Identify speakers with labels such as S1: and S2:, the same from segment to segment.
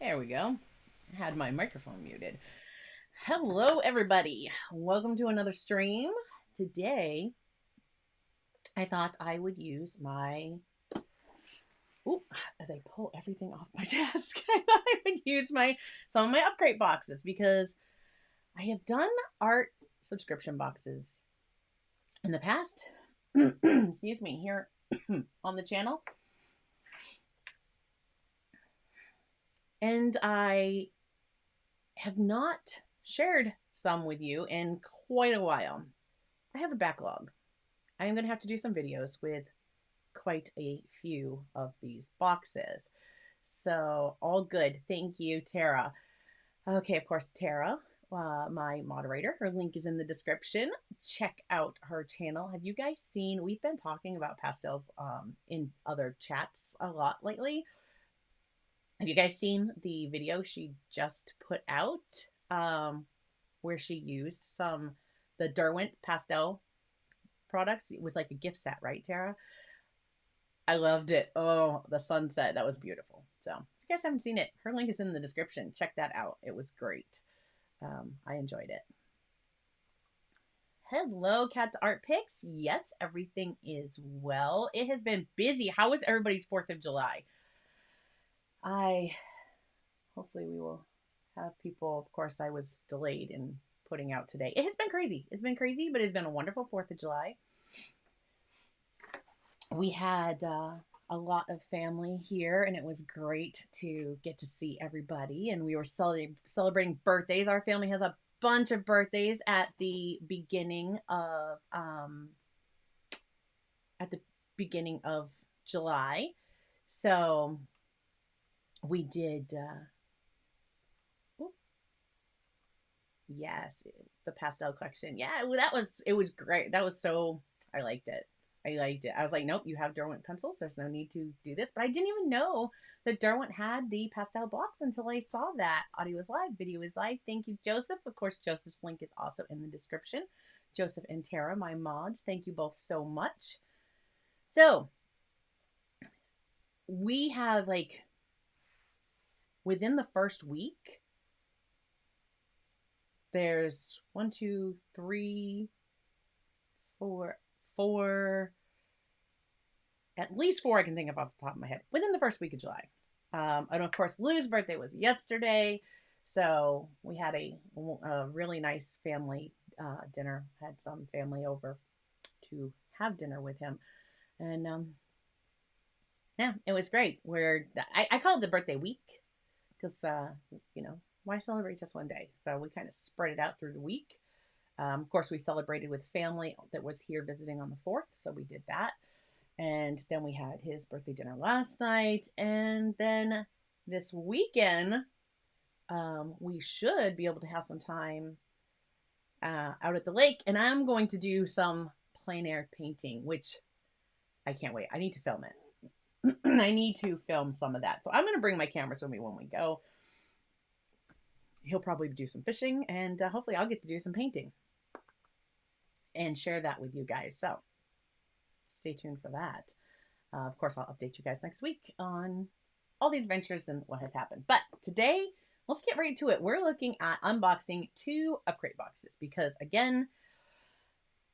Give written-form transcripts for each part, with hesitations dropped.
S1: There we go. I had my microphone muted. Hello, everybody. Welcome to another stream. Today, I thought I would use my. Ooh, as I pull everything off my desk, I thought I would use some of my Upcrate boxes because I have done art subscription boxes in the past. Excuse me, here on the channel. And I have not shared some with you in quite a while. I have a backlog. I am going to have to do some videos with quite a few of these boxes. So all good. Thank you, Tara. Okay, of course, Tara, my moderator, her link is in the description. Check out her channel. Have you guys seen, we've been talking about pastels in other chats a lot lately. Have you guys seen the video she just put out where she used the Derwent pastel products? It was like a gift set, right, Tara? I loved it. Oh, the sunset. That was beautiful. So if you guys haven't seen it, her link is in the description. Check that out. It was great. I enjoyed it. Hello, Cat's Art Picks. Yes, everything is well. It has been busy. How was everybody's 4th of July? Hopefully we will have people. Of course, I was delayed in putting out today. It has been crazy. It's been crazy, but it's been a wonderful 4th of July. We had a lot of family here, and it was great to get to see everybody. And we were celebrating birthdays. Our family has a bunch of birthdays at the beginning of July. So we did. Yes, the pastel collection. Yeah, it was great. That was so. I liked it. I was like, nope, you have Derwent pencils. There's no need to do this. But I didn't even know that Derwent had the pastel box until I saw that. Audio is live, video is live. Thank you, Joseph. Of course, Joseph's link is also in the description. Joseph and Tara, my mods, thank you both so much. So we have within the first week, there's 1, 2, 3, 4, at least 4 I can think of off the top of my head within the first week of July. And of course, Lou's birthday was yesterday, so we had a really nice family dinner. Had some family over to have dinner with him, and yeah, it was great. I call it the birthday week because why celebrate just one day? So we kind of spread it out through the week. Of course, we celebrated with family that was here visiting on the 4th, so we did that. And then we had his birthday dinner last night. And then this weekend, we should be able to have some time out at the lake. And I'm going to do some plein air painting, which I can't wait. I need to film it. I need to film some of that. So I'm going to bring my cameras with me when we go. He'll probably do some fishing, and hopefully I'll get to do some painting and share that with you guys. So stay tuned for that. Of course, I'll update you guys next week on all the adventures and what has happened. But today, let's get right to it. We're looking at unboxing 2 Upcrate boxes because, again,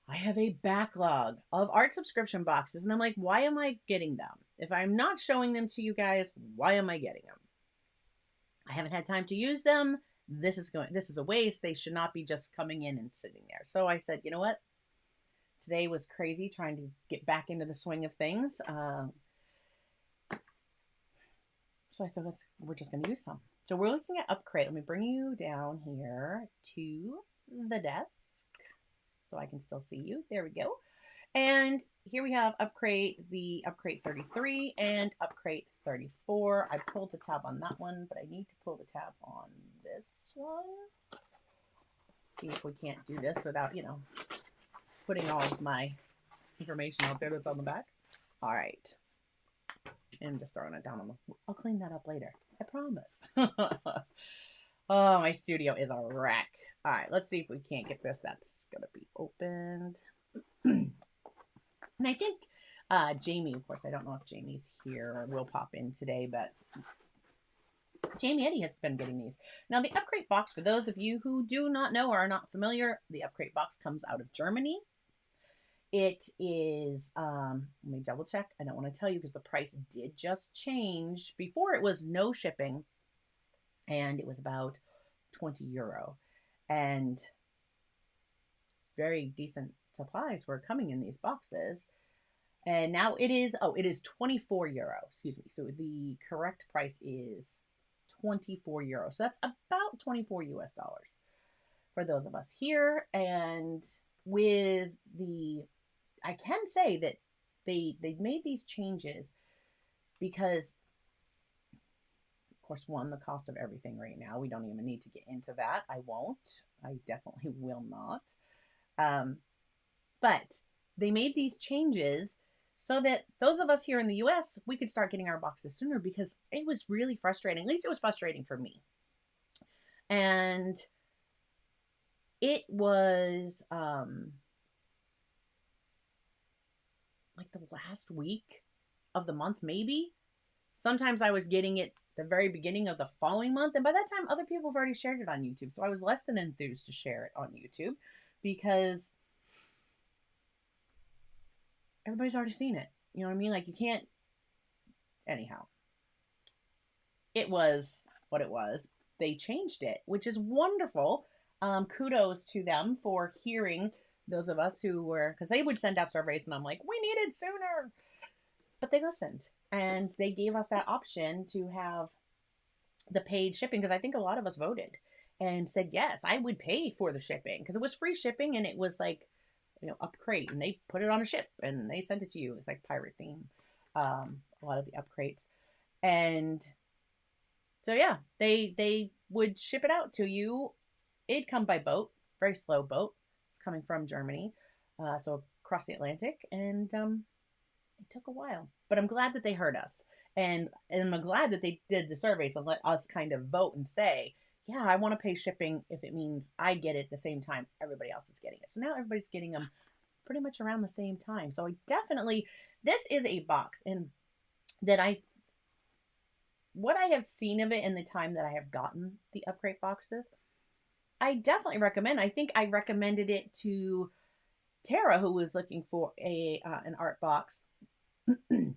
S1: I have a backlog of art subscription boxes. And I'm like, why am I getting them? If I'm not showing them to you guys, why am I getting them? I haven't had time to use them. This is a waste. They should not be just coming in and sitting there. So I said, you know what? Today was crazy trying to get back into the swing of things. So I said, we're just going to use some. So we're looking at Upcrate. Let me bring you down here to the desk so I can still see you. There we go. And here we have Upcrate, the Upcrate 33 and Upcrate 34. I pulled the tab on that one, but I need to pull the tab on this one. Let's see if we can't do this without, putting all of my information out there that's on the back. All right. And I'm just throwing it down on the... I'll clean that up later. I promise. Oh, my studio is a wreck. All right, let's see if we can't get this. That's going to be opened. And I think Jamie, of course, I don't know if Jamie's here or will pop in today, but Jamie Eddy has been getting these. Now, the Upcrate box, for those of you who do not know or are not familiar, the Upcrate box comes out of Germany. It is, let me double check. I don't want to tell you because the price did just change. Before it was no shipping, and it was about €20. And very decent supplies were coming in these boxes. And now it is, it is €24. Excuse me. So the correct price is €24. So that's about 24 US dollars for those of us here. And with the, I can say that they made these changes because, of course, one, the cost of everything right now. We don't even need to get into that. I won't. I definitely will not. But they made these changes so that those of us here in the US, we could start getting our boxes sooner, because it was really frustrating. At least it was frustrating for me. And it was like the last week of the month, maybe. Sometimes I was getting it the very beginning of the following month. And by that time, other people have already shared it on YouTube. So I was less than enthused to share it on YouTube because everybody's already seen it. You know what I mean? Like, you can't. Anyhow, it was what it was. They changed it, which is wonderful. Kudos to them for hearing those of us who were, because they would send out surveys and I'm like, we need it sooner. But they listened and they gave us that option to have the paid shipping, because I think a lot of us voted and said, yes, I would pay for the shipping, because it was free shipping and it was like, Upcrate, and they put it on a ship and they sent it to you. It's like pirate theme, a lot of the Upcrates. And so, yeah, they would ship it out to you. It'd come by boat, very slow boat. It's coming from Germany, so across the Atlantic, and it took a while. But I'm glad that they heard us, and I'm glad that they did the surveys and let us kind of vote and say, yeah, I want to pay shipping if it means I get it the same time everybody else is getting it. So now everybody's getting them pretty much around the same time. So I definitely, this is a box, and that what I have seen of it in the time that I have gotten the Upcrate boxes, I definitely recommend. I think I recommended it to Tara, who was looking for an art box. And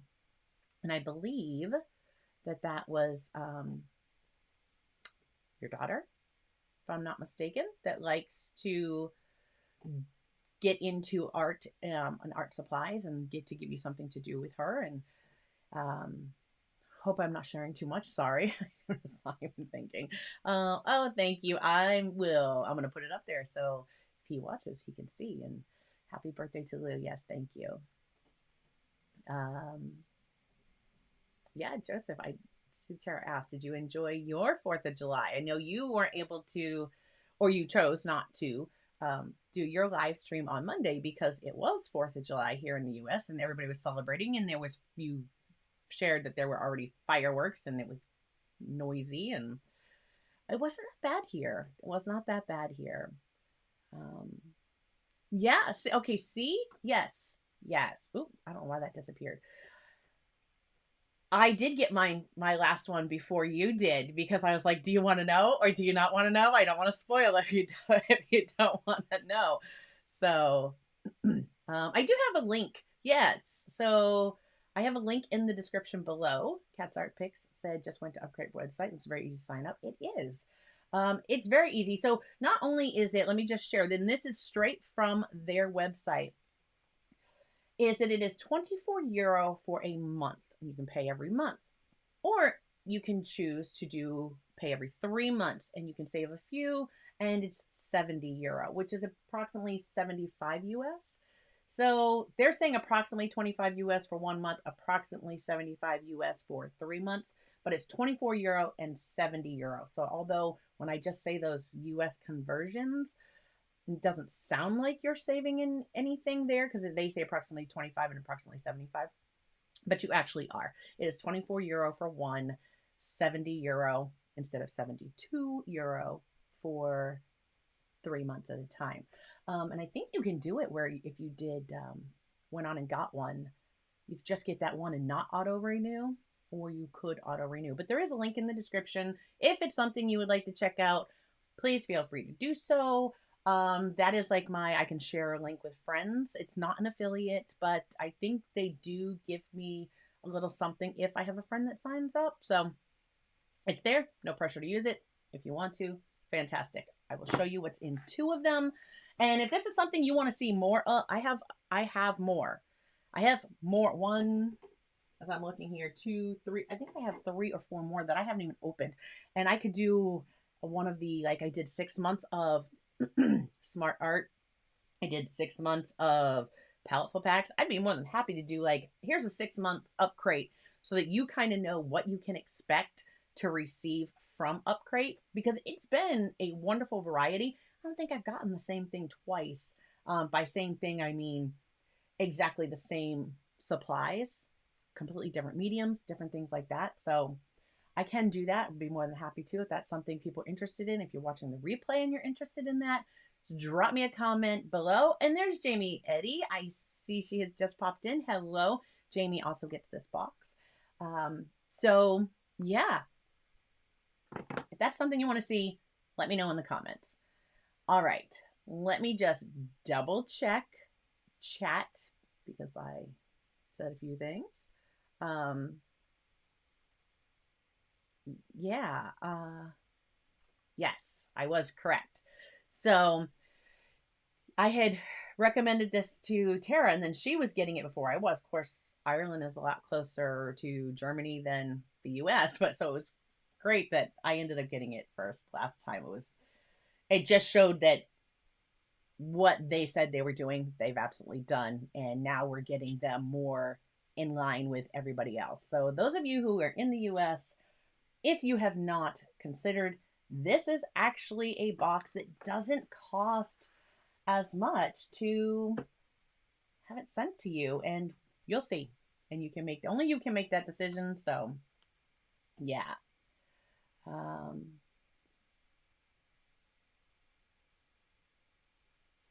S1: I believe that was your daughter, if I'm not mistaken, that likes to get into art and art supplies and get to give you something to do with her. And hope I'm not sharing too much. Sorry. I was not even thinking. Oh, thank you. I'm going to put it up there so if he watches, he can see. And happy birthday to Lou. Yes, thank you. Yeah, Joseph, Tara asked, did you enjoy your 4th of July? I know you weren't able to, or you chose not to, do your live stream on Monday because it was 4th of July here in the US and everybody was celebrating, and you shared that there were already fireworks and it was noisy, and it wasn't that bad here. It was not that bad here. Yes. Okay. See? Yes. Oop, I don't know why that disappeared. I did get my last one before you did, because I was like, do you want to know or do you not want to know? I don't want to spoil if you don't want to know. So I do have a link. Yes. So I have a link in the description below. Cat's Art Picks said just went to Upcrate website. It's very easy to sign up. It is. It's very easy. So not only is it, let me just share, then this is straight from their website, is that it is €24 for a month. You can pay every month, or you can choose to pay every 3 months, and you can save a few, and it's €70, which is approximately 75 US. So they're saying approximately 25 US for 1 month, approximately 75 US for 3 months, but it's €24 and €70. So although when I just say those US conversions, it doesn't sound like you're saving in anything there, because they say approximately 25 and approximately 75, but you actually are. It is €24 for one, €70 instead of €72 for 3 months at a time. And I think you can do it where if you went on and got one, you just get that one and not auto renew. or you could auto renew. But there is a link in the description. If it's something you would like to check out, please feel free to do so. That is like I can share a link with friends. It's not an affiliate, but I think they do give me a little something if I have a friend that signs up. So it's there. No pressure to use it. If you want to, fantastic. I will show you what's in 2 of them. And if this is something you want to see more, I have more. I have more. 1, as I'm looking here, 2, 3. I think I have 3 or 4 more that I haven't even opened. And I could do one of the, like I did 6 months of smart art. I did 6 months of palette packs. I'd be more than happy to do like, here's a 6-month Upcrate so that you kind of know what you can expect to receive from Upcrate, because it's been a wonderful variety. I don't think I've gotten the same thing twice. By same thing, I mean exactly the same supplies, completely different mediums, different things like that. So I can do that. I'd be more than happy to if that's something people are interested in. If you're watching the replay and you're interested in that, so drop me a comment below. And there's Jamie Eddy. I see she has just popped in. Hello. Jamie also gets this box. So yeah, if that's something you want to see, let me know in the comments. All right, let me just double check chat because I said a few things. Yeah, yes, I was correct. So I had recommended this to Tara, and then she was getting it before I was. Of course, Ireland is a lot closer to Germany than the US, but so it was great that I ended up getting it first last time. It just showed that what they said they were doing, they've absolutely done, and now we're getting them more in line with everybody else. So those of you who are in the US, if you have not considered, this is actually a box that doesn't cost as much to have it sent to you, and you'll see. And you can make, only you can make that decision. So yeah.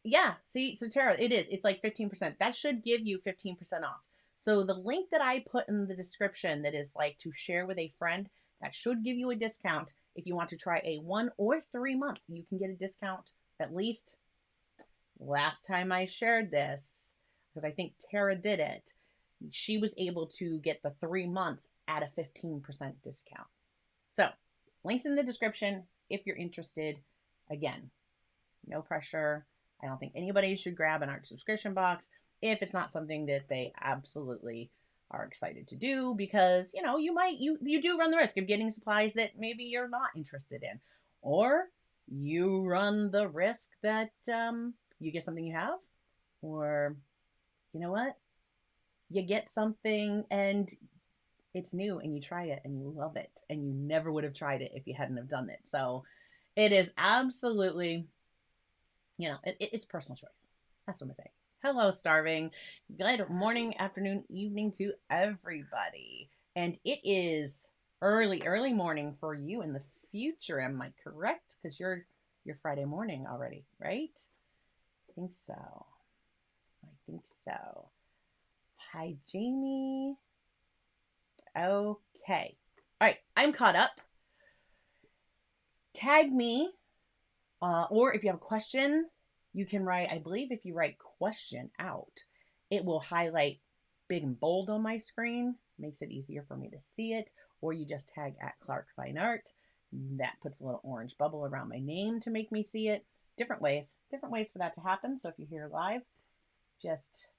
S1: Yeah, see, so Tara, it's like 15%. That should give you 15% off. So the link that I put in the description that is like to share with a friend, that should give you a discount. If you want to try a 1 or 3 month, you can get a discount. At least last time I shared this, because I think Tara did it, she was able to get the 3 months at a 15% discount. So links in the description if you're interested. Again, no pressure. I don't think anybody should grab an art subscription box if it's not something that they absolutely are excited to do, because you know, you do run the risk of getting supplies that maybe you're not interested in, or you run the risk that you get something you have, or you know what, you get something and it's new and you try it and you love it, and you never would have tried it if you hadn't have done it. So it is absolutely, you know, it's personal choice. That's what I'm saying. Hello, Starving. Good morning, afternoon, evening to everybody. And it is early morning for you in the future. Am I correct? Because you're Friday morning already, right? I think so. Hi, Jamie. Okay. All right, I'm caught up. Tag me. Or if you have a question, you can write, I believe if you write question out, it will highlight big and bold on my screen, makes it easier for me to see it. Or you just tag at Clark Fine Art. That puts a little orange bubble around my name to make me see it. Different ways for that to happen. So if you're here live, just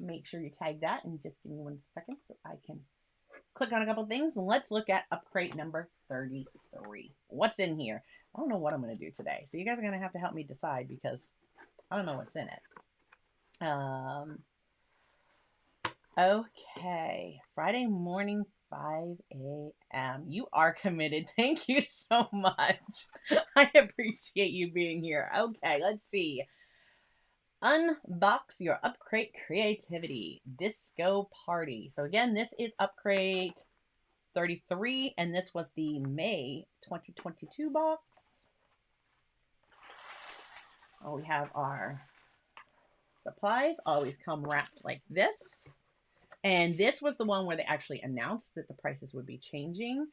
S1: make sure you tag that, and just give me 1 second so I can click on a couple things. Let's look at Upcrate number 33. What's in here? I don't know what I'm going to do today. So you guys are going to have to help me decide, because I don't know what's in it. Okay. Friday morning, 5 a.m. You are committed. Thank you so much. I appreciate you being here. Okay, let's see. Unbox your Upcrate creativity. Disco Party. So again, this is Upcrate 33, and this was the May 2022 box. Oh, we have our supplies. Always come wrapped like this. And this was the one where they actually announced that the prices would be changing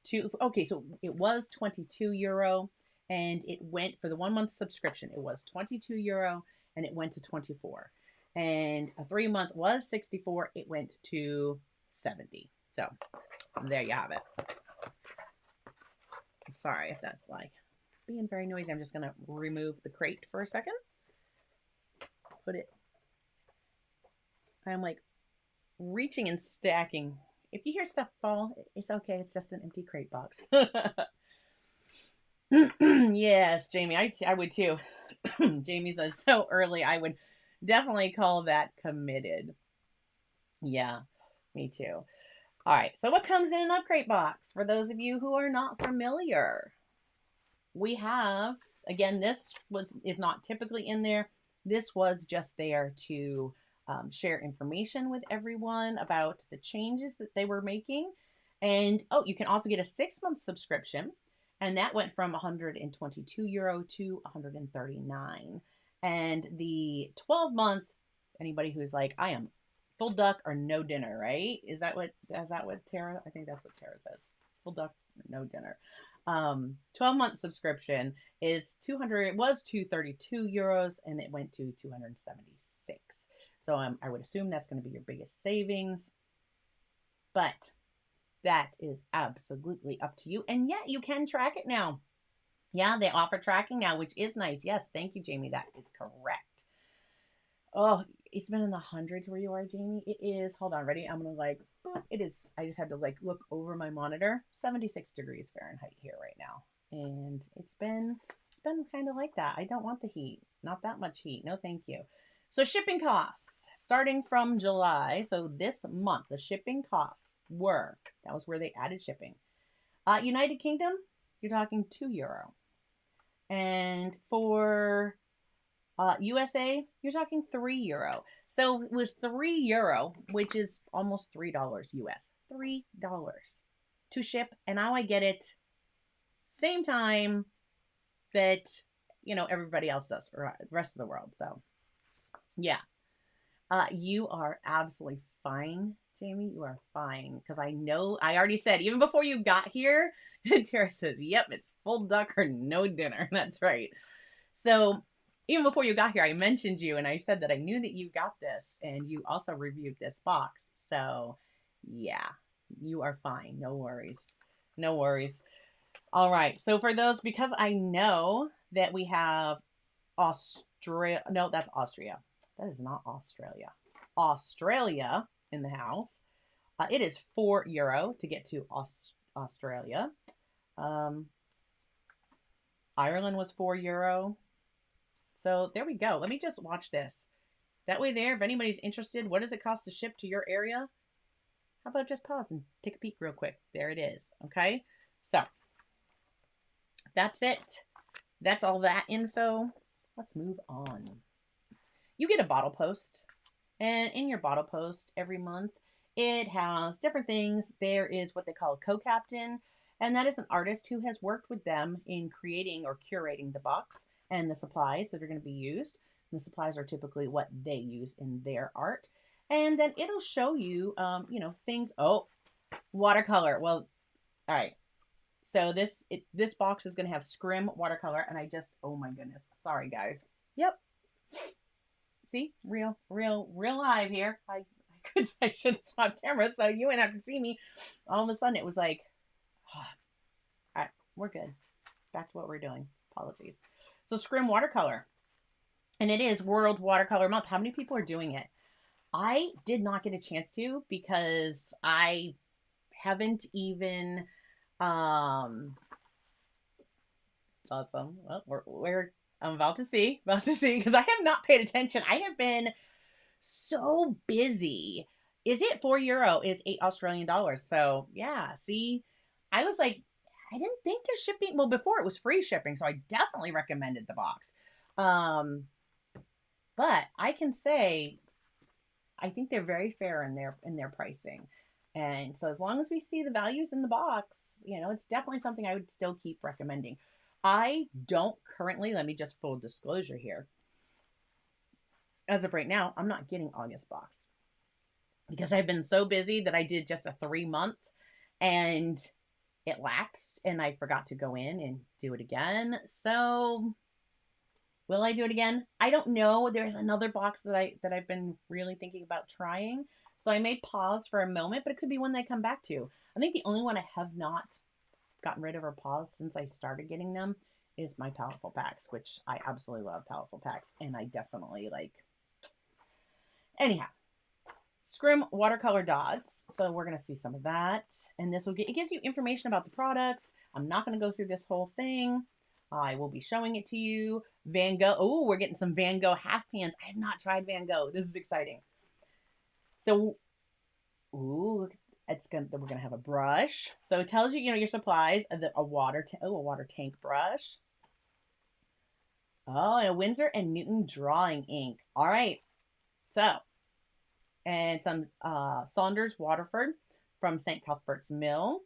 S1: to, okay, so it was 22 euro and it went for the 1 month subscription. It was 22 euro and it went to 24. And a 3 month was 64. It went to 70. So there you have it. I'm sorry if that's like being very noisy. I'm just going to remove the crate for a second. Put it. I'm like reaching and stacking. If you hear stuff fall, it's okay. It's just an empty crate box. Yes, Jamie, I would too. Jamie says so early. I would definitely call that committed. Yeah, me too. All right, so what comes in an Upcrate box? For those of you who are not familiar, we have, again, this is not typically in there. This was just there to share information with everyone about the changes that they were making. And oh, you can also get a 6 month subscription. And that went from 122 euro to 139. And the 12 month, anybody who's like, I am full duck or no dinner, right? Is that what Tara? I think that's what Tara says. Full duck or no dinner. 12 month subscription is 200. It was 232 euros, and it went to 276. So I would assume that's going to be your biggest savings, but that is absolutely up to you. And yeah, you can track it now. Yeah, they offer tracking now, which is nice. Yes, thank you, Jamie. That is correct. Oh, it's been in the hundreds where you are, Jamie. It is. Hold on, ready? I'm gonna like. It is. I just had to like look over my monitor. 76 degrees Fahrenheit here right now, and it's been kind of like that. I don't want the heat. Not that much heat. No, thank you. So shipping costs starting from July. So this month, the shipping costs were, that was where they added shipping. United Kingdom, you're talking €2. And for USA, you're talking €3. So it was €3, which is almost $3 US. $3 to ship. And now I get it same time that, everybody else does, or the rest of the world. So yeah. You are absolutely fine, Jamie. You are fine. Because I know, I already said, even before you got here, Tara says, yep, it's full duck or no dinner. That's right. So even before you got here, I mentioned you and I said that I knew that you got this and you also reviewed this box. So yeah, you are fine. No worries. No worries. All right. So for those, because I know that we have Australia. No, that's Austria. That is not Australia. Australia in the house. It is €4 to get to Australia. Ireland was €4. So there we go. Let me just watch this. That way there, if anybody's interested, what does it cost to ship to your area? How about just pause and take a peek real quick? There it is. Okay. So that's it. That's all that info. Let's move on. You get a bottle post, and in your bottle post every month, it has different things. There is what they call a co-captain, and that is an artist who has worked with them in creating or curating the box and the supplies that are going to be used. And the supplies are typically what they use in their art. And then it'll show you, things. Oh, watercolor. Well, all right. So this box is going to have scrim watercolor, and oh my goodness. Sorry, guys. Yep. See, real live here. I should have swapped cameras so you wouldn't have to see me. All of a sudden, it was like, all right, we're good. Back to what we're doing. Apologies. So scrim watercolor, and it is World Watercolor Month. How many people are doing it? I did not get a chance to because I haven't even. It's awesome. Well, I'm about to see because I have not paid attention. I have been so busy. Is it €4? Is $8 Australian? So yeah, see, I was like, I didn't think they're shipping. Well, before it was free shipping, so I definitely recommended the box. But I can say, I think they're very fair in their pricing. And so as long as we see the values in the box, it's definitely something I would still keep recommending. I don't currently, let me just full disclosure here. As of right now, I'm not getting August box. because I've been so busy that I did just a 3 month and it lapsed and I forgot to go in and do it again. So will I do it again? I don't know. There's another box that I've been really thinking about trying. So I may pause for a moment, but it could be one that I come back to. I think the only one I have not gotten rid of or paused since I started getting them is my Powerful Packs, which I absolutely love Powerful Packs, and I definitely like. Anyhow, Scrim watercolor dots. So we're going to see some of that. And this will get, it gives you information about the products. I'm not going to go through this whole thing. I will be showing it to you. Van Gogh. Oh, we're getting some Van Gogh half pans. I have not tried Van Gogh. This is exciting. So, ooh, we're gonna have a brush. So it tells you, your supplies. A water tank brush. Oh, and a Winsor and Newton drawing ink. All right. So, and some Saunders Waterford from St. Cuthbert's Mill.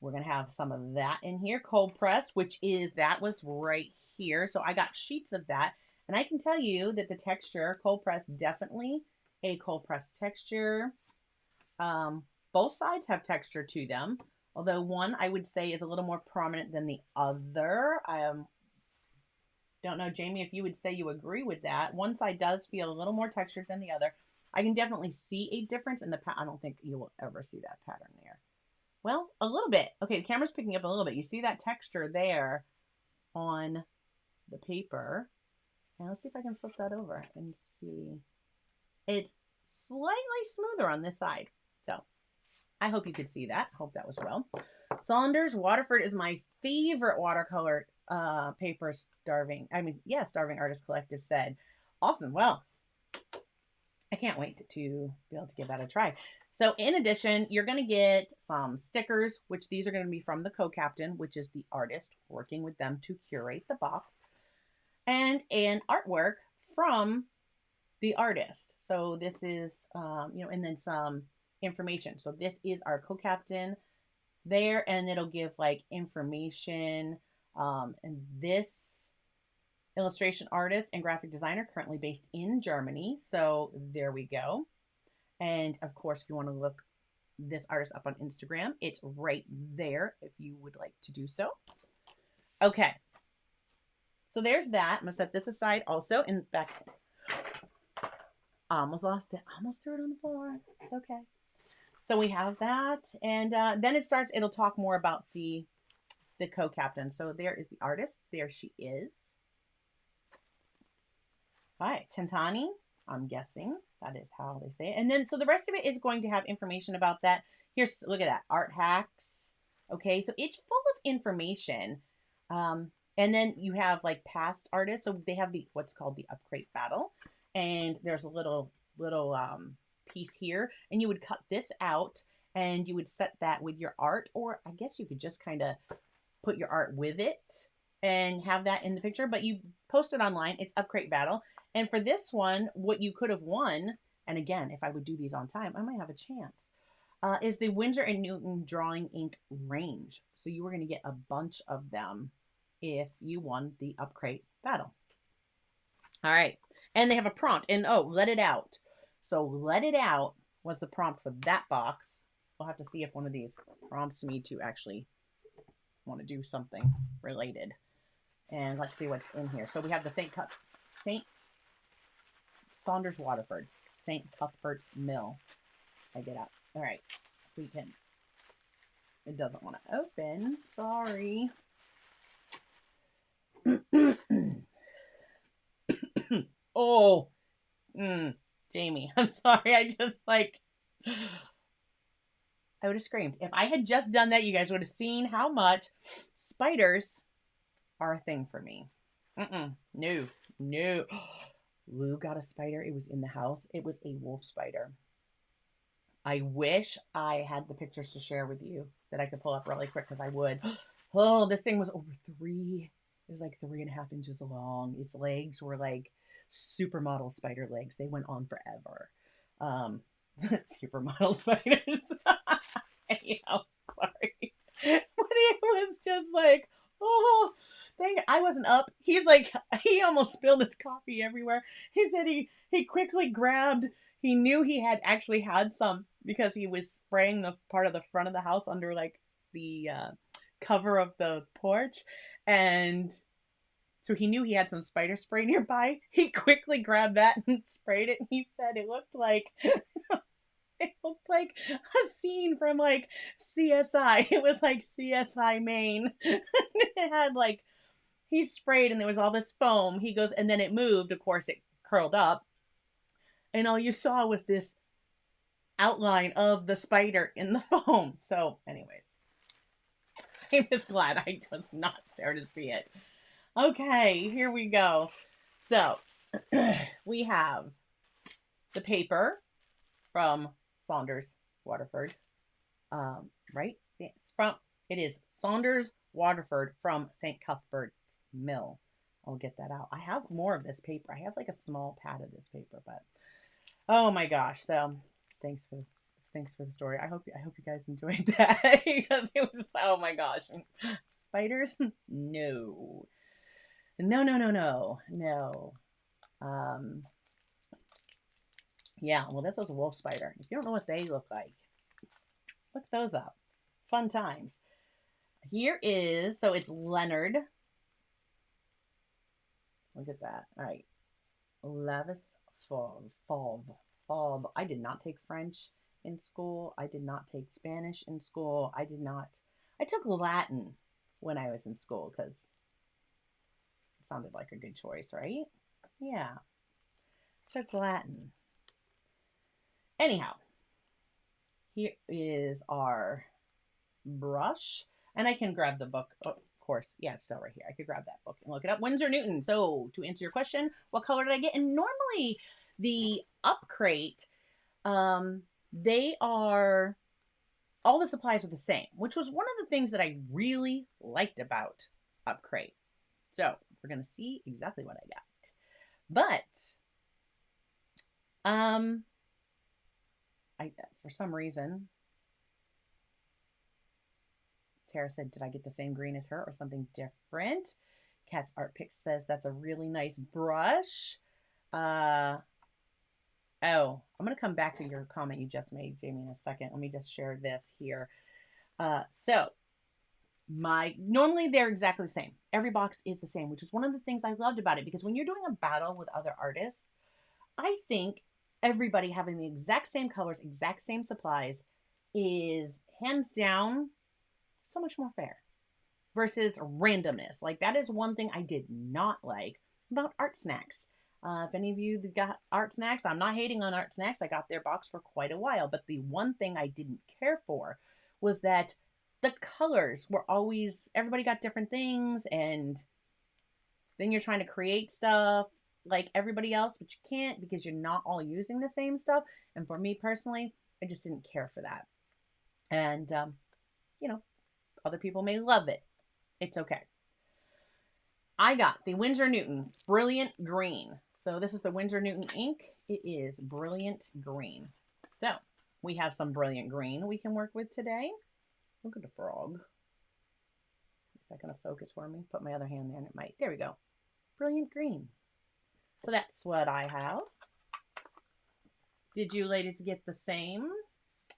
S1: We're going to have some of that in here. Cold pressed, that was right here. So I got sheets of that. And I can tell you that the texture, cold pressed, definitely a cold pressed texture. Both sides have texture to them. Although one, I would say, is a little more prominent than the other. I don't know, Jamie, if you would say you agree with that. One side does feel a little more textured than the other. I can definitely see a difference in the I don't think you will ever see that pattern there. Well, a little bit. Okay, the camera's picking up a little bit. You see that texture there on the paper. And let's see if I can flip that over and see. It's slightly smoother on this side. So I hope you could see that. Hope that was well. Saunders Waterford is my favorite watercolor paper. Starving Artist Collective said. Awesome. Well, I can't wait to be able to give that a try. So in addition, you're going to get some stickers, which these are going to be from the co-captain, which is the artist working with them to curate the box, and an artwork from the artist. So this is, and then some information. So this is our co-captain there, and it'll give like information. And this illustration artist and graphic designer currently based in Germany. So there we go. And of course, if you want to look this artist up on Instagram, it's right there if you would like to do so. Okay. So there's that. I'm going to set this aside also in back. Almost lost it. Almost threw it on the floor. It's okay. So we have that. And then it'll talk more about the co-captain. So there is the artist. There she is. All right, Tentani, I'm guessing that is how they say it. And then, so the rest of it is going to have information about that. Here's, look at that, art hacks. Okay, so it's full of information. And then you have like past artists. So they have what's called the Upcrate battle. And there's a little piece here. And you would cut this out and you would set that with your art. Or I guess you could just kind of put your art with it and have that in the picture. But you post it online. It's Upcrate battle. And for this one, what you could have won, and again, if I would do these on time, I might have a chance, is the Winsor & Newton drawing ink range. So you were going to get a bunch of them if you won the Upcrate battle. All right. And they have a prompt. And let it out. So let it out was the prompt for that box. We'll have to see if one of these prompts me to actually want to do something related. And let's see what's in here. So we have the St. Saunders Waterford, St. Cuthbert's Mill. I get out. All right. We can. It doesn't want to open. Sorry. Oh. Jamie, I'm sorry. I just I would have screamed. If I had just done that, you guys would have seen how much spiders are a thing for me. No. Lou got a spider. It was in the house. It was a wolf spider. I wish I had the pictures to share with you that I could pull up really quick because I would. Oh, this thing was over it was like 3.5 inches long. Its legs were like supermodel spider legs. They went on forever. Supermodel spiders. Anyhow, sorry. But it was just like, oh, dang it. I wasn't up. He almost spilled his coffee everywhere. He said he quickly grabbed he knew he had actually had some because he was spraying the part of the front of the house under like the cover of the porch. And so he knew he had some spider spray nearby. He quickly grabbed that and sprayed it. And he said it looked like it looked like a scene from like CSI. It was like CSI Maine. It had like he sprayed and there was all this foam. He goes and then it moved. Of course, it curled up, and all you saw was this outline of the spider in the foam. So, anyways, I'm just glad I was not there to see it. Okay, here we go. So, we have the paper from Saunders Waterford. Right? It is Saunders Waterford from St. Cuthbert's Mill. I'll get that out. I have more of this paper. I have like a small pad of this paper, but oh my gosh. So thanks for the story. I hope you guys enjoyed that because it was just, oh my gosh. Spiders? No. No. Yeah, well, this was a wolf spider. If you don't know what they look like, look those up. Fun times. Here is, so it's Leonard. Look at that. All right. Lavis Fauve. I did not take French in school. I did not take Spanish in school. I took Latin when I was in school because it sounded like a good choice, right? Yeah. Took Latin. Anyhow, here is our brush. And I can grab the book. Oh, of course. Yeah, it's still right here. I could grab that book and look it up. Winsor Newton. So to answer your question, what color did I get? And normally the Upcrate, they are, all the supplies are the same, which was one of the things that I really liked about Upcrate. So we're going to see exactly what I got. But, for some reason, Tara said, did I get the same green as her or something different? Cat's Art Pick says that's a really nice brush. Oh, I'm going to come back to your comment you just made, Jamie, in a second. Let me just share this here. So normally they're exactly the same. Every box is the same, which is one of the things I loved about it, because when you're doing a battle with other artists, I think everybody having the exact same colors, exact same supplies is hands down so much more fair versus randomness. Like, that is one thing I did not like about Art Snacks. If any of you got Art Snacks, I'm not hating on Art Snacks. I got their box for quite a while, but the one thing I didn't care for was that the colors were always, everybody got different things, and then you're trying to create stuff like everybody else, but you can't because you're not all using the same stuff. And for me personally, I just didn't care for that. And, other people may love it. It's okay. I got the Winsor Newton Brilliant Green. So this is the Winsor Newton ink. It is Brilliant Green. So we have some Brilliant Green we can work with today. Look at the frog. Is that going to focus for me? Put my other hand there and it might. There we go. Brilliant Green. So that's what I have. Did you ladies get the same?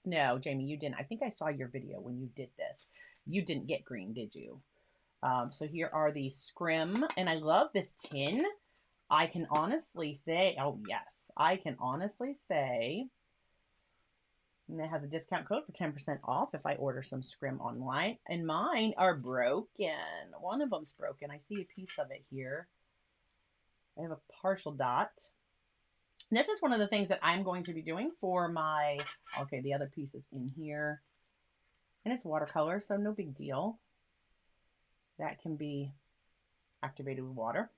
S1: No, Jamie, you didn't. I think I saw your video when you did this. You didn't get green, did you? So here are the scrim, and I love this tin. I can honestly say, oh yes, I can honestly say, and it has a discount code for 10% off if I order some scrim online, and mine are broken. One of them's broken. I see a piece of it here. I have a partial dot. And this is one of the things that I'm going to be doing for my, okay, the other piece is in here. And it's watercolor, so no big deal. That can be activated with water.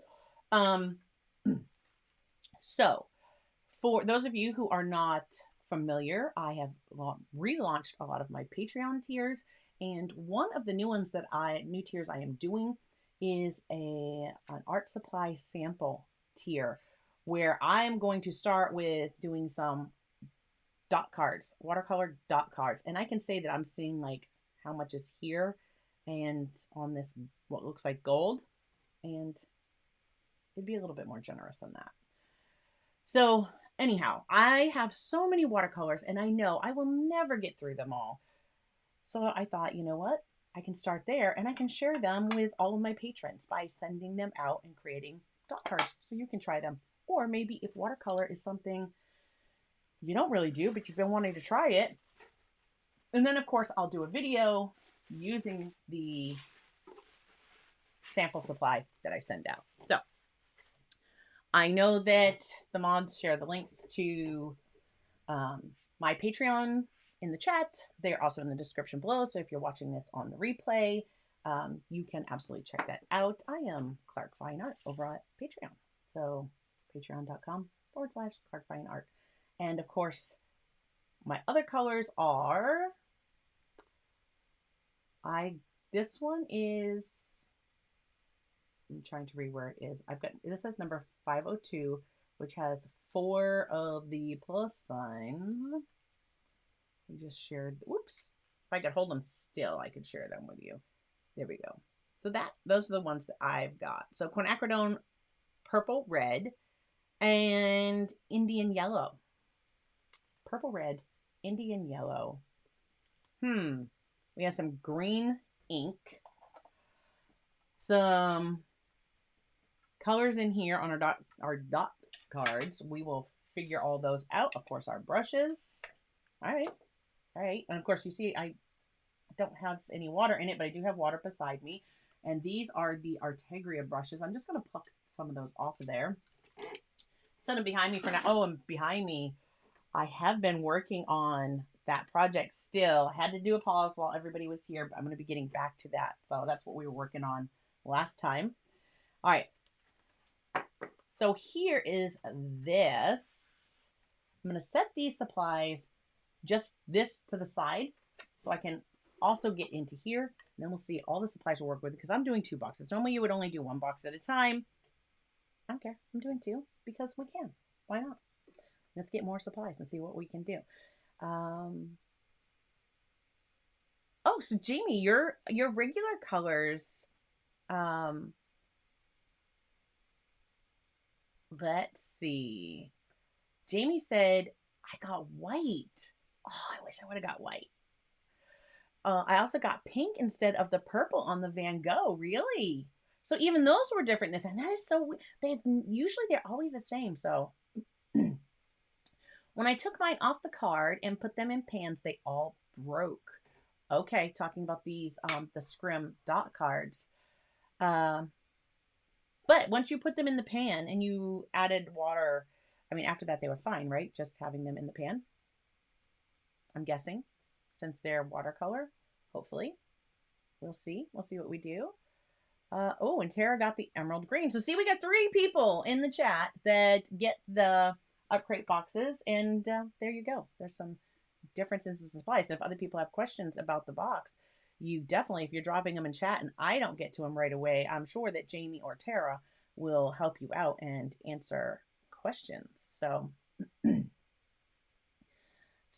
S1: So, for those of you who are not familiar, I have relaunched a lot of my Patreon tiers. And one of the new tiers I am doing is an art supply sample tier, where I am going to start with doing some dot cards, watercolor dot cards. And I can say that I'm seeing like how much is here and on this, what looks like gold, and it'd be a little bit more generous than that. So Anyhow, I have so many watercolors and I know I will never get through them all. So I thought, you know what? I can start there and I can share them with all of my patrons by sending them out and creating dot cards so you can try them. Or maybe if watercolor is something you don't really do, but you've been wanting to try it. And then, of course, I'll do a video using the sample supply that I send out. So I know that the mods share the links to my Patreon in the chat. They're also in the description below. So if you're watching this on the replay, you can absolutely check that out. I am Clark Fine Art over at Patreon. So patreon.com/Clark Fine Art. And of course, my other colors are, this one is, I'm trying to read where it is. This is number 502, which has 4 of the plus signs. We just shared, whoops. If I could hold them still, I could share them with you. There we go. So those are the ones that I've got. So quinacridone, purple, red, and Indian yellow. Purple, red, Indian yellow. We have some green ink. Some colors in here on our dot cards. We will figure all those out. Of course, our brushes. All right. And of course, you see I don't have any water in it, but I do have water beside me. And these are the Artegria brushes. I'm just going to pluck some of those off of there. Set them behind me for now. Oh, and behind me, I have been working on that project still. I had to do a pause while everybody was here, but I'm going to be getting back to that. So that's what we were working on last time. All right. So here is this. I'm going to set these supplies, just this to the side, so I can also get into here. And then we'll see all the supplies we'll work with, because I'm doing 2 boxes. Normally you would only do 1 box at a time. I don't care. I'm doing 2 because we can. Why not? Let's get more supplies and see what we can do. Oh, so Jamie, your regular colors, let's see. Jamie said, I got white. Oh, I wish I would have got white. I also got pink instead of the purple on the Van Gogh. Really? So even those were different this time. That is so weird. Usually they're always the same. So when I took mine off the card and put them in pans, they all broke. Okay, talking about these, the Scrim dot cards. But once you put them in the pan and you added water, I mean, after that they were fine, right? Just having them in the pan, I'm guessing, since they're watercolor, hopefully. We'll see. We'll see what we do. Oh, and Tara got the emerald green. So see, we got 3 people in the chat that get the Upcrate boxes, and there you go. There's some differences in supplies. And if other people have questions about the box, you definitely, if you're dropping them in chat and I don't get to them right away, I'm sure that Jamie or Tara will help you out and answer questions. So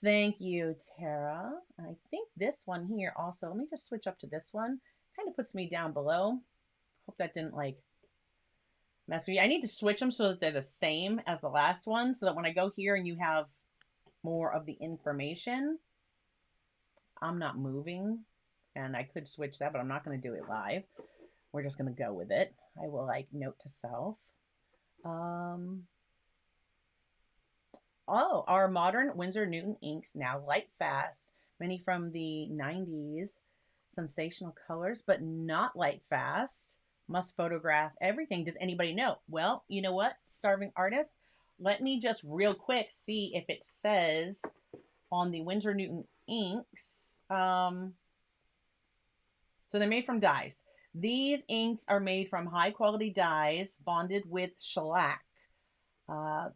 S1: thank you, Tara. I think this one here also, let me just switch up to this one. Kind of puts me down below. Hope that didn't like mess with you. I need to switch them so that they're the same as the last one, so that when I go here and you have more of the information, I'm not moving. And I could switch that, but I'm not going to do it live. We're just going to go with it. I will like note to self. Oh, our modern Winsor Newton inks now light fast. Many from the 90s. Sensational colors, but not light fast. Must photograph everything. Does anybody know? Well, you know what, starving artist? Let me just real quick see if it says on the Winsor Newton inks. So they're made from dyes. These inks are made from high quality dyes bonded with shellac. The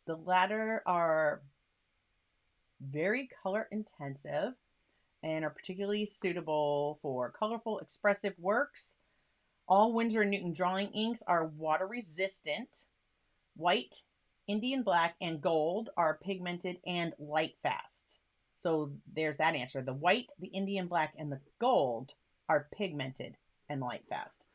S1: latter are very color intensive and are particularly suitable for colorful, expressive works. All Winsor & Newton drawing inks are water resistant. White, Indian black, and gold are pigmented and light fast. So there's that answer. The white, the Indian black, and the gold are pigmented and light fast.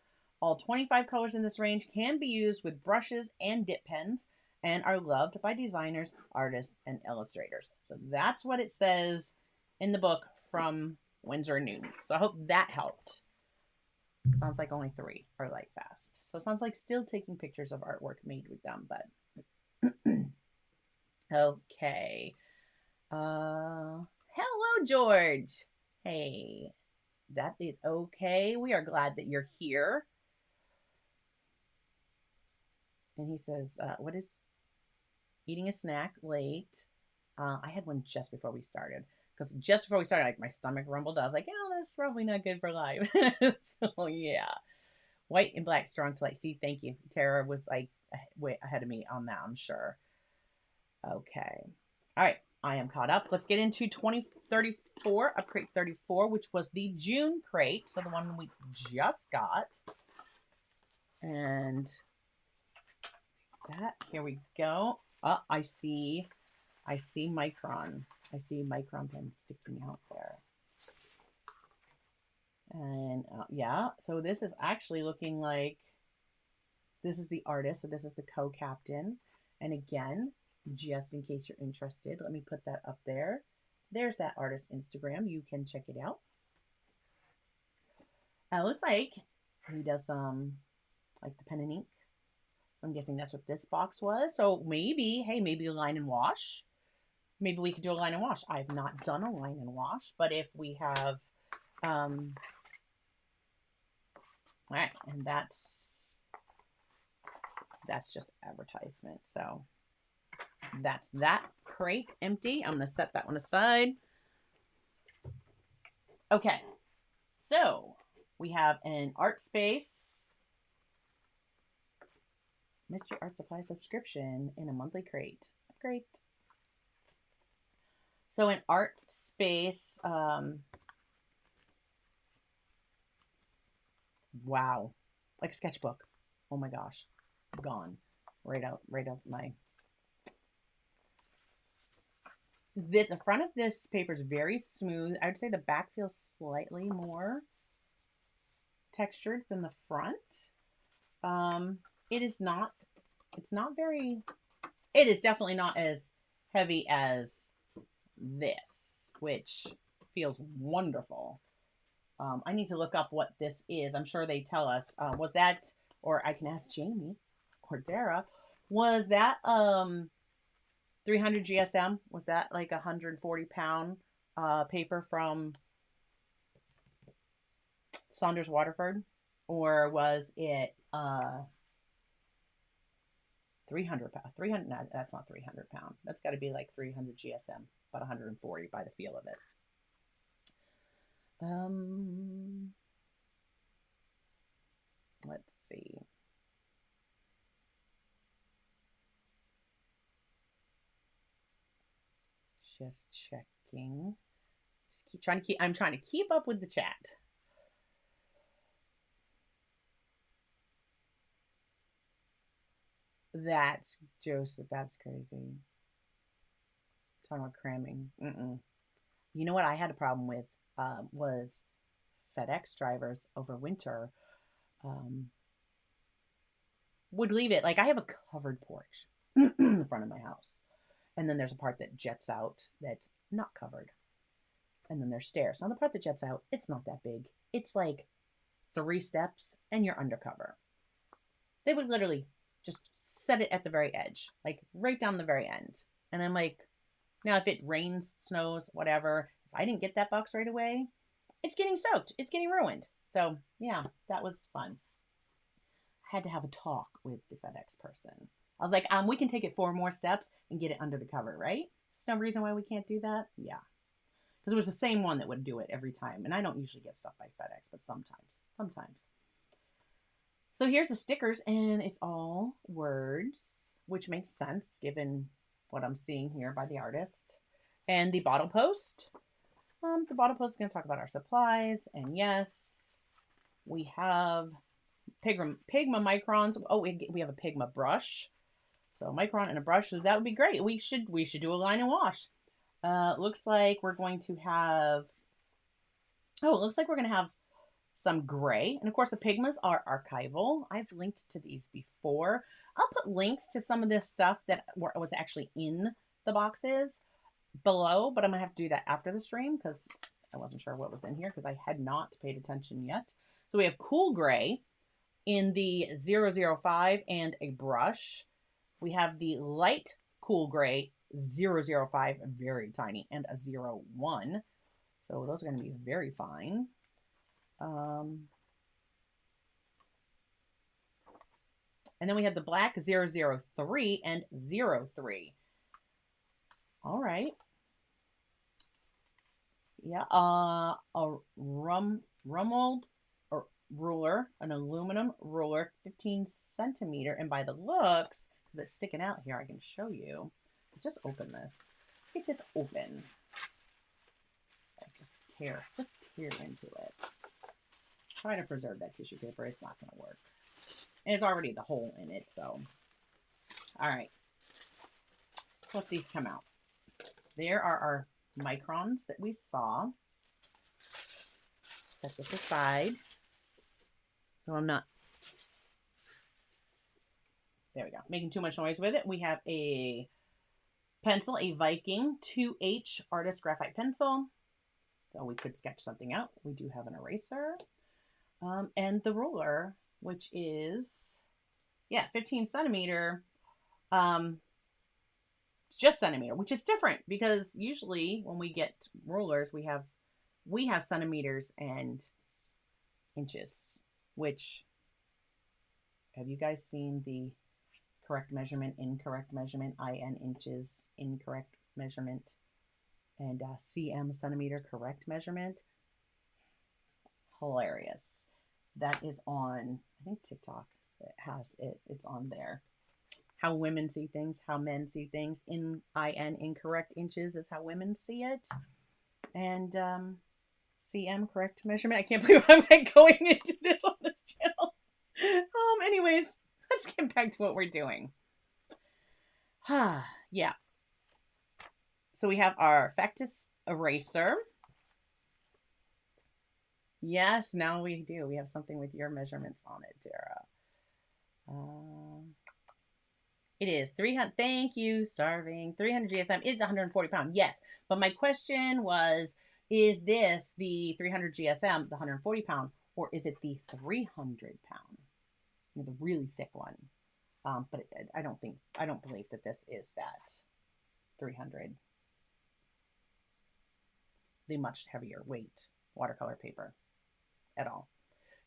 S1: All 25 colors in this range can be used with brushes and dip pens, and are loved by designers, artists, and illustrators. So that's what it says in the book from Winsor & Newton. So I hope that helped. Sounds like only 3 are light fast. So it sounds like still taking pictures of artwork made with them, but okay. Hello, George. Hey, that is okay. We are glad that you're here. And he says, what is eating a snack late? I had one just before we started. Because just before we started, like my stomach rumbled. I was like, oh, that's probably not good for life. So yeah. White and black, strong to light. See, thank you. Tara was like way ahead of me on that, I'm sure. Okay. All right. I am caught up. Let's get into 2034, Upcrate 34, which was the June crate. So the one we just got. And that, here we go. I see microns. I see micron pens sticking out there. And yeah, so this is actually looking like this is the artist. So this is the co-captain. And again, just in case you're interested, let me put that up there. There's that artist's Instagram. You can check it out. It looks like he does like the pen and ink. So I'm guessing that's what this box was. So maybe, hey, maybe a line and wash. Maybe we could do a line and wash. I've not done a line and wash, but if we have, all right, and that's just advertisement. So that's that crate empty. I'm going to set that one aside. Okay, so we have an art space mystery art supply subscription in a monthly crate. Great. So an art space, wow, like a sketchbook. Oh my gosh, gone. Right out my. The front of this paper is very smooth. I would say the back feels slightly more textured than the front. It is not, it's not very, it is definitely not as heavy as this, which feels wonderful. I need to look up what this is. I'm sure they tell us. Was that, or I can ask Jamie or Dara, was that 300 GSM? Was that like 140-pound paper from Saunders Waterford? Or was it 300 pound? 300, no, that's not 300 pound. That's got to be like 300 GSM, about 140 by the feel of it. Let's see. Just checking. Just I'm trying to keep up with the chat. That's Joseph. That's crazy. Talking about cramming. You know what I had a problem with was FedEx drivers over winter would leave it. Like I have a covered porch in the front of my house. And then there's a part that jets out that's not covered. And then there's stairs. Now the part that jets out, it's not that big. It's like 3 steps and you're undercover. They would literally just set it at the very edge, like right down the very end. And I'm like, now if it rains, snows, whatever, if I didn't get that box right away, it's getting soaked. It's getting ruined. So yeah, that was fun. I had to have a talk with the FedEx person. I was like, we can take it 4 more steps and get it under the cover, right? There's no reason why we can't do that. Yeah. Because it was the same one that would do it every time. And I don't usually get stuff by FedEx, but sometimes. So here's the stickers, and it's all words, which makes sense given what I'm seeing here by the artist. And the bottle post. The bottle post is going to talk about our supplies. And yes, we have Pigma microns. Oh, we have a Pigma brush. So a micron and a brush. So that would be great. We should do a line and wash. Looks like we're going to have. Oh, it looks like we're going to have some gray. And of course, the Pigmas are archival. I've linked to these before. I'll put links to some of this stuff that was actually in the boxes below, but I'm gonna have to do that after the stream because I wasn't sure what was in here because I had not paid attention yet. So we have Cool Gray in the 005 and a brush. We have the light Cool Gray 005, very tiny, and a 01. So those are going to be very fine. And then we have the black 003 and 03. All right. Yeah. A Rumold ruler, an aluminum ruler, 15 centimeter. And by the looks, because it's sticking out here, I can show you. Let's just open this. Let's get this open. Just tear into it. Try to preserve that tissue paper. It's not going to work. And it's already the hole in it, so. All right. So let's these come out. There are our microns that we saw. Set this aside. So I'm not, there we go, making too much noise with it. We have a pencil, a Viking 2H artist graphite pencil. So we could sketch something out. We do have an eraser. And the ruler, which is, yeah, 15 centimeter. It's just centimeter, which is different because usually when we get rulers, we have centimeters and inches. Which, have you guys seen the correct measurement, incorrect measurement, IN inches, incorrect measurement, and cm centimeter correct measurement? Hilarious. That is on, I think TikTok. It has it. It's on there. How women see things, how men see things. IN incorrect inches is how women see it. And cm correct measurement. I can't believe I'm going into this on this channel. Anyways, let's get back to what we're doing. Yeah. So we have our Factus eraser. Yes, now we do. We have something with your measurements on it, Tara. It is 300. Thank you, Starving. 300 GSM is 140 pounds. Yes, but my question was, is this the 300 GSM, the 140 pound, or is it the 300 pound, the really thick one? But I don't believe that this is that 300, the much heavier weight watercolor paper at all.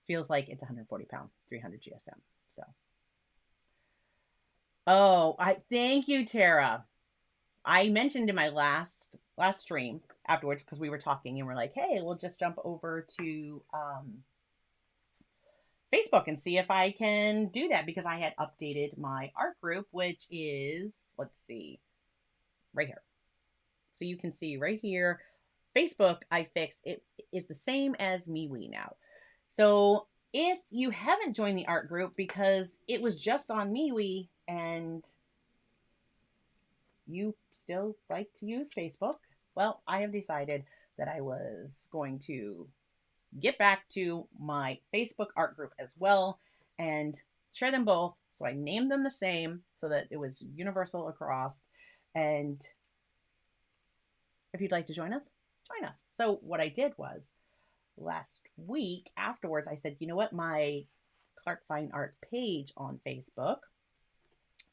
S1: Feels like it's 140 pound, 300 GSM. So, oh, thank you, Tara. I mentioned in my last stream afterwards because we were talking and we're like, hey, we'll just jump over to Facebook and see if I can do that because I had updated my art group, which is, let's see, right here. So you can see right here, Facebook I fixed. It is the same as MeWe now. So if you haven't joined the art group because it was just on MeWe and you still like to use Facebook, well, I have decided that I was going to get back to my Facebook art group as well and share them both. So I named them the same so that it was universal across. And if you'd like to join us, join us. So what I did was last week afterwards, I said, you know what, my Clark Fine Art page on Facebook,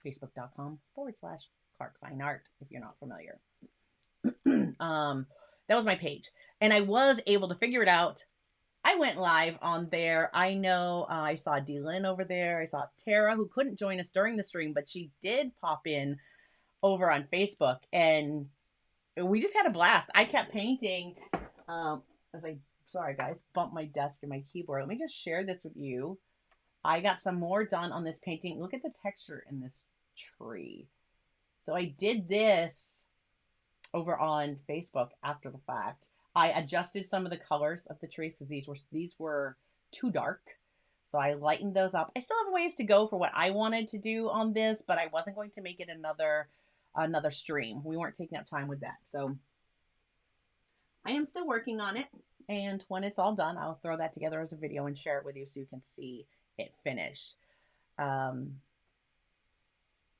S1: facebook.com/Clark Fine Art, if you're not familiar. That was my page. And I was able to figure it out. I went live on there. I know I saw D-Lynn over there. I saw Tara, who couldn't join us during the stream, but she did pop in over on Facebook. And we just had a blast. I kept painting sorry guys, bumped my desk and my keyboard. Let me just share this with you. I got some more done on this painting. Look at the texture in this tree. So I did this over on Facebook after the fact. I adjusted some of the colors of the trees because these were too dark. So I lightened those up. I still have ways to go for what I wanted to do on this, but I wasn't going to make it another stream. We weren't taking up time with that. So I am still working on it. And when it's all done, I'll throw that together as a video and share it with you so you can see it finished.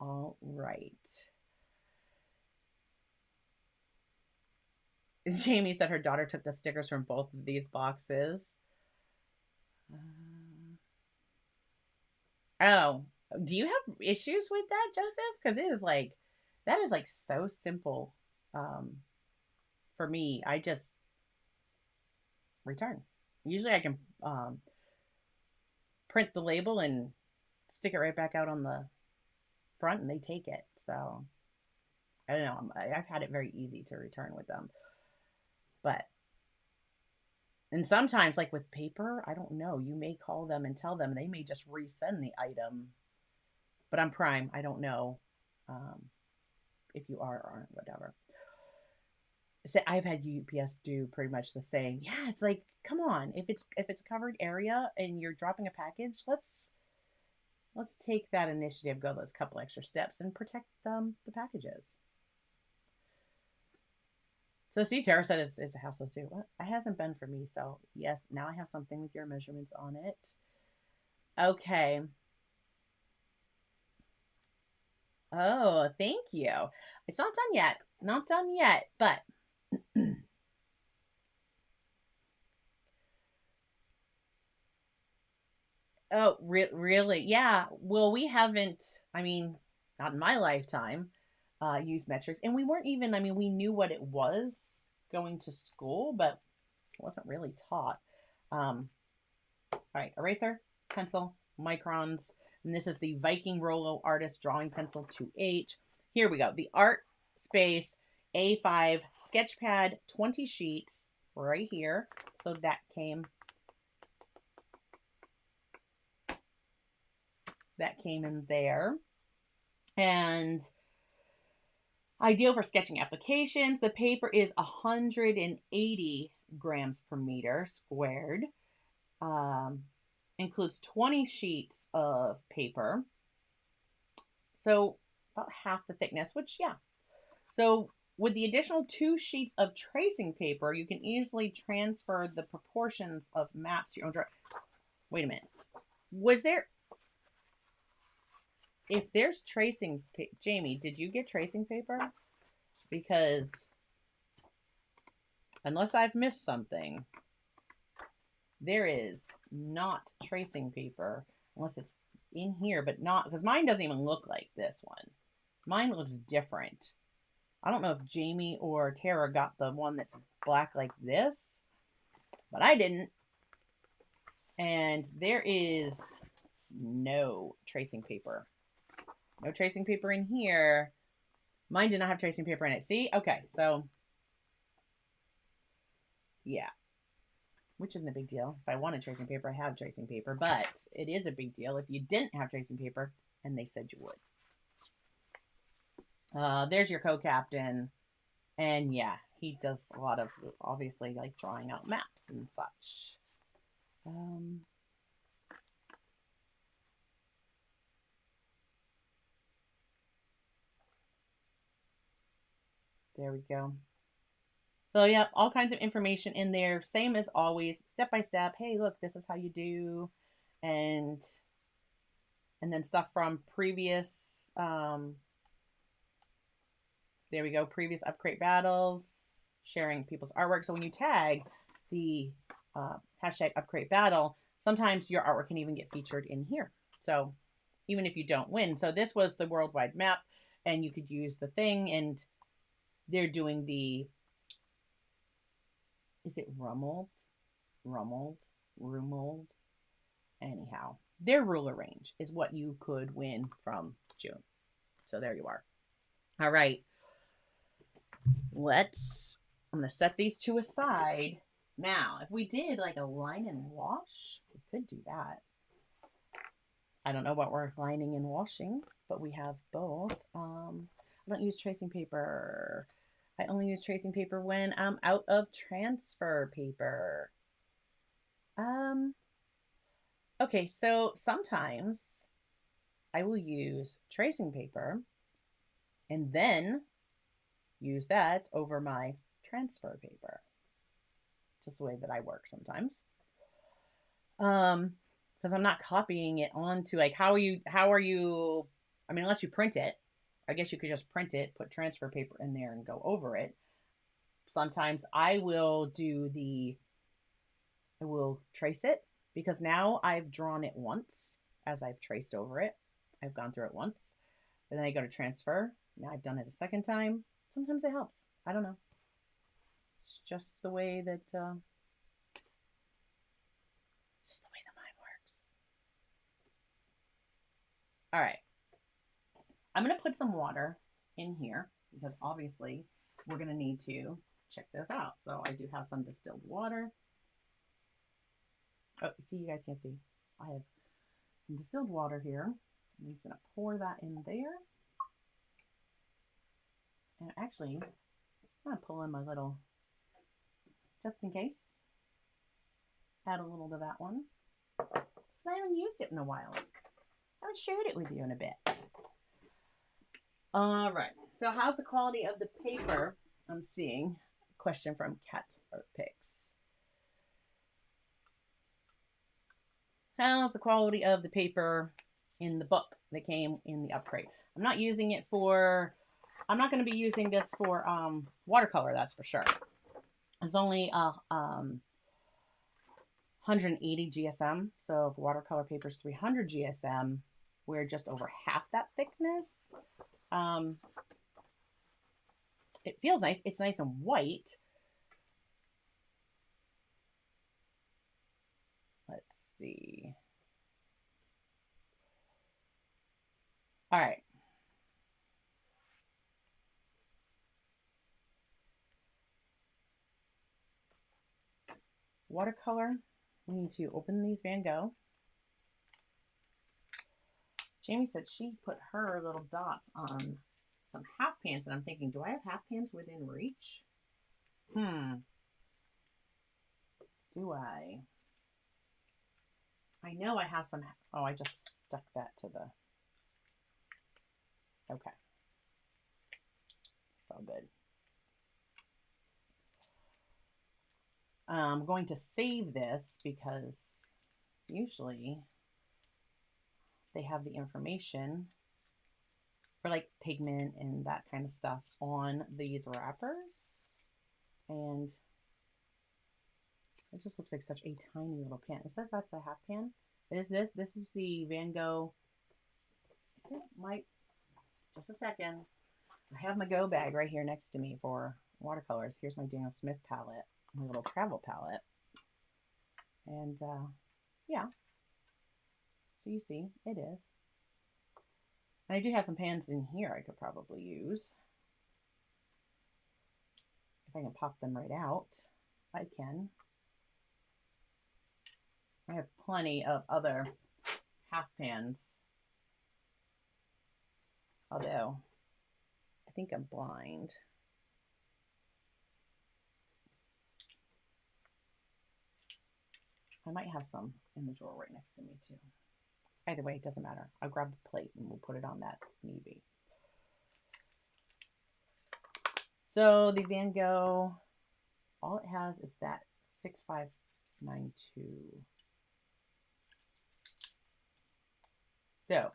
S1: All right. Jamie said her daughter took the stickers from both of these boxes. Oh, do you have issues with that, Joseph? Because it is like, that is like so simple. Um, for me, I just return. Usually I can print the label and stick it right back out on the front and they take it. So I don't know. I've had it very easy to return with them. But, and sometimes, like with paper, I don't know. You may call them and tell them, they may just resend the item. But I'm Prime. I don't know if you are or aren't, whatever. So I've had UPS do pretty much the same. Yeah, it's like, come on, if it's a covered area and you're dropping a package, let's take that initiative, go those couple extra steps, and protect the packages. So see, Tara said it's a houseless too. What? It hasn't been for me. So yes, now I have something with your measurements on it. Okay. Oh, thank you. It's not done yet. Not done yet, but oh, really? Yeah. Well, we haven't, I mean, not in my lifetime, used metrics. And we weren't even, I mean, we knew what it was going to school, but it wasn't really taught. All right, eraser, pencil, microns. And this is the Viking Rollo Artist Drawing Pencil 2H. Here we go. The Art Space A5 sketch pad, 20 sheets right here. So that came in there. And ideal for sketching applications. The paper is 180 grams per meter squared. Includes 20 sheets of paper. So about half the thickness, which, yeah. So with the additional 2 sheets of tracing paper, you can easily transfer the proportions of maps to your own drawing. Wait a minute. Was there, if there's tracing, Jamie, did you get tracing paper? Because unless I've missed something, there is not tracing paper unless it's in here, but not, because mine doesn't even look like this one. Mine looks different. I don't know if Jamie or Tara got the one that's black like this, but I didn't. And there is no tracing paper. No tracing paper in here. Mine did not have tracing paper in it. See? Okay, so yeah. Which isn't a big deal. If I wanted tracing paper, I have tracing paper. But it is a big deal if you didn't have tracing paper and they said you would. There's your co-captain. And yeah, he does a lot of, obviously, like drawing out maps and such. There we go. So yeah, all kinds of information in there. Same as always, step by step. Hey, look, this is how you do. And then stuff from previous, there we go, previous Upcrate battles, sharing people's artwork. So when you tag the hashtag Upcrate battle, sometimes your artwork can even get featured in here. So even if you don't win. So this was the worldwide map, and you could use the thing, and they're doing the, is it Rummold? Anyhow, their ruler range is what you could win from June. So there you are. All right. I'm going to set these 2 aside. Now, if we did like a line and wash, we could do that. I don't know what we're lining and washing, but we have both. I don't use tracing paper. I only use tracing paper when I'm out of transfer paper. Okay, so sometimes I will use tracing paper and then use that over my transfer paper. Just the way that I work sometimes. Because I'm not copying it onto, like, how are you I mean, unless you print it, I guess you could just print it, put transfer paper in there and go over it. Sometimes I will I will trace it because now I've drawn it once as I've traced over it. I've gone through it once. And then I go to transfer. Now I've done it a second time. Sometimes it helps. I don't know. It's just the way that it's just the way the mind works. All right. I'm going to put some water in here because obviously we're going to need to check this out. So I do have some distilled water. Oh, see, you guys can't see. I have some distilled water here. I'm just going to pour that in there. And actually, I'm going to pull in my little, just in case, add a little to that one. Because I haven't used it in a while. I haven't shared it with you in a bit. All right. So how's the quality of the paper? I'm seeing a question from Cat's Art Picks. How's the quality of the paper in the book that came in the Upcrate? I'm not using it for, I'm not going to be using this for watercolor, that's for sure. It's only 180 GSM. So if watercolor paper is 300 GSM, we're just over half that thickness. It feels nice. It's nice and white. Let's see. All right. Watercolor. We need to open these Van Gogh. Jamie said she put her little dots on some half pans, and I'm thinking, do I have half pans within reach? Do I? I know I have some. Oh, I just stuck that to the. Okay. It's all good. I'm going to save this because usually they have the information for like pigment and that kind of stuff on these wrappers. And it just looks like such a tiny little pan. It says that's a half pan. Is this? This is the Van Gogh. Is it? Might. Just a second. I have my go bag right here next to me for watercolors. Here's my Daniel Smith palette, my little travel palette. And yeah. So you see, it is. And I do have some pans in here I could probably use. If I can pop them right out, I can. I have plenty of other half pans. Although, I think I'm blind. I might have some in the drawer right next to me too. Either way, it doesn't matter. I'll grab a plate and we'll put it on that if need be. So the Van Gogh, all it has is that 6592. So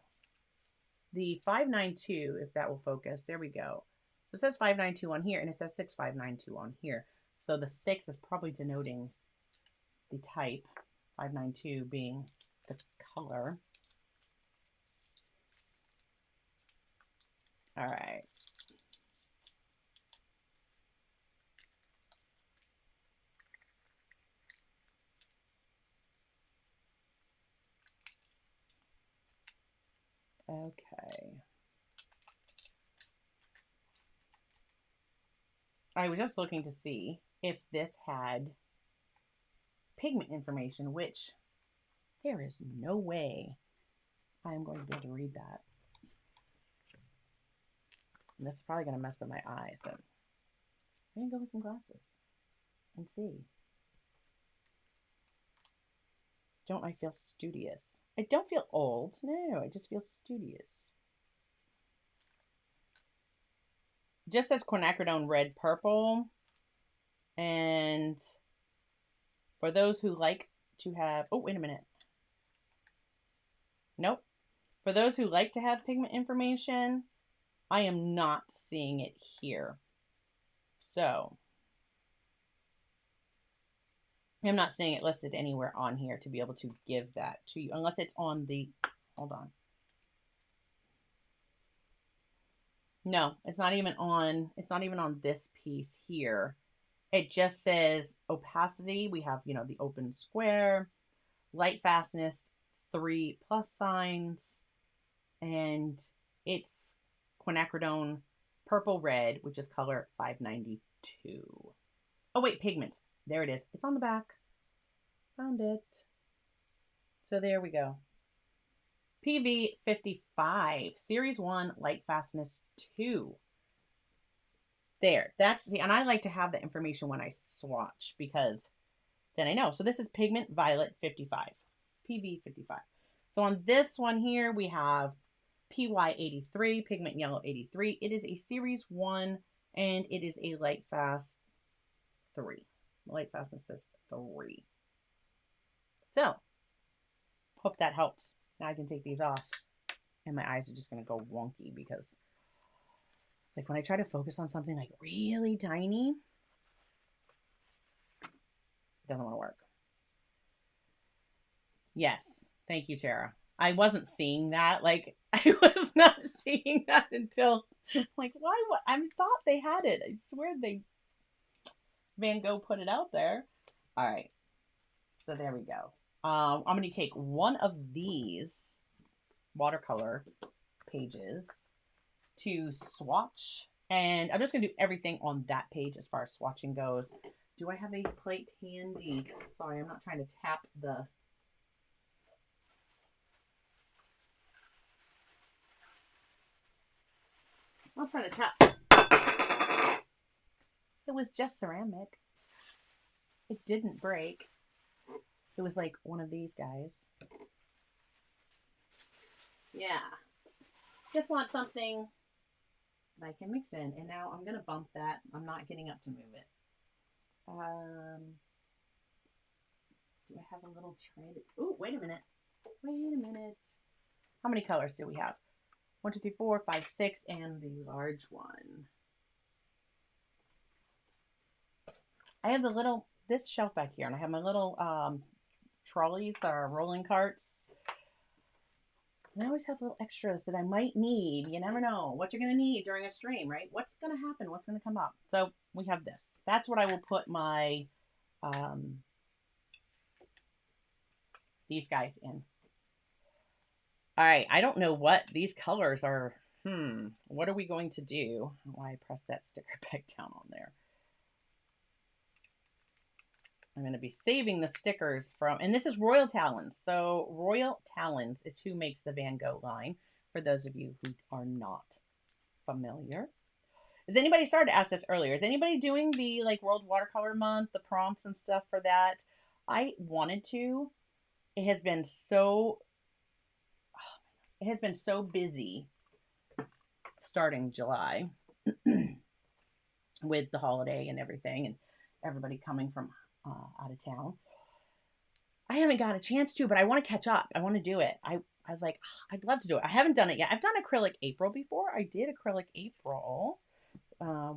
S1: the 592, if that will focus, there we go. So it says 592 on here and it says 6592 on here. So the 6 is probably denoting the type, 592 being the color. All right. Okay. I was just looking to see if this had pigment information, which there is no way I'm going to be able to read that. And this is probably going to mess up my eyes. So I'm going to go with some glasses and see. Don't I feel studious? I don't feel old. No, I just feel studious. Just says quinacridone red purple. And for those who like to have, oh, wait a minute. Nope. For those who like to have pigment information, I am not seeing it here. So I'm not seeing it listed anywhere on here to be able to give that to you, unless it's on the, hold on. No, it's not even on this piece here. It just says opacity. We have, the open square, light fastness, 3 plus signs, and it's quinacridone purple red, which is color 592. Oh wait, pigments. There it is. It's on the back. Found it. So there we go. PV 55, Series 1, light fastness 2. There. And I like to have the information when I swatch because then I know. So this is pigment violet 55, PV 55. So on this one here, we have PY 83, pigment yellow 83. It is a Series 1 and it is a light fast 3. Light fastness says 3. So, hope that helps. Now I can take these off and my eyes are just going to go wonky because it's like when I try to focus on something like really tiny, it doesn't want to work. Yes. Thank you, Tara. I wasn't seeing that. Like, I was not seeing that until, like, why? I thought they had it. I swear Van Gogh put it out there. All right. So there we go. I'm going to take one of these watercolor pages to swatch. And I'm just going to do everything on that page as far as swatching goes. Do I have a plate handy? Sorry, I'm not trying to tap the... I'm trying to tap. It was just ceramic. It didn't break. It was like one of these guys. Yeah. Just want something that I can mix in. And now I'm going to bump that. I'm not getting up to move it. Do I have a little tray? Oh, wait a minute. Wait a minute. How many colors do we have? 1, 2, 3, 4, 5, 6, and the large one. I have this shelf back here, and I have my little trolleys or rolling carts. And I always have little extras that I might need. You never know what you're going to need during a stream, right? What's going to happen? What's going to come up? So we have this. That's what I will put my, these guys in. All right. I don't know what these colors are. What are we going to do? Why I pressed that sticker back down on there. I'm going to be saving the stickers from, and this is Royal Talons. So Royal Talons is who makes the Van Gogh line, for those of you who are not familiar. Is anybody, started to ask this earlier, is anybody doing the like World Watercolor Month, the prompts and stuff for that? I wanted to. It has been so busy starting July with the holiday and everything and everybody coming from out of town. I haven't got a chance to, but I want to catch up. I want to do it. I was like, I'd love to do it. I haven't done it yet. I've done acrylic April before. I did acrylic April,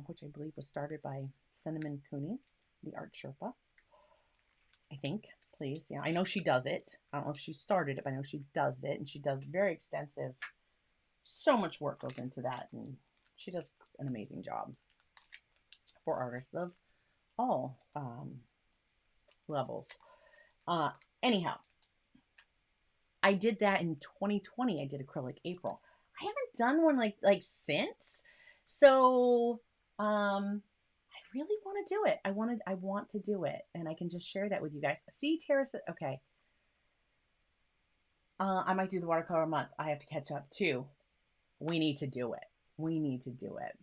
S1: which I believe was started by Cinnamon Cooney, the art Sherpa. I think, please. Yeah, I know she does it. I don't know if she started it, but I know she does it, and she does very extensive. So much work goes into that, and she does an amazing job for artists of all levels. Anyhow, I did that in 2020. I did acrylic April. I haven't done one like since. So I really want to do it. I want to do it, and I can just share that with you guys. See, Tara said, okay. I might do the watercolor month. I have to catch up too. We need to do it. We need to do it.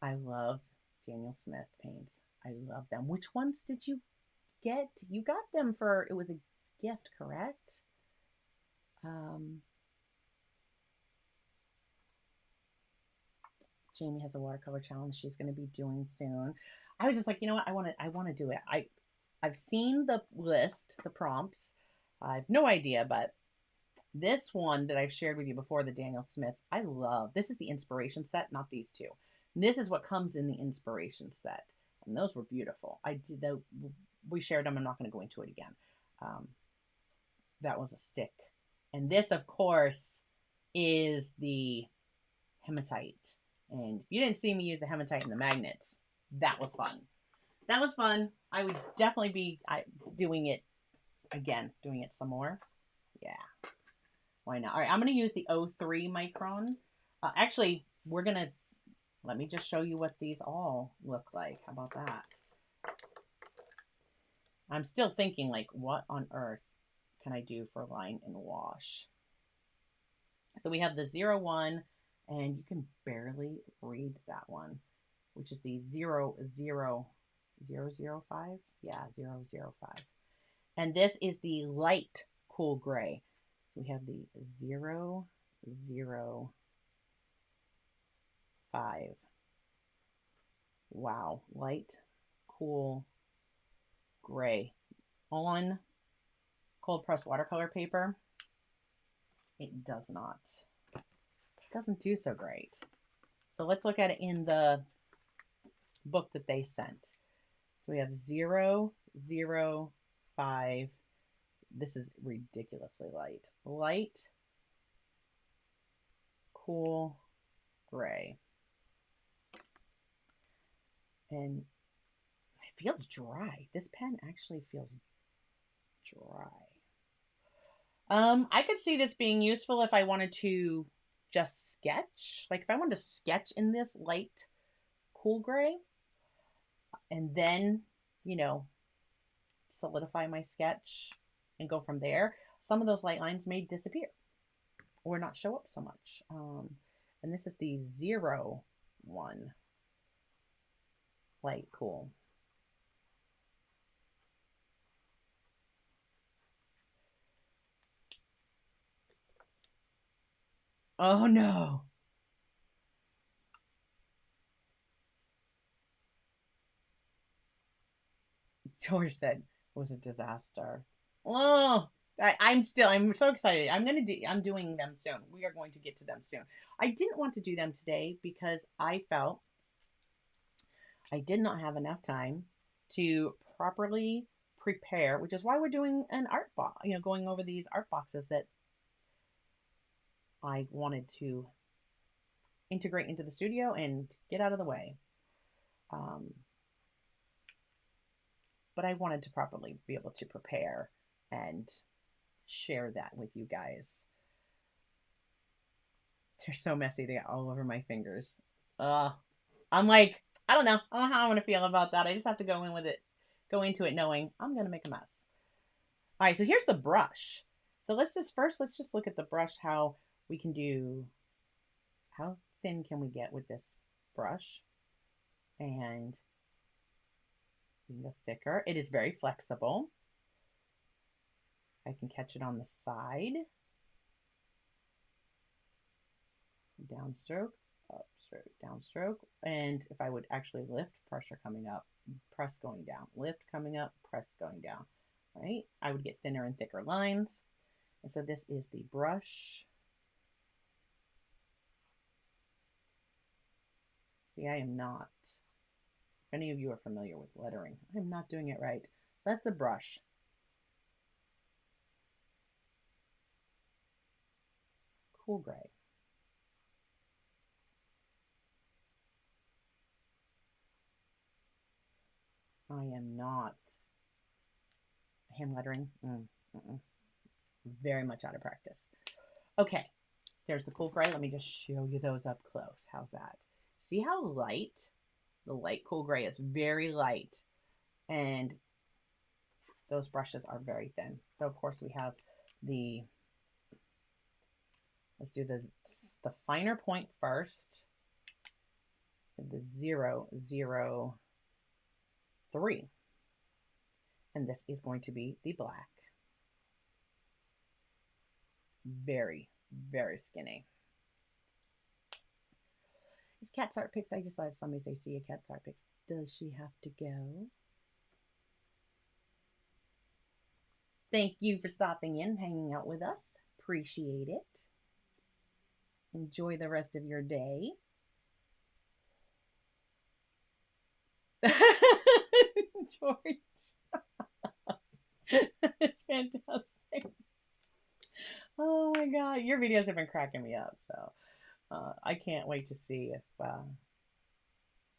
S1: I love Daniel Smith paints. I love them. Which ones did you get? You got them for, it was a gift, correct? Jamie has a watercolor challenge she's going to be doing soon. I was just like, you know what? I want to do it. I've seen the list, the prompts. I have no idea, but this one that I've shared with you before, the Daniel Smith, I love. This is the inspiration set, not these two. This is what comes in the inspiration set. And those were beautiful. I did that. We shared them. I'm not going to go into it again. That was a stick. And this, of course, is the hematite. And if you didn't see me use the hematite and the magnets, that was fun. That was fun. I would definitely be doing it again, doing it some more. Yeah. Why not? All right, I'm going to use the 03 micron. Actually, let me just show you what these all look like. How about that? I'm still thinking, like, what on earth can I do for line and wash? So we have the 01, and you can barely read that one, which is the 005. Yeah, 005. And this is the light cool gray. So we have the 005. Wow, light cool gray on cold pressed watercolor paper. It doesn't do so great. So let's look at it in the book that they sent. So we have 005. This is ridiculously light. Light, cool, gray. And it feels dry. This pen actually feels dry. I could see this being useful if I wanted to just sketch. Like if I wanted to sketch in this light, cool gray, and then, solidify my sketch and go from there. Some of those light lines may disappear or not show up so much. And this is the 01 light cool. Oh no. George said it was a disaster. Oh, I'm so excited. I'm doing them soon. We are going to get to them soon. I didn't want to do them today because I felt I did not have enough time to properly prepare, which is why we're doing an art box, going over these art boxes that I wanted to integrate into the studio and get out of the way. But I wanted to properly be able to prepare and share that with you guys. They're so messy. They got all over my fingers. I'm like, I don't know how I want to feel about that. I just have to go into it knowing I'm going to make a mess. All right, so here's the brush. So let's just look at the brush, how thin can we get with this brush? And the thicker. It is very flexible. I can catch it on the side. Downstroke, upstroke, downstroke. And if I would actually lift, pressure coming up, press going down, lift coming up, press going down, right? I would get thinner and thicker lines. And so this is the brush. See, I am not, if any of you are familiar with lettering, I'm not doing it right. So that's the brush. Cool gray. I am not hand lettering. Very much out of practice. Okay, there's the cool gray. Let me just show you those up close. How's that? See how light? The light cool gray is very light. And those brushes are very thin. So of course we have let's do the finer point first. The 003. And this is going to be the black. Very, very skinny. Is Cat's Art Picks? I just saw somebody say, see a Cat's Art Picks. Does she have to go? Thank you for stopping in, hanging out with us. Appreciate it. Enjoy the rest of your day. George. It's fantastic. Oh my god, your videos have been cracking me up, so I can't wait to see if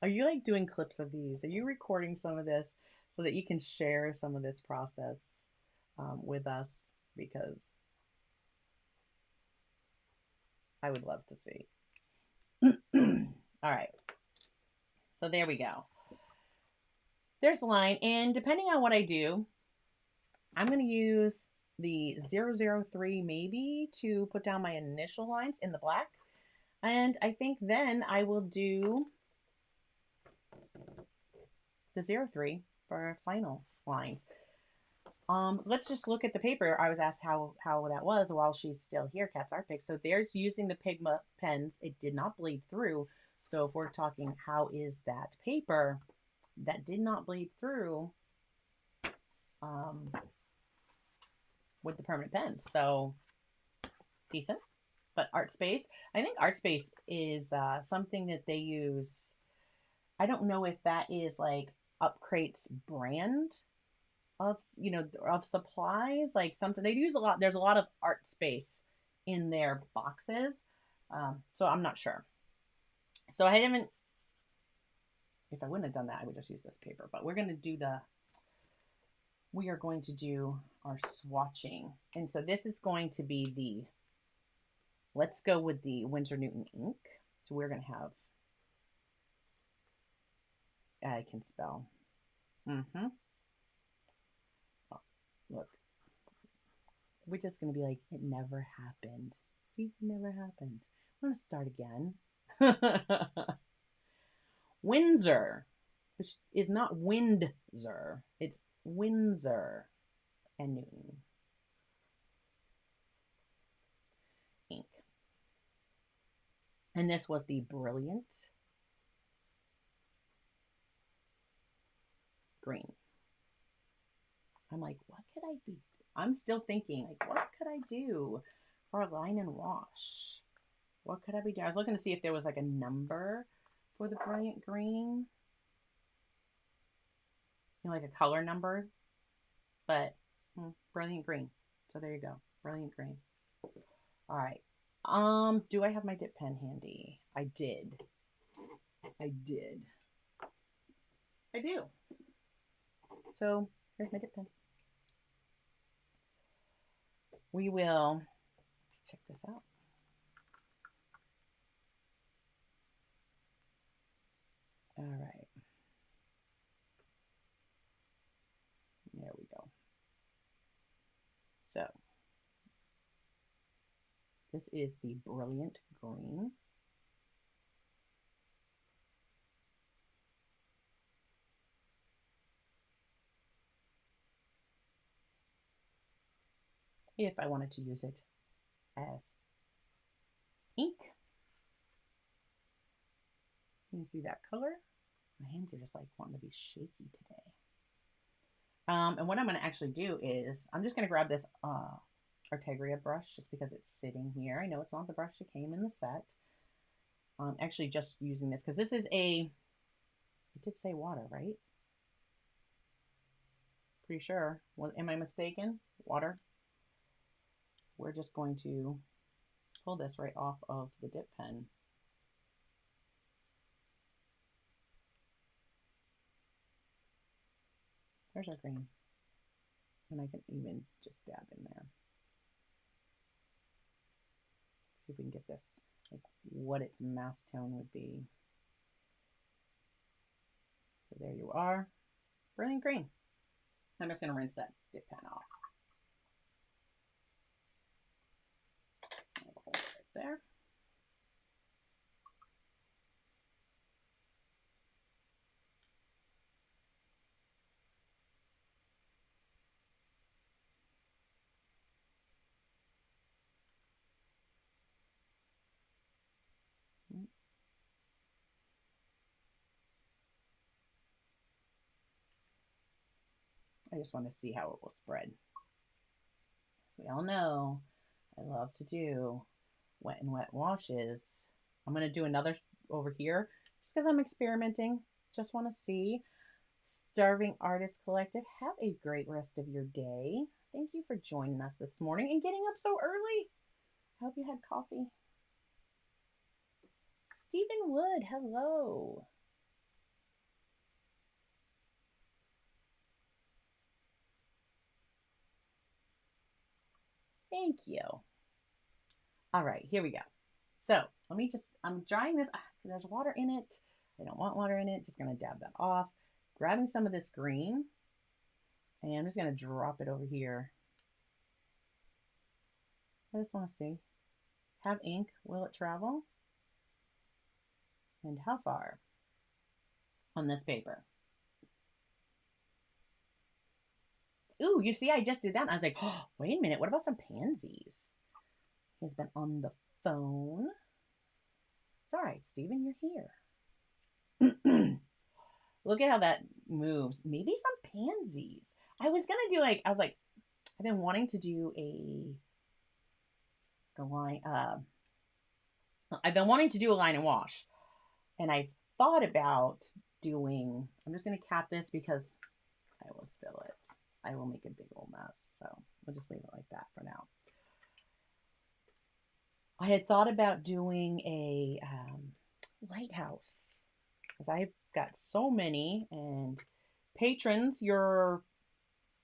S1: are you like doing clips of these? Are you recording some of this so that you can share some of this process with us? Because I would love to see. All right, so there we go. There's a line, and depending on what I do, I'm going to use the 003 maybe to put down my initial lines in the black. And I think then I will do the 03 for our final lines. Let's just look at the paper. I was asked how that was while she's still here, Cat's Art Pick. So there's using the Pigma pens. It did not bleed through. So if we're talking how is that paper, that did not bleed through with the permanent pens. So decent. But ArtSpace, I think ArtSpace is something that they use. I don't know if that is like Upcrate's brand of, you know, of supplies, like something they use a lot. There's a lot of ArtSpace in their boxes. So I'm not sure. So I haven't, if I wouldn't have done that, I would just use this paper, but we are going to do our swatching. And so this is going to be the, let's go with the Winsor Newton ink. So we're going to have, I can spell. Oh, look, we're just going to be like, it never happened. See, it never happened. I'm going to start again. Windsor, which is not Windsor. It's Windsor and Newton ink. And this was the Brilliant green. I'm like, what could I be? I'm still thinking, like, what could I do for a line and wash? What could I be doing? I was looking to see if there was like a number for the Brilliant green. You know, like a color number. But Brilliant green. So there you go. Brilliant green. All right. Do I have my dip pen handy? I did. I do. So here's my dip pen. We will, let's check this out. All right. There we go. So this is the Brilliant green. If I wanted to use it as ink. You see that color? My hands are just like wanting to be shaky today. And what I'm going to actually do is I'm just going to grab this Artegria brush just because it's sitting here. I know it's not the brush that came in the set. I'm actually just using this because this is it did say water, right? Pretty sure. Well, am I mistaken? Water. We're just going to pull this right off of the dip pen. There's our green. And I can even just dab in there. See if we can get this, like what its mass tone would be. So there you are. Brilliant green. I'm just going to rinse that dip pen off. Hold it right there. I just want to see how it will spread. So we all know I love to do wet and wet washes. I'm going to do another over here just because I'm experimenting. Just want to see. Starving Artist Collective, have a great rest of your day. Thank you for joining us this morning and getting up so early. I hope you had coffee. Stephen Wood, hello. Thank you. All right, here we go. So let me just, I'm drying this. There's water in it. I don't want water in it. Just going to dab that off. Grabbing some of this green. And I'm just going to drop it over here. I just want to see. Have ink. Will it travel? And how far on this paper? Ooh, you see, I just did that. And I was like, oh, wait a minute. What about some pansies? He's been on the phone. It's all right, Stephen, you're here. Look at how that moves. Maybe some pansies. I was going to do like, I was like, I've been wanting to do a line, I've been wanting to do a line and wash. And I thought about doing, I'm just going to cap this because I will spill it. I will make a big old mess. So we'll just leave it like that for now. I had thought about doing a lighthouse because I've got so many, and patrons,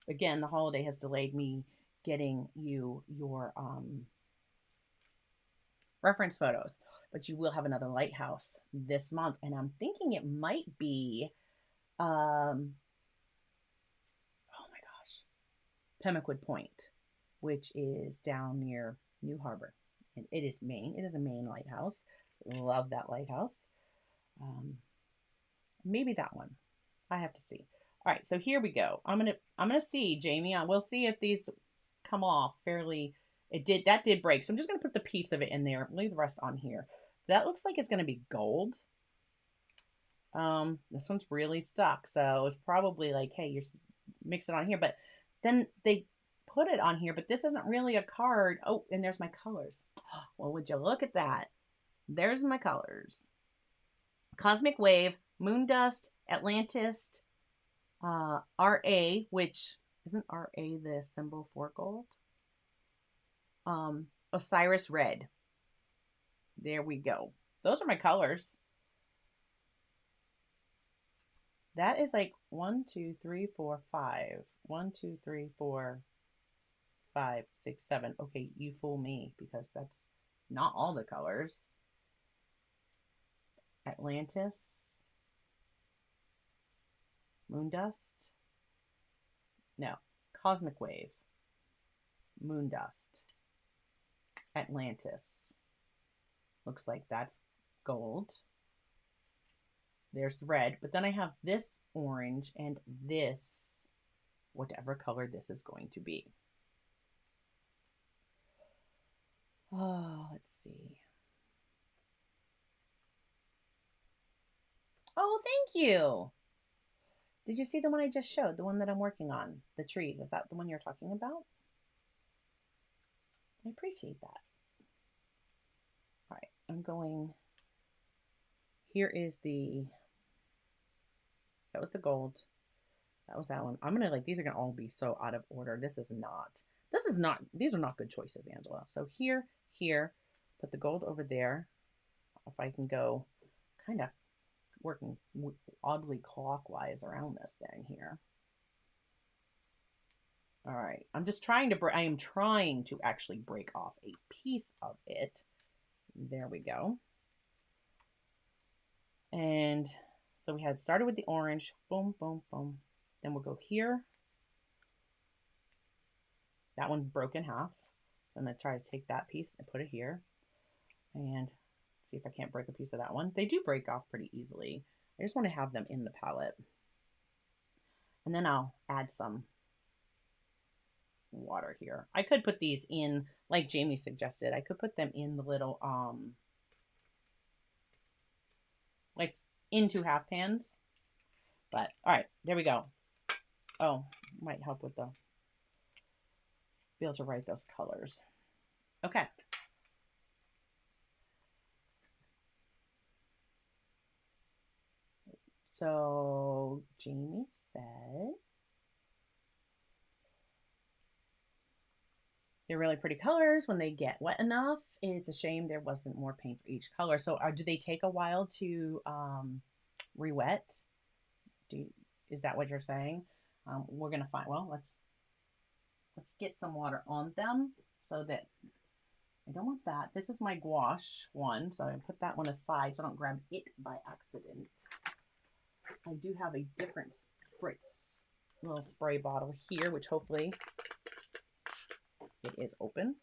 S1: again, the holiday has delayed me getting you your reference photos, but you will have another lighthouse this month, and I'm thinking it might be oh my gosh, Pemaquid Point, which is down near New Harbor, and it is Maine. It is a Maine lighthouse. Love that lighthouse. Maybe that one. I have to see. All right, so here we go. I'm gonna see, Jamie. We'll see if these come off fairly. That did break, so I'm just gonna put the piece of it in there. Leave the rest on here. That looks like it's gonna be gold. This one's really stuck, so it's probably like, hey, you're mix it on here, but then they put it on here, but this isn't really a card. Oh, and there's my colors. Well, would you look at that? There's my colors. Cosmic Wave, Moon Dust, Atlantis, RA, which isn't RA the symbol for gold? Osiris Red. There we go. Those are my colors. That is like 1, 2, 3, 4, 5. 1, 2, 3, 4, 5, 6, 7. Okay, you fool me because that's not all the colors. Atlantis. Moon Dust. No. Cosmic Wave. Moon Dust. Atlantis. Looks like that's gold. There's red, but then I have this orange and this, whatever color this is going to be. Oh, let's see. Oh, thank you. Did you see the one I just showed? The one that I'm working on? The trees. Is that the one you're talking about? I appreciate that. All right, I'm going. Here is that was the gold. That was that one. I'm going to these are going to all be so out of order. These are not good choices, Angela. So here, put the gold over there. If I can go kind of working oddly clockwise around this thing here. All right. I'm just trying to I am trying to actually break off a piece of it. There we go. And so we had started with the orange. Boom, boom, boom. Then we'll go here. That one broke in half. So I'm going to try to take that piece and put it here. And see if I can't break a piece of that one. They do break off pretty easily. I just want to have them in the palette. And then I'll add some water here. I could put these in, like Jamie suggested, I could put them in the little, like into half pans. But all right, there we go. Oh, might help with the be able to write those colors. Okay. So Jamie said they're really pretty colors when they get wet enough. It's a shame there wasn't more paint for each color. So do they take a while to re-wet? Is that what you're saying? We're gonna find. Well, let's get some water on them so that I don't want that. This is my gouache one, so I put that one aside so I don't grab it by accident. I do have a different spritz little spray bottle here, which hopefully it is open.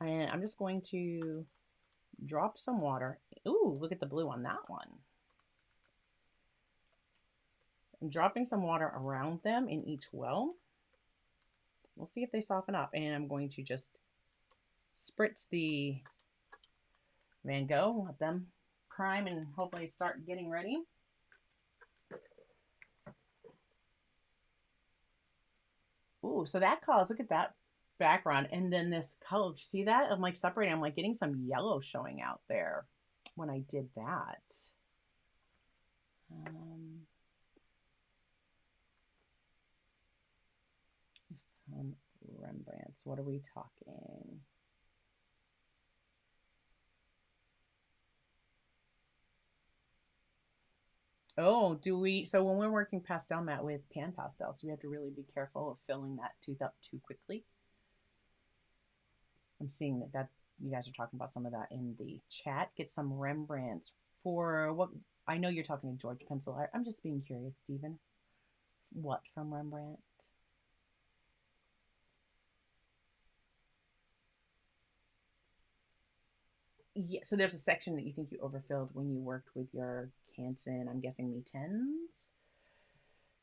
S1: And I'm just going to drop some water. Ooh, look at the blue on that one. I'm dropping some water around them in each well. We'll see if they soften up. And I'm going to just spritz the Van Gogh, let them prime and hopefully start getting ready. Ooh, so that colors, look at that background. And then this color, see that? I'm like separating, I'm like getting some yellow showing out there when I did that. Some Rembrandts, what are we talking? Oh, do we? So when we're working pastel matte with pan pastels, we have to really be careful of filling that tooth up too quickly. I'm seeing that you guys are talking about some of that in the chat. Get some Rembrandts for what? I know you're talking to George Pencil Art. I'm just being curious, Stephen. What from Rembrandt? Yeah, so there's a section that you think you overfilled when you worked with your Canson, I'm guessing Me-10s,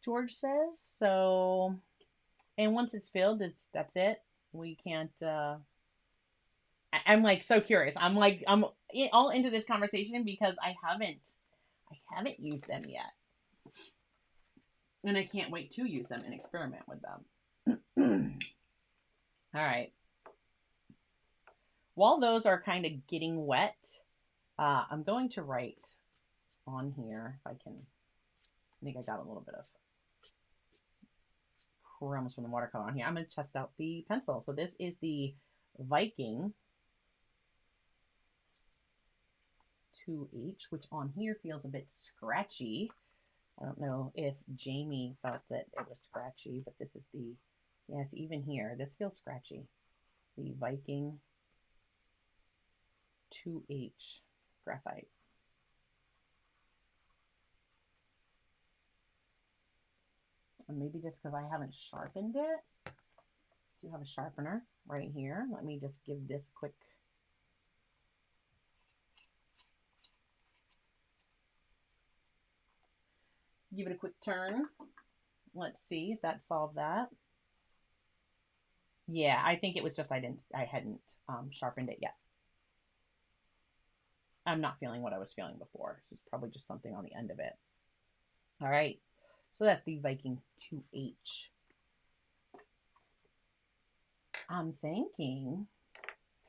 S1: George says. So, and once it's filled, that's it. We can't, I'm like so curious. I'm all into this conversation because I haven't used them yet. And I can't wait to use them and experiment with them. All right. While those are kind of getting wet, I'm going to write on here, if I can. I think I got a little bit of crumbs from the watercolor on here. I'm going to test out the pencil. So this is the Viking 2H, which on here feels a bit scratchy. I don't know if Jamie felt that it was scratchy, but this is the, yes, even here, this feels scratchy. The Viking 2H graphite. And maybe just because I haven't sharpened it. I do have a sharpener right here. Let me just give this quick. Give it a quick turn. Let's see if that solved that. Yeah, I think it was just I hadn't sharpened it yet. I'm not feeling what I was feeling before. It's probably just something on the end of it. All right. So that's the Viking 2H. I'm thinking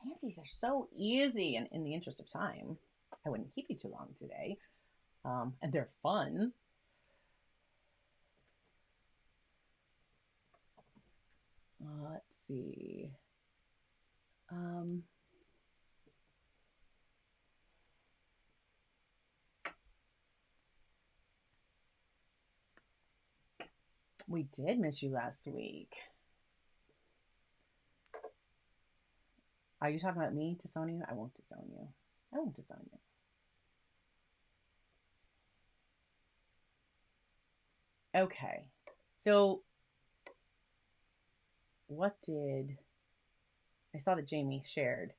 S1: fancies are so easy, and in the interest of time, I wouldn't keep you too long today. And they're fun. Let's see. We did miss you last week. Are you talking about me, disown you? I won't disown you. I won't disown you. Okay. So what did I saw that Jamie shared?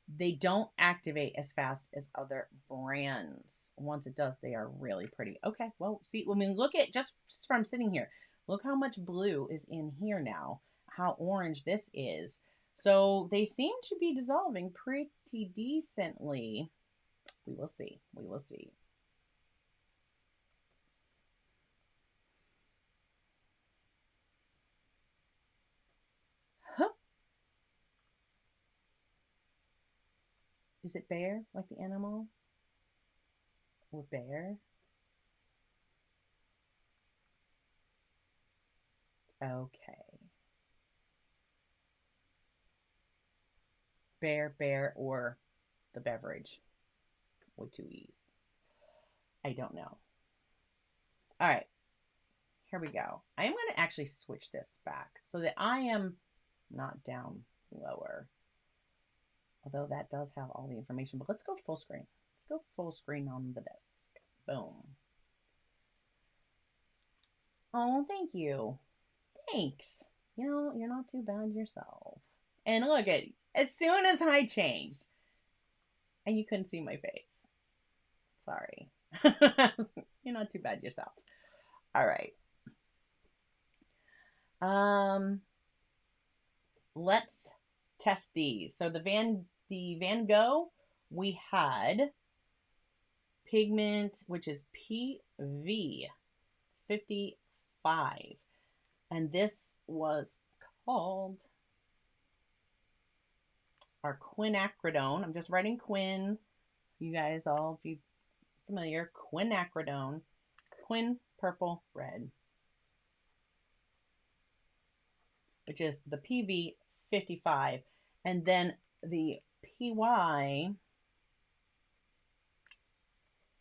S1: They don't activate as fast as other brands. Once it does, they are really pretty. Okay, well, see, I mean, look at just from sitting here. Look how much blue is in here now. How orange this is. So they seem to be dissolving pretty decently. We will see. We will see. Huh. Is it bear, like the animal? Or bear? Okay. Bear, or the beverage with two E's. I don't know. All right. Here we go. I am going to actually switch this back so that I am not down lower. Although that does have all the information, but let's go full screen. Let's go full screen on the desk. Boom. Oh, thank you. Thanks. You know, you're not too bad yourself. And look at, as soon as I changed, and you couldn't see my face. Sorry. You're not too bad yourself. All right. Let's test these. So the Van Gogh, we had pigment, which is PV 55. And this was called our quinacridone. I'm just writing quin. You guys all, if you're familiar, quinacridone. Quin purple red. Which is the PV 55. And then the PY.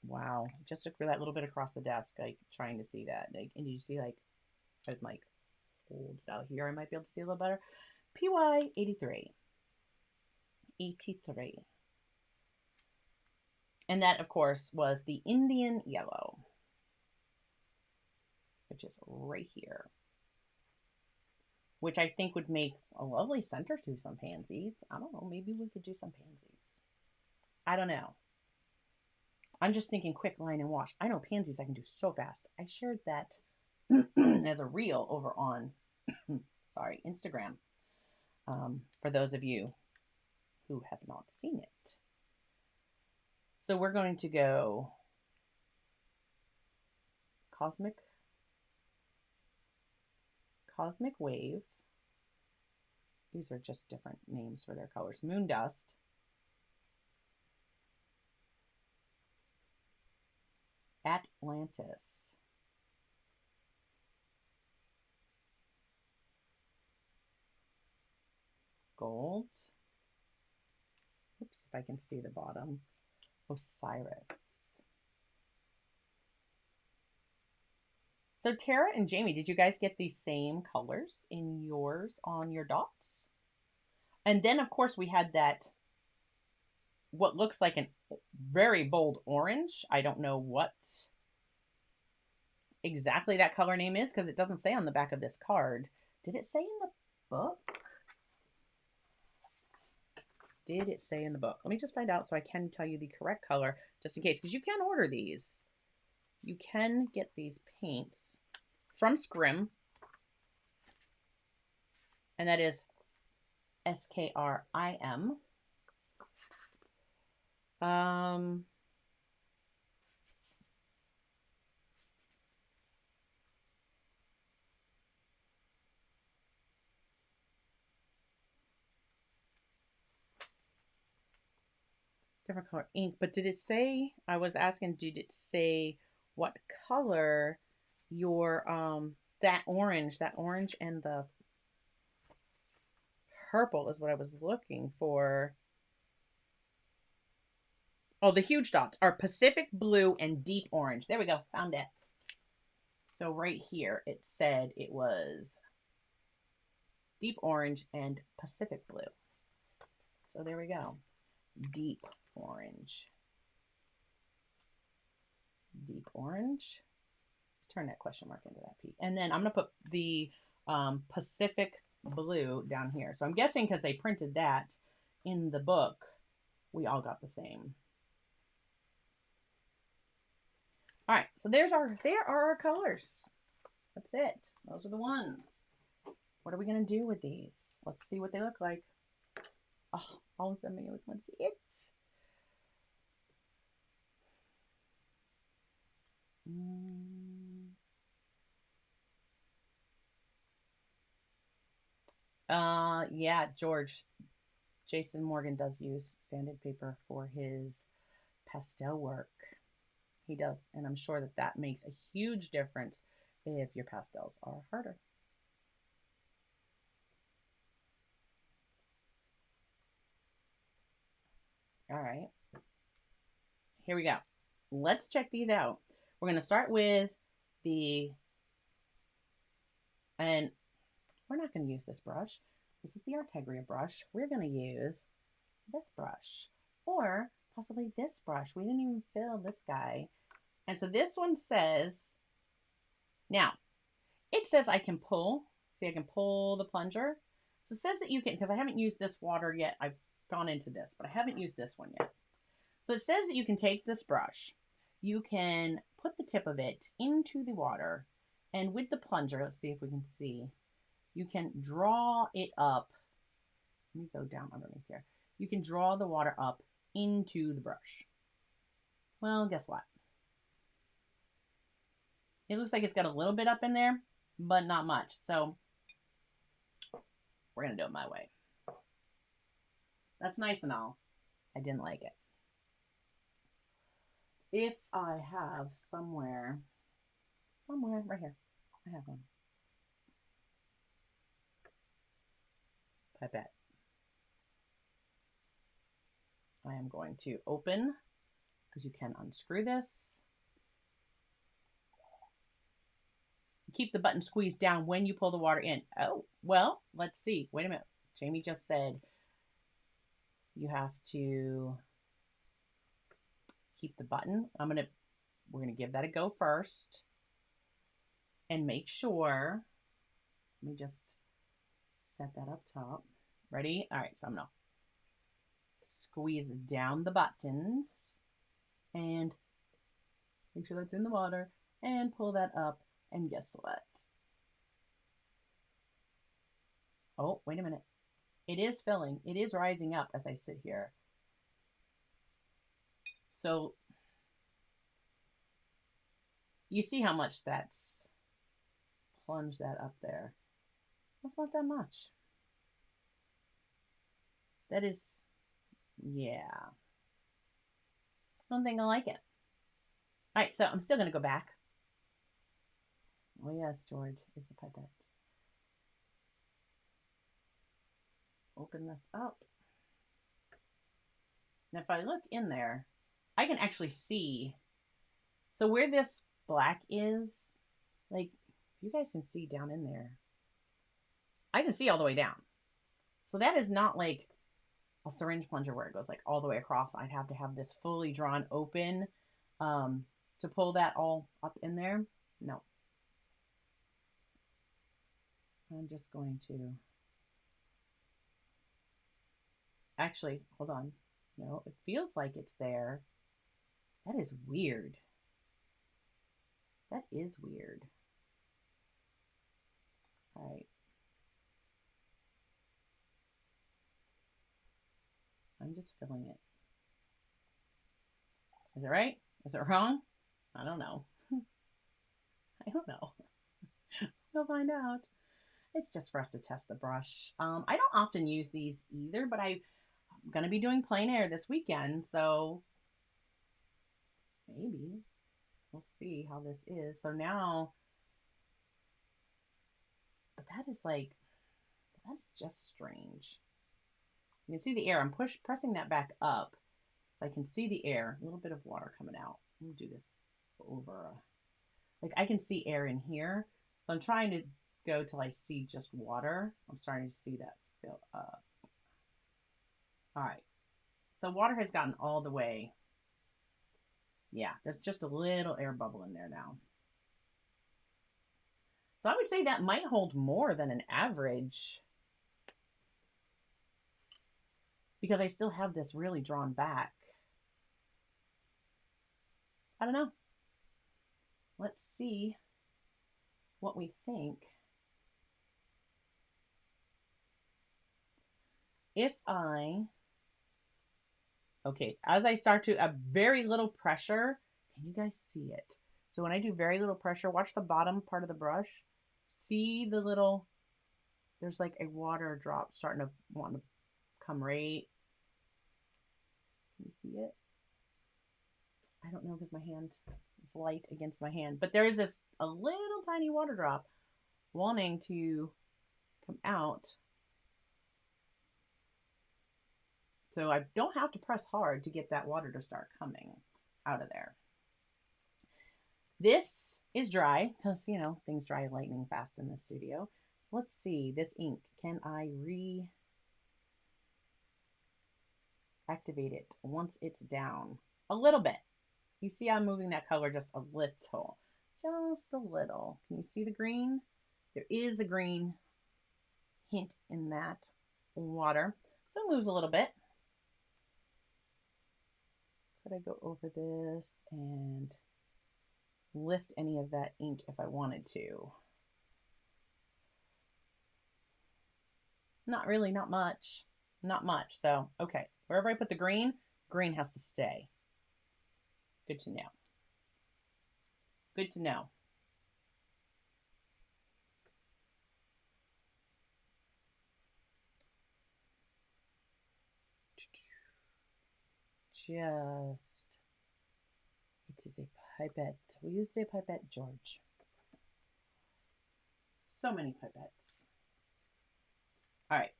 S1: Wow. Just took that little bit across the desk, like trying to see that. Like, and you see, like, I'd like hold it out here. I might be able to see a little better. PY 83. 83. And that, of course, was the Indian yellow, which is right here. Which I think would make a lovely center to some pansies. I don't know. Maybe we could do some pansies. I don't know. I'm just thinking quick line and wash. I know pansies I can do so fast. I shared that as a reel over on, sorry, Instagram. For those of you who have not seen it. So we're going to go Cosmic Wave. These are just different names for their colors. Moon Dust. Atlantis. Gold. Oops, if I can see the bottom. Osiris. So Tara and Jamie, did you guys get these same colors in yours on your dots? And then, of course, we had that, what looks like a very bold orange. I don't know what exactly that color name is because it doesn't say on the back of this card. Did it say in the book? Did it say in the book? Let me just find out so I can tell you the correct color just in case, because you can order these. You can get these paints from Scrim, and that is SKRIM. Different color ink, but did it say, I was asking, did it say what color your that orange and the purple is what I was looking for. Oh, the huge dots are Pacific Blue and Deep Orange. There we go, found it. So right here it said it was Deep Orange and Pacific Blue. So there we go. Deep Orange. Deep Orange. Turn that question mark into that P. And then I'm going to put the Pacific Blue down here. So I'm guessing because they printed that in the book, we all got the same. All right, so there are our colors. That's it. Those are the ones. What are we going to do with these? Let's see what they look like. Oh, all of them, I always want to see it. Yeah, George. Jason Morgan does use sanded paper for his pastel work. He does, and I'm sure that that makes a huge difference if your pastels are harder. All right, here we go. Let's check these out. We're going to start with and we're not going to use this brush. This is the Artegria brush. We're going to use this brush or possibly this brush. We didn't even fill this guy. And so this one says, now it says I can pull. See, I can pull the plunger. So it says that you can, because I haven't used this water yet. I've gone into this, but I haven't used this one yet. So it says that you can take this brush, you can put the tip of it into the water, and with the plunger, let's see if we can see, you can draw it up. Let me go down underneath here. You can draw the water up into the brush. Well, guess what? It looks like it's got a little bit up in there, but not much. So we're going to do it my way. That's nice and all. I didn't like it. If I have somewhere right here, I have one. Pipette. I am going to open, because you can unscrew this. Keep the button squeezed down when you pull the water in. Oh, well, let's see. Wait a minute. Jamie just said you have to keep the button. We're going to give that a go first and make sure. Let me just set that up top. Ready? All right, so I'm going to squeeze down the buttons and make sure that's in the water and pull that up. And guess what? Oh, wait a minute. It is filling. It is rising up as I sit here. So you see how much that's plunged that up there. That's not that much. That is, yeah. I don't think I like it. All right, so I'm still going to go back. Oh, yes, George is the pipette. Open this up. And if I look in there, I can actually see. So where this black is, like, you guys can see down in there. I can see all the way down. So that is not like a syringe plunger where it goes like all the way across. I'd have to have this fully drawn open to pull that all up in there. No. I'm just going to actually, hold on. No, it feels like it's there. That is weird. That is weird. All right. I'm just filling it. Is it right? Is it wrong? I don't know. I don't know. We'll find out. It's just for us to test the brush. I don't often use these either, but I'm going to be doing plein air this weekend, so maybe we'll see how this is. So now, but that is just strange. You can see the air. I'm pressing that back up so I can see the air. A little bit of water coming out. Let me do this over. Like I can see air in here. So I'm trying to go till I see just water. I'm starting to see that fill up. All right. So water has gotten all the way. Yeah, there's just a little air bubble in there now. So I would say that might hold more than an average, because I still have this really drawn back. I don't know. Let's see what we think. Okay, as I start to, a very little pressure, can you guys see it? So when I do very little pressure, watch the bottom part of the brush. See the little, there's like a water drop starting to want to come right. Can you see it? I don't know because my hand is light against my hand, but there's this a little tiny water drop wanting to come out. So I don't have to press hard to get that water to start coming out of there. This is dry because, you know, things dry lightning fast in the studio. So let's see, this ink, can I reactivate it once it's down? A little bit. You see I'm moving that color just a little. Just a little. Can you see the green? There is a green hint in that water. So it moves a little bit. Could I go over this and lift any of that ink if I wanted to? Not really, not much. Not much. So, okay. Wherever I put the green, green has to stay. Good to know. Good to know. Just, it is a pipette. We used a pipette, George. So many pipettes. All right.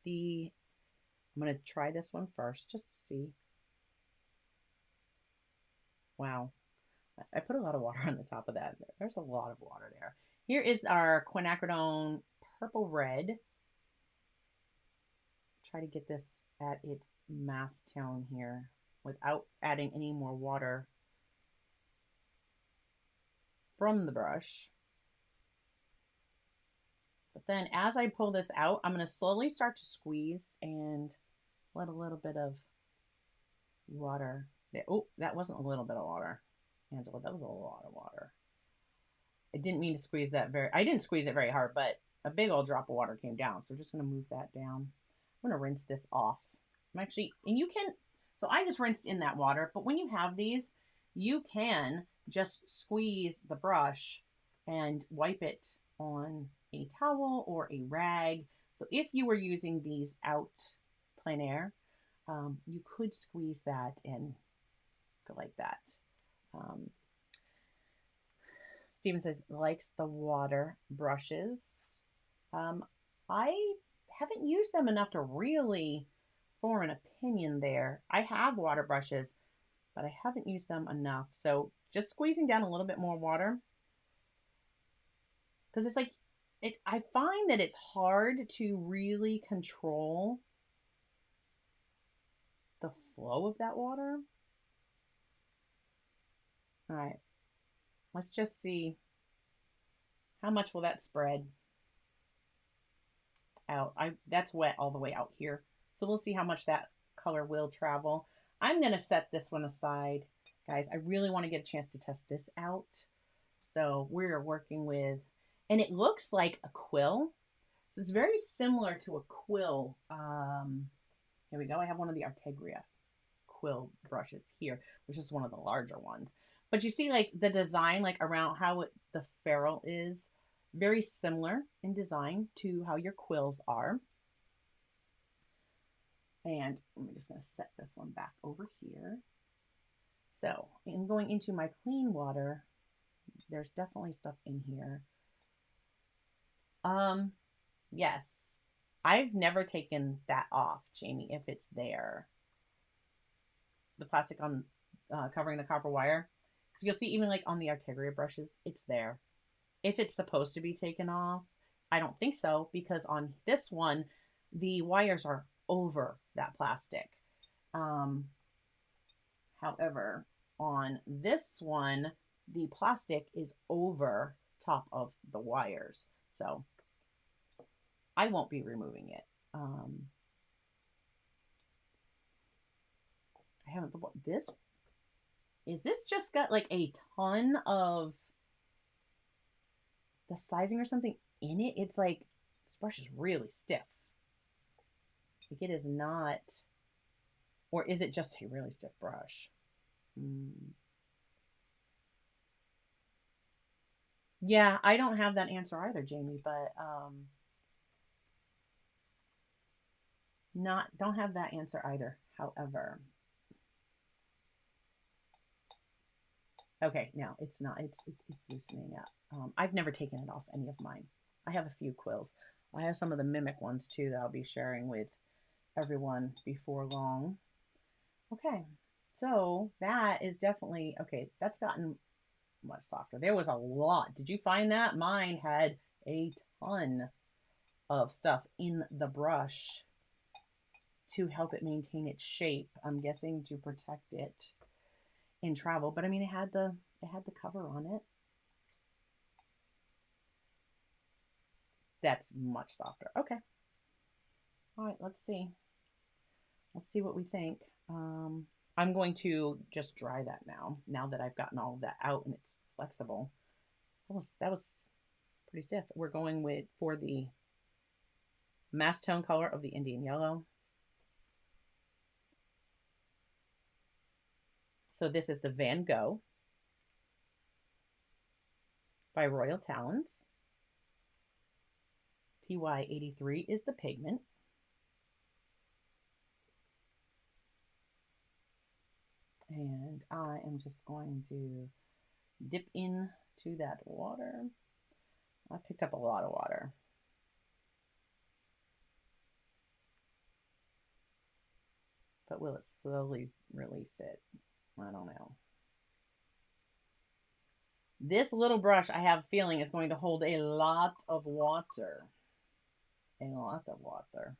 S1: I'm going to try this one first just to see. Wow. I put a lot of water on the top of that. There's a lot of water there. Here is our quinacridone purple red. Try to get this at its mass tone here without adding any more water from the brush. But then as I pull this out, I'm going to slowly start to squeeze and let a little bit of water. Oh, that wasn't a little bit of water, Angela. That was a lot of water. I didn't mean to squeeze that I didn't squeeze it very hard, but a big old drop of water came down. So I'm just going to move that down. I'm going to rinse this off. I'm actually, and you can, so I just rinsed in that water, but when you have these, you can just squeeze the brush and wipe it on a towel or a rag. So if you were using these out plein air, you could squeeze that and go like that. Steven says, likes the water brushes. I haven't used them enough to really form an opinion there. I have water brushes, but I haven't used them enough. So just squeezing down a little bit more water. Because it's like, I find that it's hard to really control the flow of that water. All right, let's just see how much will that spread out. That's wet all the way out here. So we'll see how much that color will travel. I'm going to set this one aside. Guys, I really want to get a chance to test this out. So we're working with, and it looks like a quill. So it's very similar to a quill. Here we go. I have one of the Artegria quill brushes here, which is one of the larger ones. But you see like the design, like around how the ferrule is very similar in design to how your quills are. And I'm just going to set this one back over here. So in going into my clean water, there's definitely stuff in here. Yes, I've never taken that off, Jamie, if it's there. The plastic on covering the copper wire. So you'll see even like on the Artegria brushes, it's there. If it's supposed to be taken off, I don't think so, because on this one, the wires are over that plastic. However, on this one, the plastic is over top of the wires. So I won't be removing it. I haven't before. Is this just got like a ton of the sizing or something in it? It's like, this brush is really stiff. Like it is not, or is it just a really stiff brush? Yeah, I don't have that answer either, Jamie, but don't have that answer either. However, okay, no, it's not. It's loosening up. I've never taken it off any of mine. I have a few quills. I have some of the Mimic ones too that I'll be sharing with everyone before long. Okay, so that is definitely okay. That's gotten much softer. There was a lot. Did you find that? Mine had a ton of stuff in the brush to help it maintain its shape. I'm guessing to protect it in travel, but I mean, it had the cover on it. That's much softer. Okay. All right, let's see. Let's see what we think. I'm going to just dry that now that I've gotten all of that out and it's flexible. That was pretty stiff. We're going for the mass tone color of the Indian Yellow. So this is the Van Gogh by Royal Talons. PY83 is the pigment. And I am just going to dip into that water. I picked up a lot of water. But will it slowly release it? I don't know. This little brush, I have a feeling, is going to hold a lot of water. A lot of water.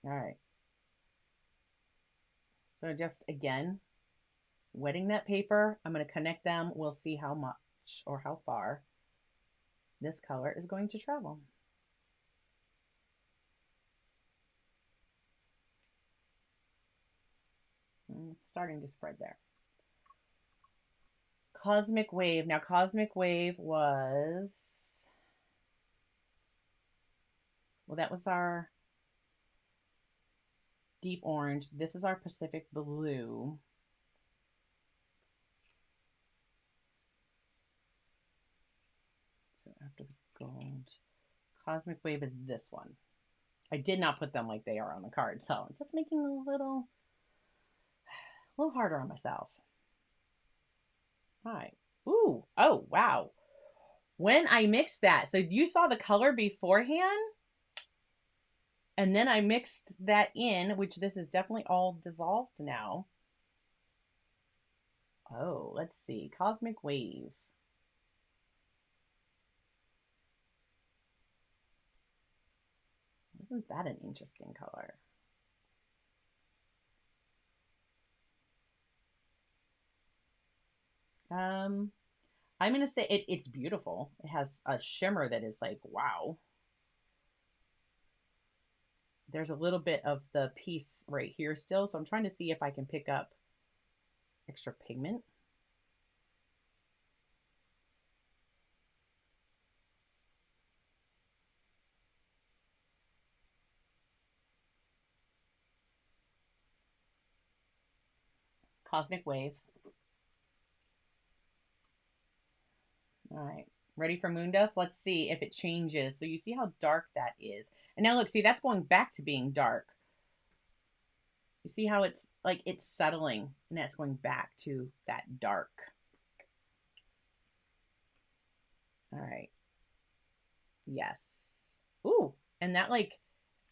S1: All right. So just, again, wetting that paper. I'm going to connect them. We'll see how much or how far this color is going to travel. It's starting to spread there. Cosmic Wave. Now, Cosmic Wave was... Well, that was our deep orange. This is our Pacific Blue. So after the gold, Cosmic Wave is this one. I did not put them like they are on the card, so I'm just making a little harder on myself. All right. Ooh. Oh, wow. When I mixed that, so you saw the color beforehand? And then I mixed that in, which this is definitely all dissolved now. Oh, let's see. Cosmic Wave. Isn't that an interesting color? I'm going to say it's beautiful. It has a shimmer that is like, wow. There's a little bit of the piece right here still. So I'm trying to see if I can pick up extra pigment. Cosmic Wave. All right. Ready for moon dust? Let's see if it changes. So you see how dark that is. And now look, see, that's going back to being dark. You see how it's like it's settling and that's going back to that dark. All right. Yes. Ooh, and that like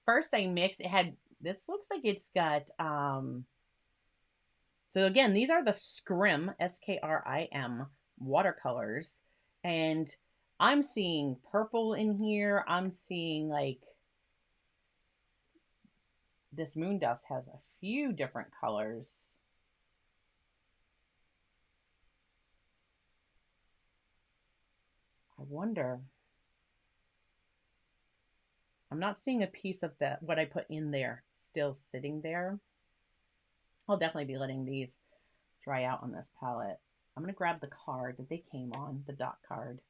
S1: first I mixed, it had, this looks like it's got, so again, these are the Skrim, Skrim watercolors. And I'm seeing purple in here. I'm seeing like this moon dust has a few different colors. I wonder. I'm not seeing a piece of that, what I put in there, still sitting there. I'll definitely be letting these dry out on this palette. I'm going to grab the card that they came on, the dot card.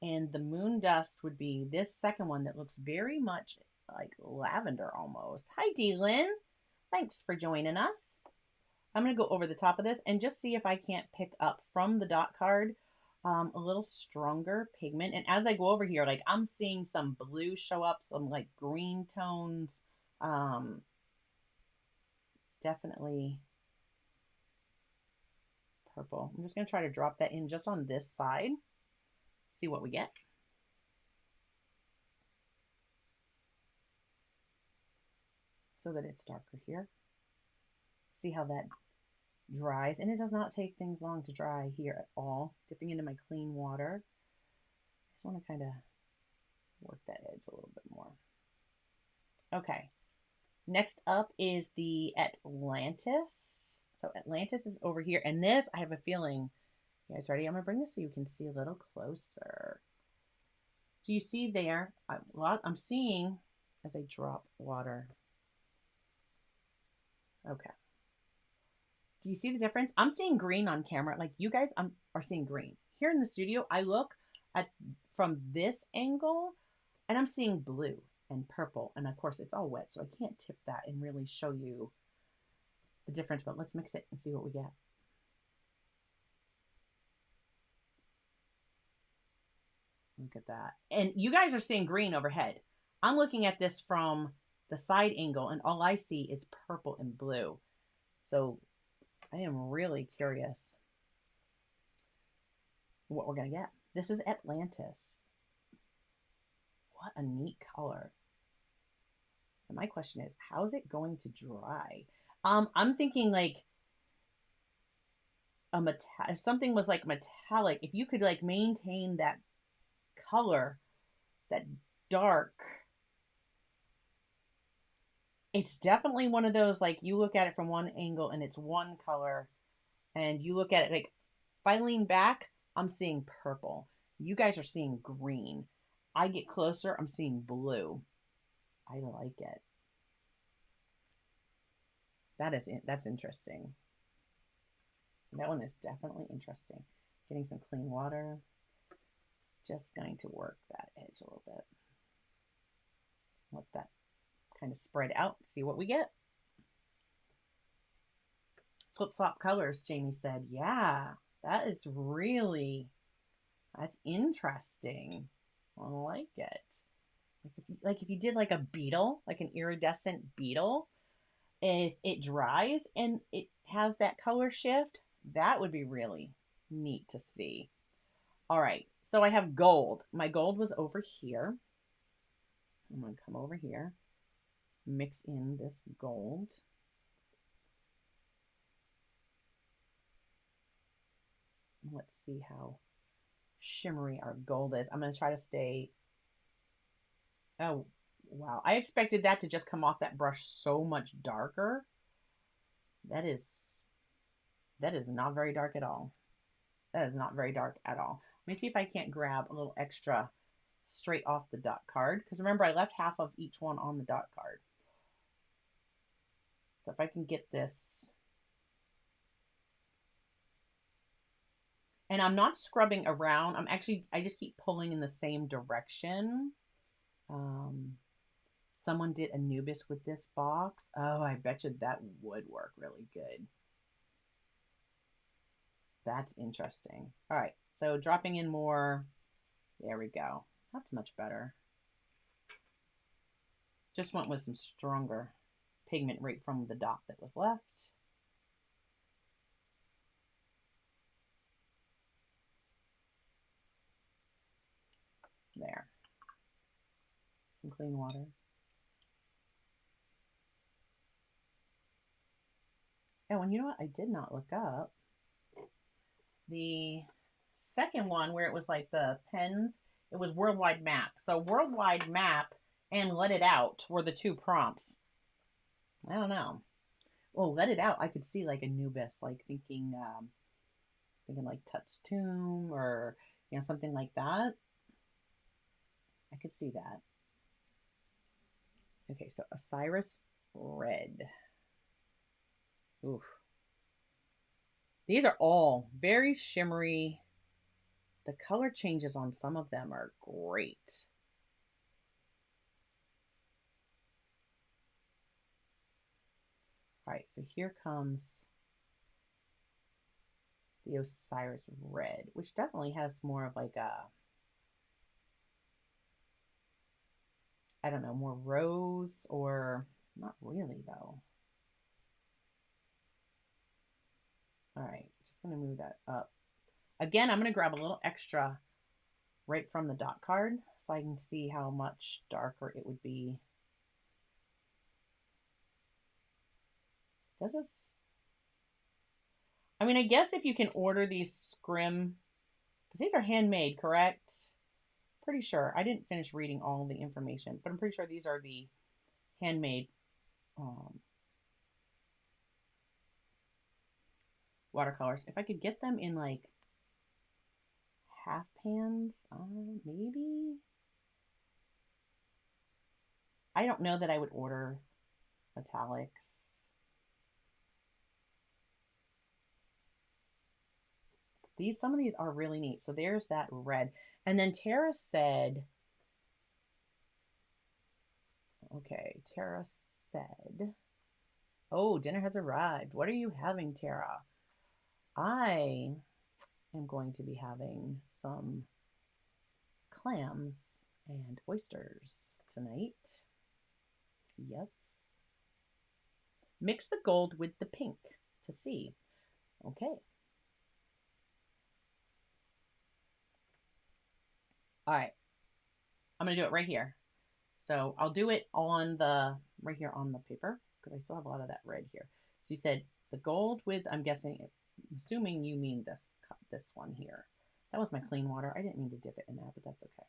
S1: And the moon dust would be this second one that looks very much like lavender almost. Hi, Dylan. Thanks for joining us. I'm going to go over the top of this and just see if I can't pick up from the dot card a little stronger pigment. And as I go over here, like I'm seeing some blue show up, some like green tones. Definitely purple. I'm just going to try to drop that in just on this side. See what we get. So that it's darker here. See how that dries, and it does not take things long to dry here at all. Dipping into my clean water. I just want to kind of work that edge a little bit more. Okay. Next up is the Atlantis. So Atlantis is over here, and this, I have a feeling, you guys ready? I'm going to bring this so you can see a little closer. So you see there, I'm seeing as I drop water. Okay. Do you see the difference? I'm seeing green on camera. Like you guys are seeing green. Here in the studio, I look at from this angle and I'm seeing blue and purple. And of course it's all wet, so I can't tip that and really show you the difference, but let's mix it and see what we get. Look at that. And you guys are seeing green overhead. I'm looking at this from the side angle and all I see is purple and blue. So I am really curious what we're going to get. This is Atlantis. What a neat color. And my question is, how is it going to dry? I'm thinking like if something was like metallic, if you could like maintain that color, that dark, it's definitely one of those, like you look at it from one angle and it's one color and you look at it, like if I lean back, I'm seeing purple. You guys are seeing green. I get closer, I'm seeing blue. I like it. That's interesting. That one is definitely interesting. Getting some clean water. Just going to work that edge a little bit. Let that kind of spread out. See what we get. Flip-flop colors, Jamie said. Yeah, that is really, that's interesting. I like it. Like if you did like a beetle, like an iridescent beetle, if it dries and it has that color shift, that would be really neat to see. All right, so I have gold. My gold was over here. I'm going to come over here, mix in this gold. Let's see how shimmery our gold is. I'm going to try to stay. Oh, wow. I expected that to just come off that brush so much darker. That is not very dark at all. That is not very dark at all. Let me see if I can't grab a little extra straight off the dot card. Because remember, I left half of each one on the dot card. So if I can get this. And I'm not scrubbing around. I just keep pulling in the same direction. Someone did Anubis with this box. Oh, I bet you that would work really good. That's interesting. All right, so dropping in more. There we go. That's much better. Just went with some stronger pigment right from the dot that was left. There. Some clean water. Oh, and you know what? I did not look up. The second one where it was like the pens, it was Worldwide Map. So Worldwide Map and Let It Out were the two prompts. I don't know. Well, Let It Out, I could see like Anubis, like thinking like Tut's Tomb or, you know, something like that. I could see that. Okay, so Osiris Red. Oof. These are all very shimmery. The color changes on some of them are great. All right, so here comes the Osiris red, which definitely has more of like a, I don't know, more rose, or not really though. All right, just gonna move that up. Again, I'm gonna grab a little extra right from the dot card so I can see how much darker it would be. This is, I mean, I guess if you can order these scrim, because these are handmade, correct? Pretty sure. I didn't finish reading all the information, but I'm pretty sure these are the handmade watercolors. If I could get them in like half pans, maybe. I don't know that I would order metallics. Some of these are really neat. So there's that red. And then Tara said, okay, Tara said, oh, dinner has arrived. What are you having, Tara? I am going to be having some clams and oysters tonight. Yes. Mix the gold with the pink to see. Okay. All right. I'm going to do it right here. So I'll do it on the, right here on the paper, because I still have a lot of that red here. So you said the gold with, I'm assuming you mean this one here. That was my clean water. I didn't mean to dip it in that, but that's okay.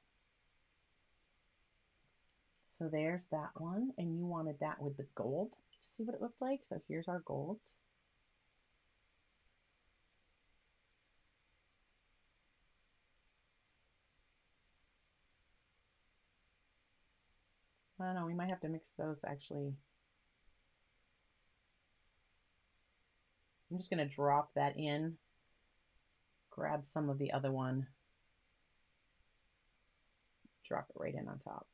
S1: So there's that one, and you wanted that with the gold to see what it looked like. So here's our gold. I don't know, we might have to mix those actually. I'm just going to drop that in, grab some of the other one, drop it right in on top.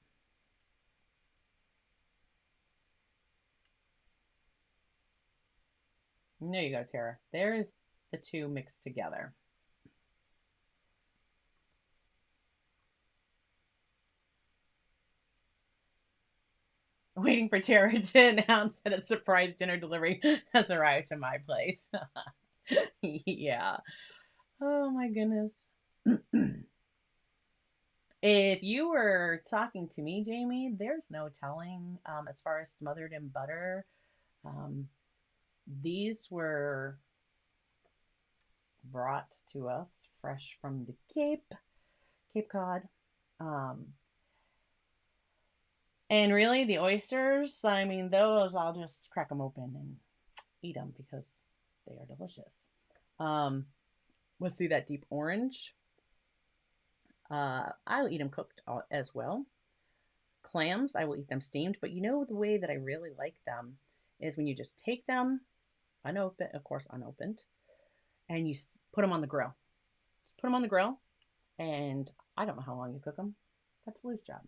S1: And there you go, Tara. There's the two mixed together. Waiting for Tara to announce that a surprise dinner delivery has arrived to my place. Yeah. Oh my goodness. If you were talking to me, Jamie, there's no telling as far as smothered in butter. These were brought to us fresh from the Cape Cod. And really, the oysters, I mean, those I'll just crack them open and eat them because they are delicious. Let's see that deep orange. I'll eat them cooked as well. Clams, I will eat them steamed, but you know the way that I really like them is when you just take them unopened, of course unopened, and you put them on the grill. Just put them on the grill, and I don't know how long you cook them. That's Lou's job.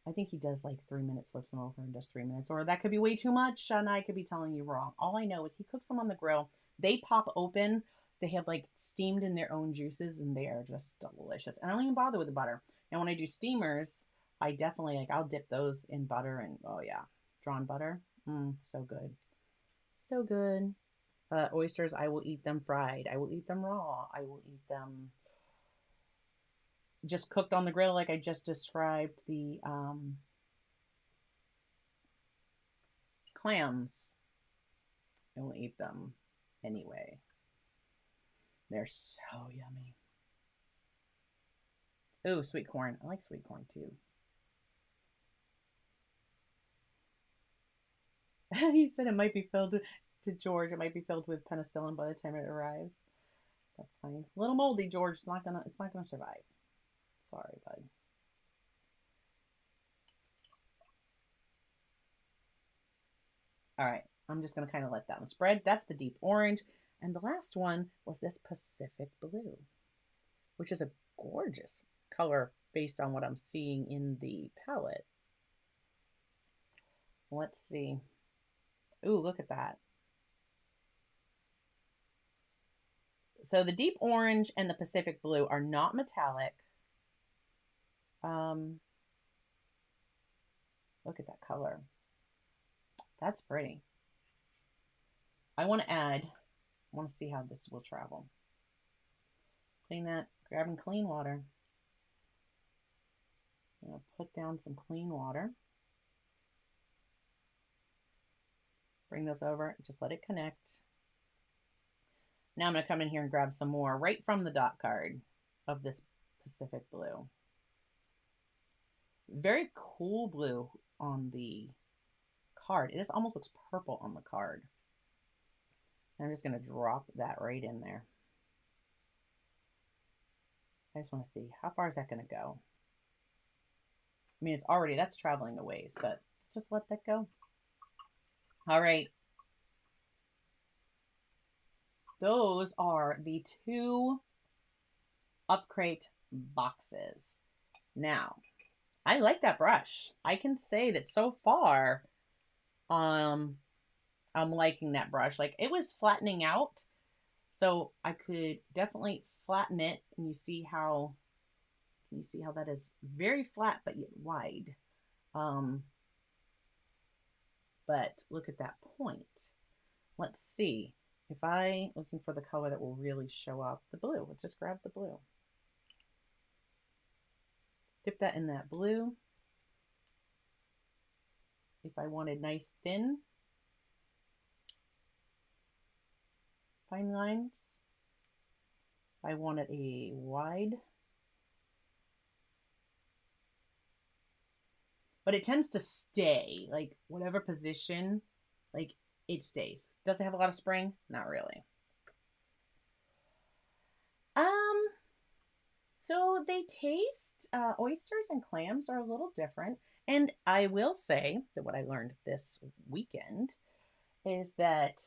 S1: I think he does like 3 minutes, flips them over and does 3 minutes, or that could be way too much, and I could be telling you wrong. All I know is he cooks them on the grill. They pop open. They have like steamed in their own juices, and they are just delicious. And I don't even bother with the butter. And when I do steamers, I definitely like, I'll dip those in butter, and oh yeah, drawn butter, so good, so good. Oysters, I will eat them fried. I will eat them raw. I will eat them just cooked on the grill, like I just described. The clams, I will eat them anyway. They're so yummy. Ooh, sweet corn. I like sweet corn too. He said it might be filled to George. It might be filled with penicillin by the time it arrives. That's fine. A little moldy, George. It's not gonna survive. Sorry, bud. All right, I'm just gonna kind of let that one spread. That's the deep orange. And the last one was this Pacific blue, which is a gorgeous color based on what I'm seeing in the palette. Let's see. Ooh, look at that. So the deep orange and the Pacific blue are not metallic. Look at that color. That's pretty. I want to see how this will travel. Clean that, grabbing clean water. I'm going to put down some clean water. Bring those over, just let it connect. Now I'm going to come in here and grab some more right from the dot card of this Pacific blue. Very cool blue on the card. It just almost looks purple on the card. And I'm just going to drop that right in there. I just want to see, how far is that going to go? I mean, that's traveling a ways, but just let that go. All right. Those are the 2 Upcrate boxes. Now, I like that brush. I can say that so far, I'm liking that brush. Like, it was flattening out, so I could definitely flatten it, and you see how that is very flat but yet wide. But look at that point. Let's see. If I looking for the color that will really show up, the blue. Let's just grab the blue. Dip that in that blue. If I wanted nice thin, fine lines. If I wanted a wide. But it tends to stay, like whatever position, like it stays. Does it have a lot of spring? Not really. So they taste, oysters and clams are a little different. And I will say that what I learned this weekend is that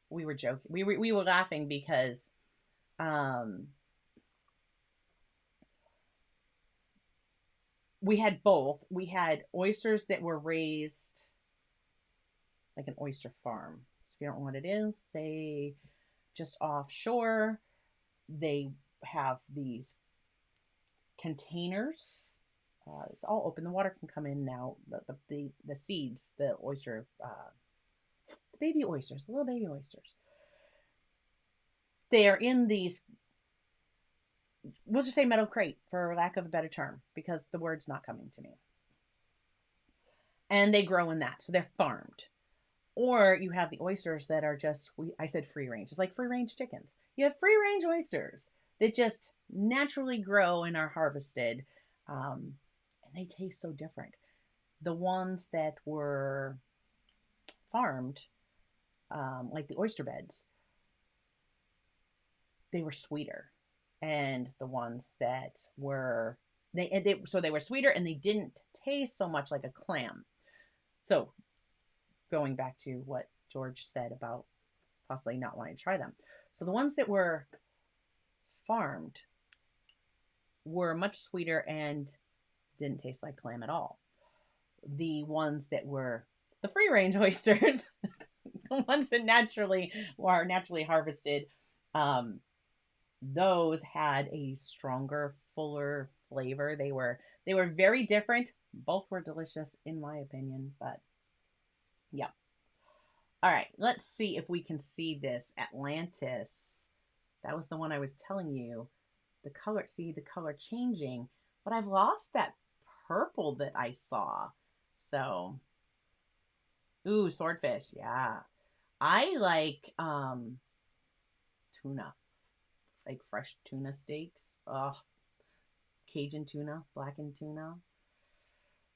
S1: we were joking. We were laughing because we had both. We had oysters that were raised like an oyster farm. So if you don't know what it is, they just offshore. They have these containers. It's all open. The water can come in now. The seeds, the oyster, the baby oysters, the little baby oysters. They are in these, we'll just say metal crate for lack of a better term, because the word's not coming to me. And they grow in that. So they're farmed. Or you have the oysters that are just, I said free range. It's like free range chickens. You have free range oysters that just naturally grow and are harvested. And they taste so different. The ones that were farmed, like the oyster beds, they were sweeter. And the ones that were, they were sweeter and they didn't taste so much like a clam. So going back to what George said about possibly not wanting to try them. So the ones that were farmed were much sweeter and didn't taste like clam at all. The ones that were the free range oysters, the ones that are naturally harvested, those had a stronger, fuller flavor. They were very different. Both were delicious in my opinion, but yeah. All right, let's see if we can see this Atlantis. That was the one I was telling you. The color changing, but I've lost that purple that I saw. So, ooh, swordfish, yeah. I like tuna, like fresh tuna steaks. Oh, Cajun tuna, blackened tuna.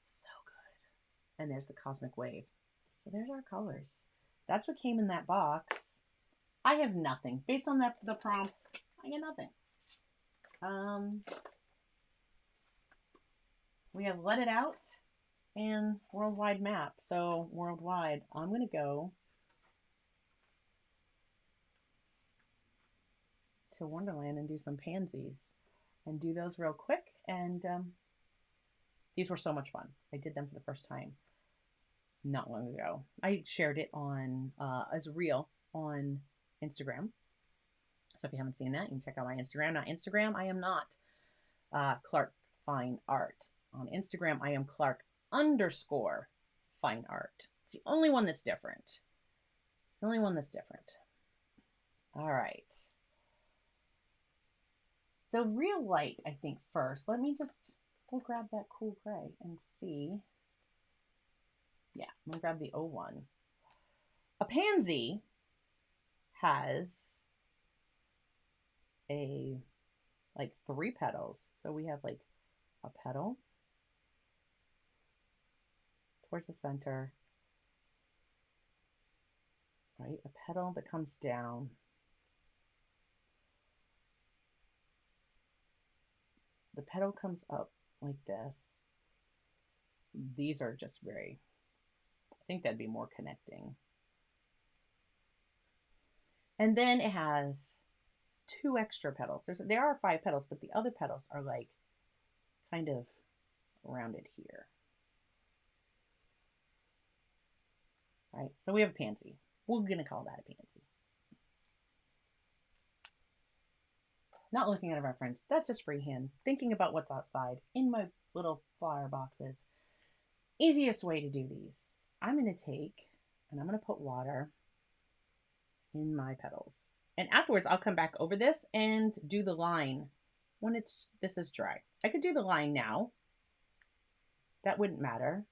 S1: So good. And there's the cosmic wave. So there's our colors. That's what came in that box. I have nothing. Based on the prompts, I get nothing. We have Let It Out and Worldwide Map. So worldwide, I'm going to go to Wonderland and do some pansies and do those real quick. And these were so much fun. I did them for the first time not long ago. I shared it on as a reel on Instagram. So if you haven't seen that, you can check out my Instagram. Now, Instagram, I am not Clark Fine Art. On Instagram, I am Clark_Fine Art. It's the only one that's different. It's the only one that's different. All right. So real light, I think, first. Let me just, we'll grab that cool gray and see. Yeah, I'm going to grab the 01. A pansy has like 3 petals. So we have like a petal towards the center, right? A petal that comes down. The petal comes up like this. These are just very, I think that'd be more connecting. And then it has 2 extra petals. There are 5 petals, but the other petals are like kind of rounded here. Right, so we have a pansy. We're gonna call that a pansy. Not looking at a reference, that's just freehand. Thinking about what's outside in my little flower boxes. Easiest way to do these. I'm gonna take, and I'm gonna put water in my petals. And afterwards, I'll come back over this and do the line when this is dry. I could do the line now. That wouldn't matter.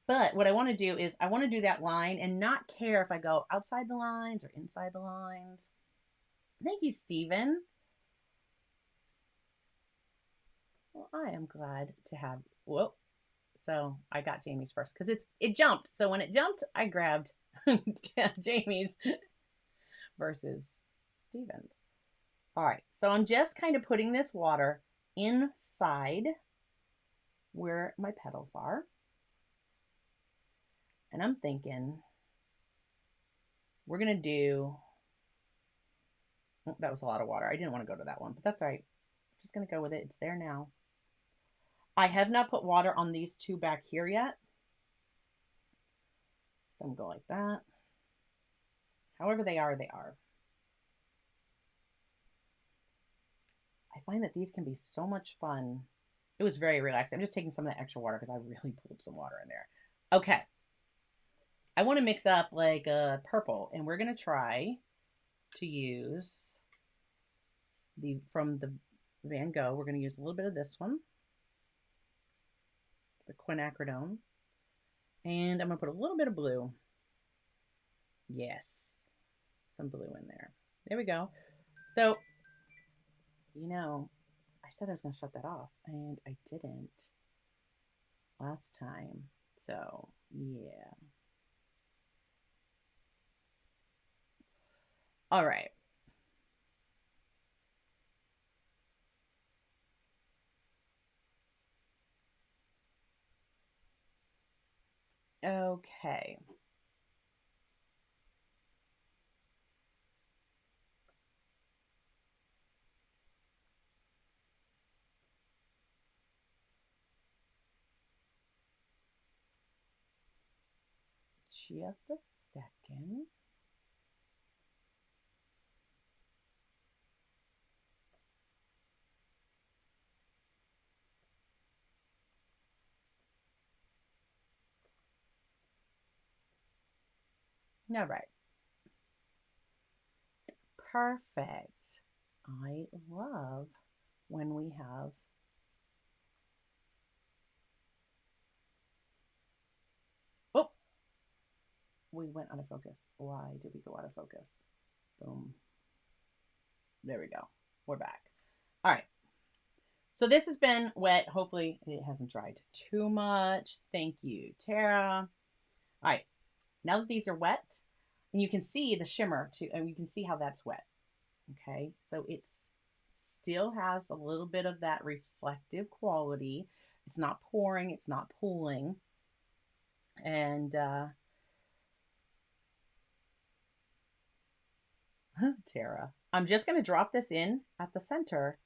S1: But what I want to do is I want to do that line and not care if I go outside the lines or inside the lines. Thank you, Stephen. Well, I am glad to have, whoa. So I got Jamie's first because it jumped. So when it jumped, I grabbed Jamie's versus Stephen's. All right, so I'm just kind of putting this water inside where my petals are. And I'm thinking we're going to do, oh, that was a lot of water. I didn't want to go to that one, but that's all right. I'm just going to go with it. It's there now. I have not put water on these 2 back here yet. So I'm going to go like that. However they are, they are. I find that these can be so much fun. It was very relaxing. I'm just taking some of that extra water because I really pulled some water in there. Okay. I want to mix up like a purple, and we're going to try to use from the Van Gogh. We're going to use a little bit of this one, the quinacridone, and I'm going to put a little bit of blue. Yes, some blue in there. There we go. So, you know, I said I was going to shut that off, and I didn't last time. So, yeah. All right. Okay. Just a second. All right. Perfect. I love when we have we went out of focus. Why did we go out of focus? Boom. There we go. We're back. All right. So this has been wet. Hopefully it hasn't dried too much. Thank you, Tara. All right. Now that these are wet, and you can see the shimmer too, and you can see how that's wet. Okay. So it's still has a little bit of that reflective quality. It's not pouring. It's not pooling. And, Tara, I'm just going to drop this in at the center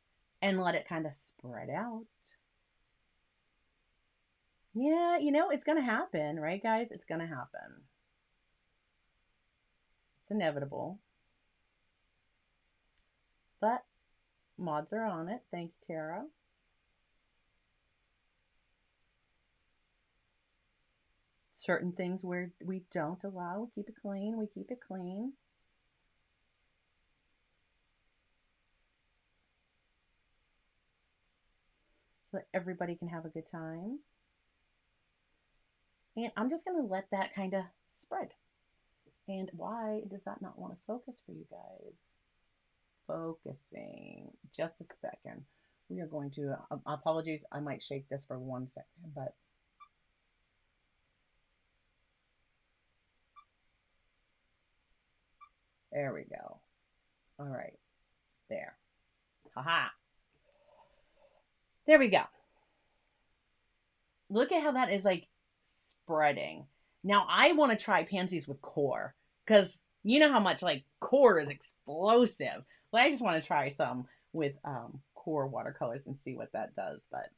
S1: and let it kind of spread out. Yeah, you know, it's going to happen, right, guys? It's going to happen. It's inevitable. but mods are on it. Thank you, Tara. Certain things where we don't allow, we keep it clean, we keep it clean. So that everybody can have a good time. And I'm just going to let that kind of spread. And why does that not want to focus for you guys? Focusing. Just a second. We are going to, apologies, I might shake this for 1 second, but there we go. All right. There. Haha. There we go. Look at how that is like spreading. Now I want to try pansies with core because you know how much like core is explosive. But I just want to try some with core watercolors and see what that does. But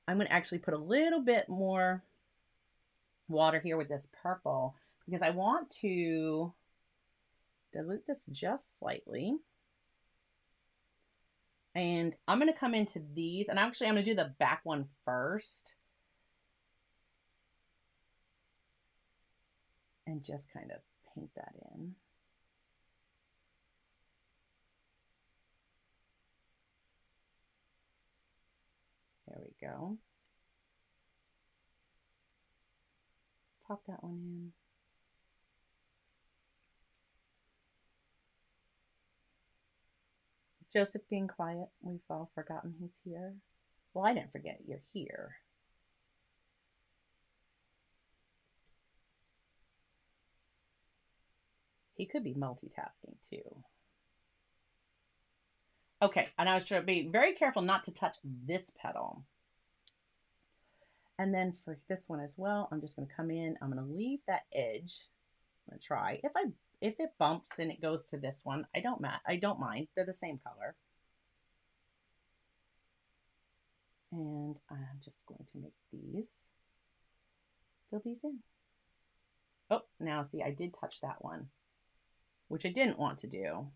S1: I'm going to actually put a little bit more water here with this purple because I want to dilute this just slightly. And I'm going to come into these, and actually I'm going to do the back one first. And just kind of paint that in. There we go. Pop that one in. Is Joseph being quiet? We've all forgotten he's here. Well, I didn't forget you're here. He could be multitasking too. Okay, and I was trying to be very careful not to touch this petal. And then for this one as well, I'm just going to come in. I'm going to leave that edge. I'm going to try. If it bumps and it goes to this one, I don't mind. They're the same color. And I'm just going to make these. Fill these in. Oh, now see, I did touch that one, which I didn't want to do.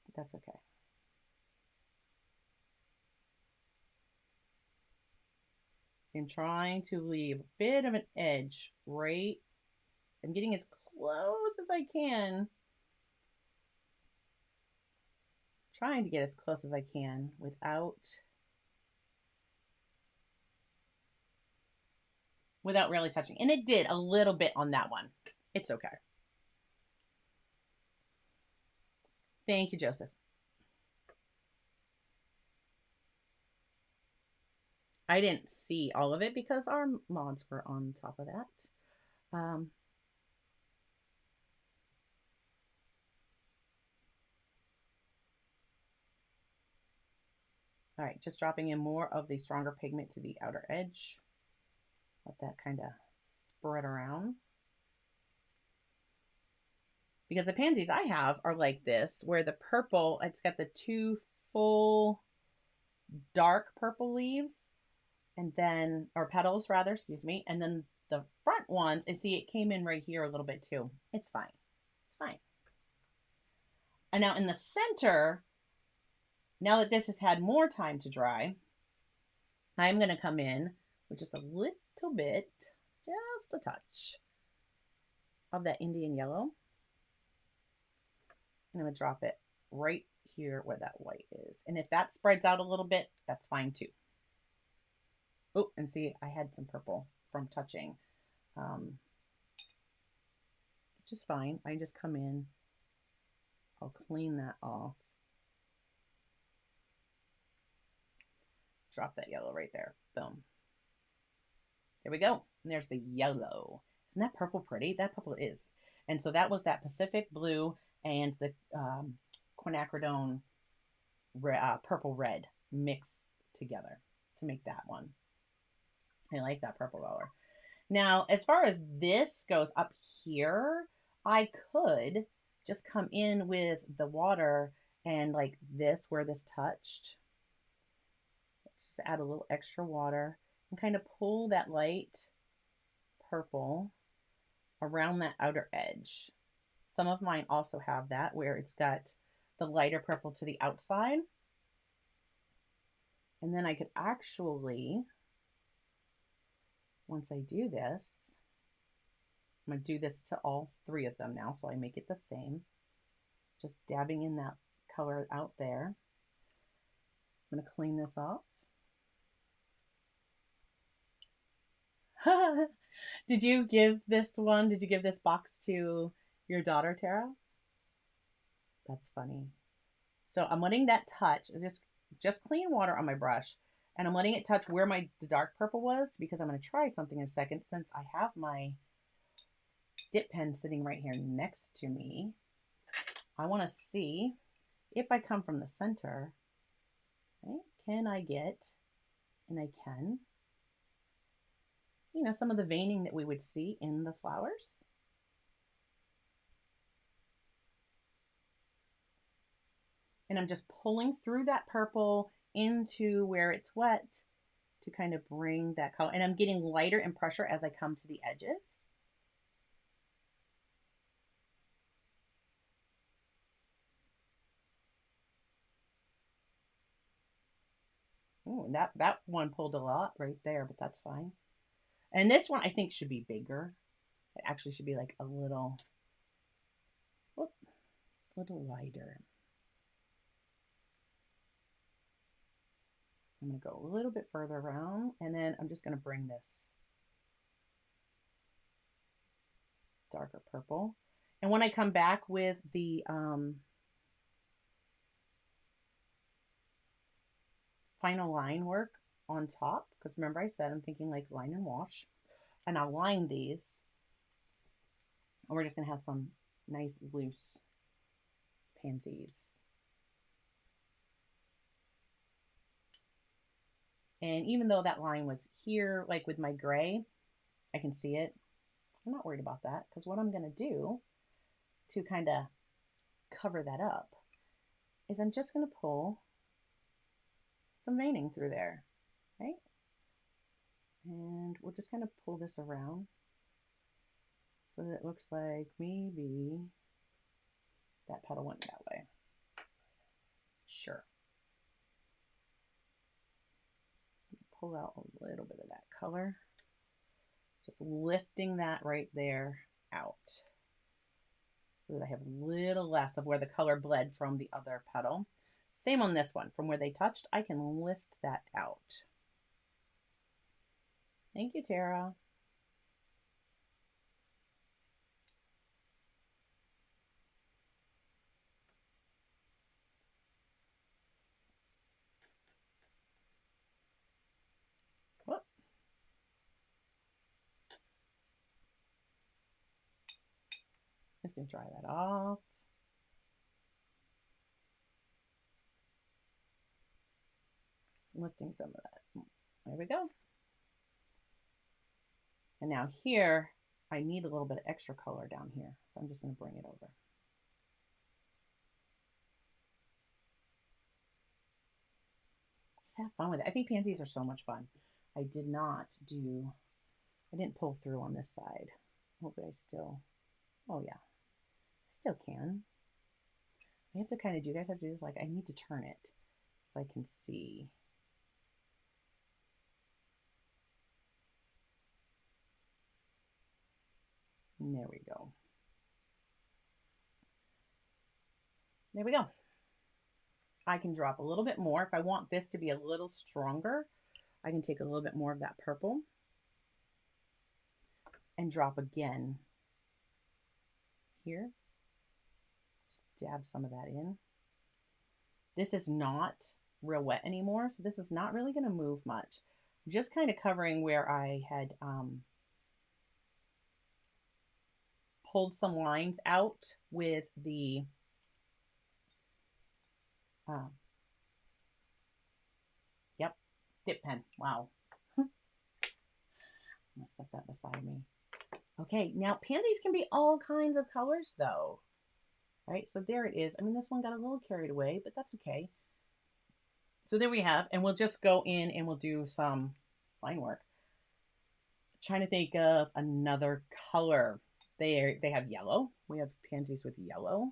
S1: But that's okay. See, I'm trying to leave a bit of an edge right. I'm getting as close as I can. Trying to get as close as I can without really touching. And it did a little bit on that one. It's okay. Thank you, Joseph. I didn't see all of it because our mods were on top of that. All right, just dropping in more of the stronger pigment to the outer edge. Let that kind of spread around. Because the pansies I have are like this, where the purple, it's got the two full dark purple leaves, and then, or petals rather, excuse me, and then the front ones, and see it came in right here a little bit too. It's fine. It's fine. And now in the center, now that this has had more time to dry, I'm going to come in with just a little bit, just a touch of that Indian yellow. And I'm going to drop it right here where that white is. And if that spreads out a little bit, that's fine too. Oh, and see, I had some purple from touching, which is fine. I just come in, I'll clean that off. Drop that yellow right there. Boom. There we go. And there's the yellow. Isn't that purple pretty? That purple is. And so that was that Pacific blue and the quinacridone purple red mixed together to make that one. I like that purple color. Now, as far as this goes up here, I could just come in with the water and like this, where this touched. Let's just add a little extra water and kind of pull that light purple around that outer edge. Some of mine also have that where it's got the lighter purple to the outside. And then I could actually, once I do this, I'm going to do this to all three of them now, so I make it the same. Just dabbing in that color out there. I'm going to clean this off. Did you give this box to your daughter, Tara? That's funny. So I'm letting that touch, just clean water on my brush, and I'm letting it touch where the dark purple was, because I'm going to try something in a second since I have my dip pen sitting right here next to me. I want to see if I come from the center, right? Can I get, and I can, some of the veining that we would see in the flowers. And I'm just pulling through that purple into where it's wet to kind of bring that color. And I'm getting lighter in pressure as I come to the edges. Ooh, that one pulled a lot right there, but that's fine. And this one I think should be bigger. It actually should be like a little wider. I'm going to go a little bit further around, and then I'm just going to bring this darker purple. And when I come back with the final line work on top, because remember I said I'm thinking like line and wash, and I'll line these, and we're just going to have some nice loose pansies. And even though that line was here, like with my gray, I can see it. I'm not worried about that, because what I'm going to do to kind of cover that up is I'm just going to pull some veining through there, right? And we'll just kind of pull this around so that it looks like maybe that petal went that way. Sure. Pull out a little bit of that color. Just lifting that right there out so that I have a little less of where the color bled from the other petal. Same on this one. From where they touched, I can lift that out. Thank you, Tara. Whoop. Just going to dry that off. Lifting some of that. There we go. And now here, I need a little bit of extra color down here. So I'm just going to bring it over. Just have fun with it. I think pansies are so much fun. I didn't pull through on this side. Hopefully I still, oh yeah, I still can. I have to kind of do, you guys have to do this, like I need to turn it so I can see. And there we go. There we go. I can drop a little bit more. If I want this to be a little stronger, I can take a little bit more of that purple and drop again here. Just dab some of that in. This is not real wet anymore, so this is not really going to move much. I'm just kind of covering where I had pulled some lines out with the yep, dip pen. Wow. I'm gonna set that beside me. Okay, now pansies can be all kinds of colors though, right? So there it is. I mean, this one got a little carried away, but that's okay. So there we have, and we'll just go in and we'll do some line work. Trying to think of another color. They have yellow. We have pansies with yellow.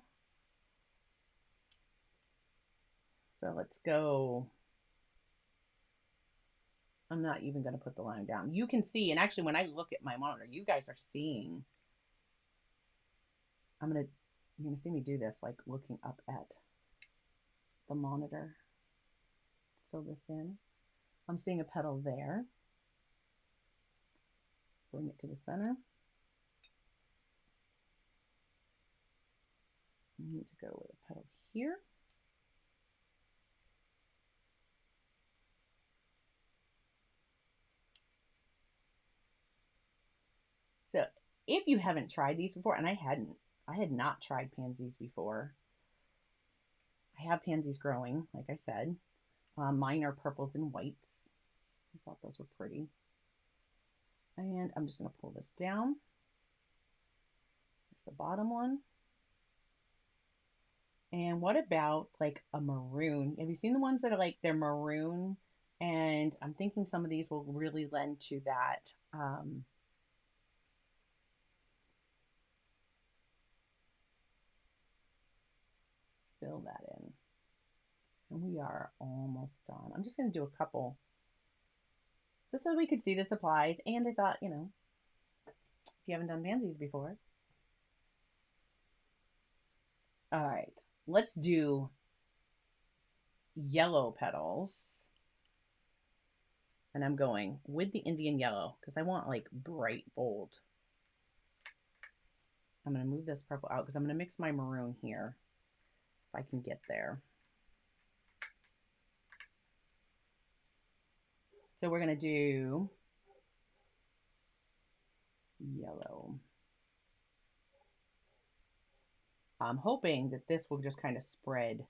S1: So let's go. I'm not even going to put the line down. You can see, and actually when I look at my monitor, you guys are seeing. You're going to see me do this, like looking up at the monitor. Fill this in. I'm seeing a petal there. Bring it to the center. I need to go with a petal here. So if you haven't tried these before, and I had not tried pansies before. I have pansies growing, like I said. Mine are purples and whites. I thought those were pretty. And I'm just going to pull this down. There's the bottom one. And what about like a maroon? Have you seen the ones that are like, they're maroon? And I'm thinking some of these will really lend to that. Fill that in. And we are almost done. I'm just going to do a couple just so we could see the supplies. And I thought, you know, if you haven't done pansies before. All right, let's do yellow petals. And I'm going with the Indian yellow because I want like bright, bold. I'm going to move this purple out because I'm going to mix my maroon here if I can get there. So we're going to do yellow. I'm hoping that this will just kind of spread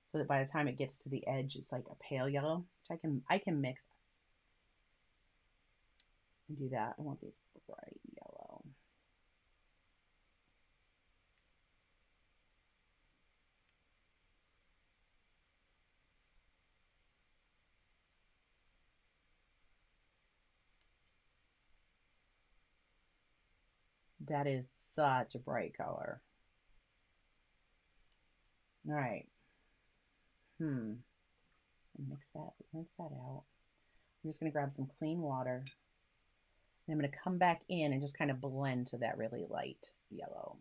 S1: so that by the time it gets to the edge, it's like a pale yellow, which I can mix and do that. I want these bright yellow. That is such a bright color. All right. Rinse that out. I'm just going to grab some clean water. And I'm going to come back in and just kind of blend to that really light yellow.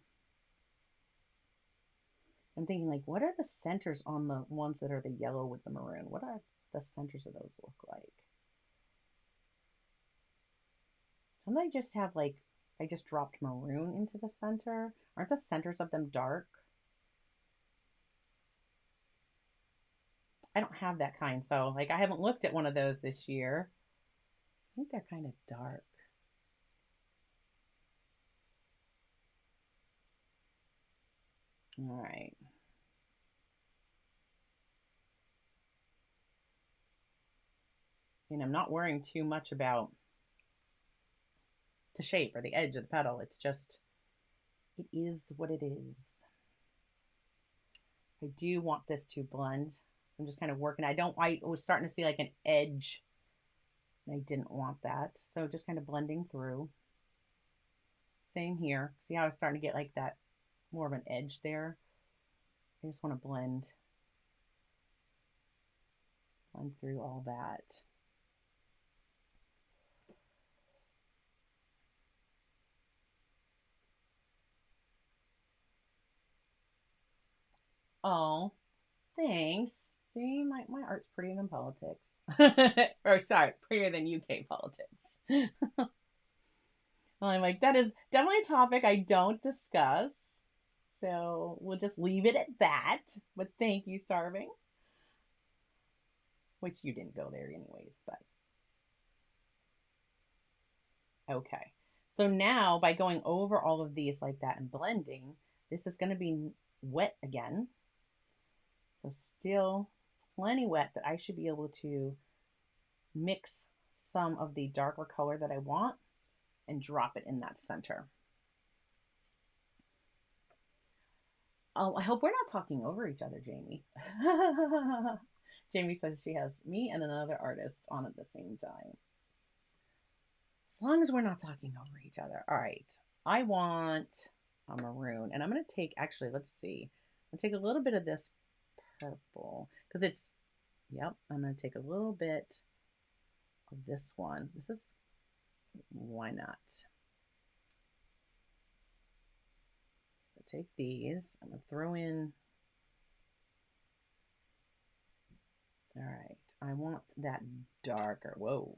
S1: I'm thinking like, what are the centers on the ones that are the yellow with the maroon? What are the centers of those look like? Don't they just have like, I just dropped maroon into the center? Aren't the centers of them dark? I don't have that kind, so like I haven't looked at one of those this year. I think they're kind of dark. All right. And I'm not worrying too much about the shape or the edge of the petal. It's just, it is what it is. I do want this to blend. So I'm just kind of working. I was starting to see like an edge and I didn't want that. So just kind of blending through. Same here. See how I was starting to get like that more of an edge there? I just want to blend through all that. Oh, thanks. See, my art's prettier than politics. Or sorry, prettier than UK politics. Well, I'm like, that is definitely a topic I don't discuss. So we'll just leave it at that. But thank you, Starving. Which you didn't go there anyways, but okay. So now by going over all of these like that and blending, this is going to be wet again. So still plenty wet that I should be able to mix some of the darker color that I want and drop it in that center. Oh, I hope we're not talking over each other, Jamie. Jamie says she has me and another artist on at the same time. As long as we're not talking over each other. All right. I want a maroon. And I'm going to take, actually, let's see. I'll take a little bit of this purple because it's, yep, I'm going to take a little bit of this one. This is, why not? So take these. I'm going to throw in. All right. I want that darker. Whoa.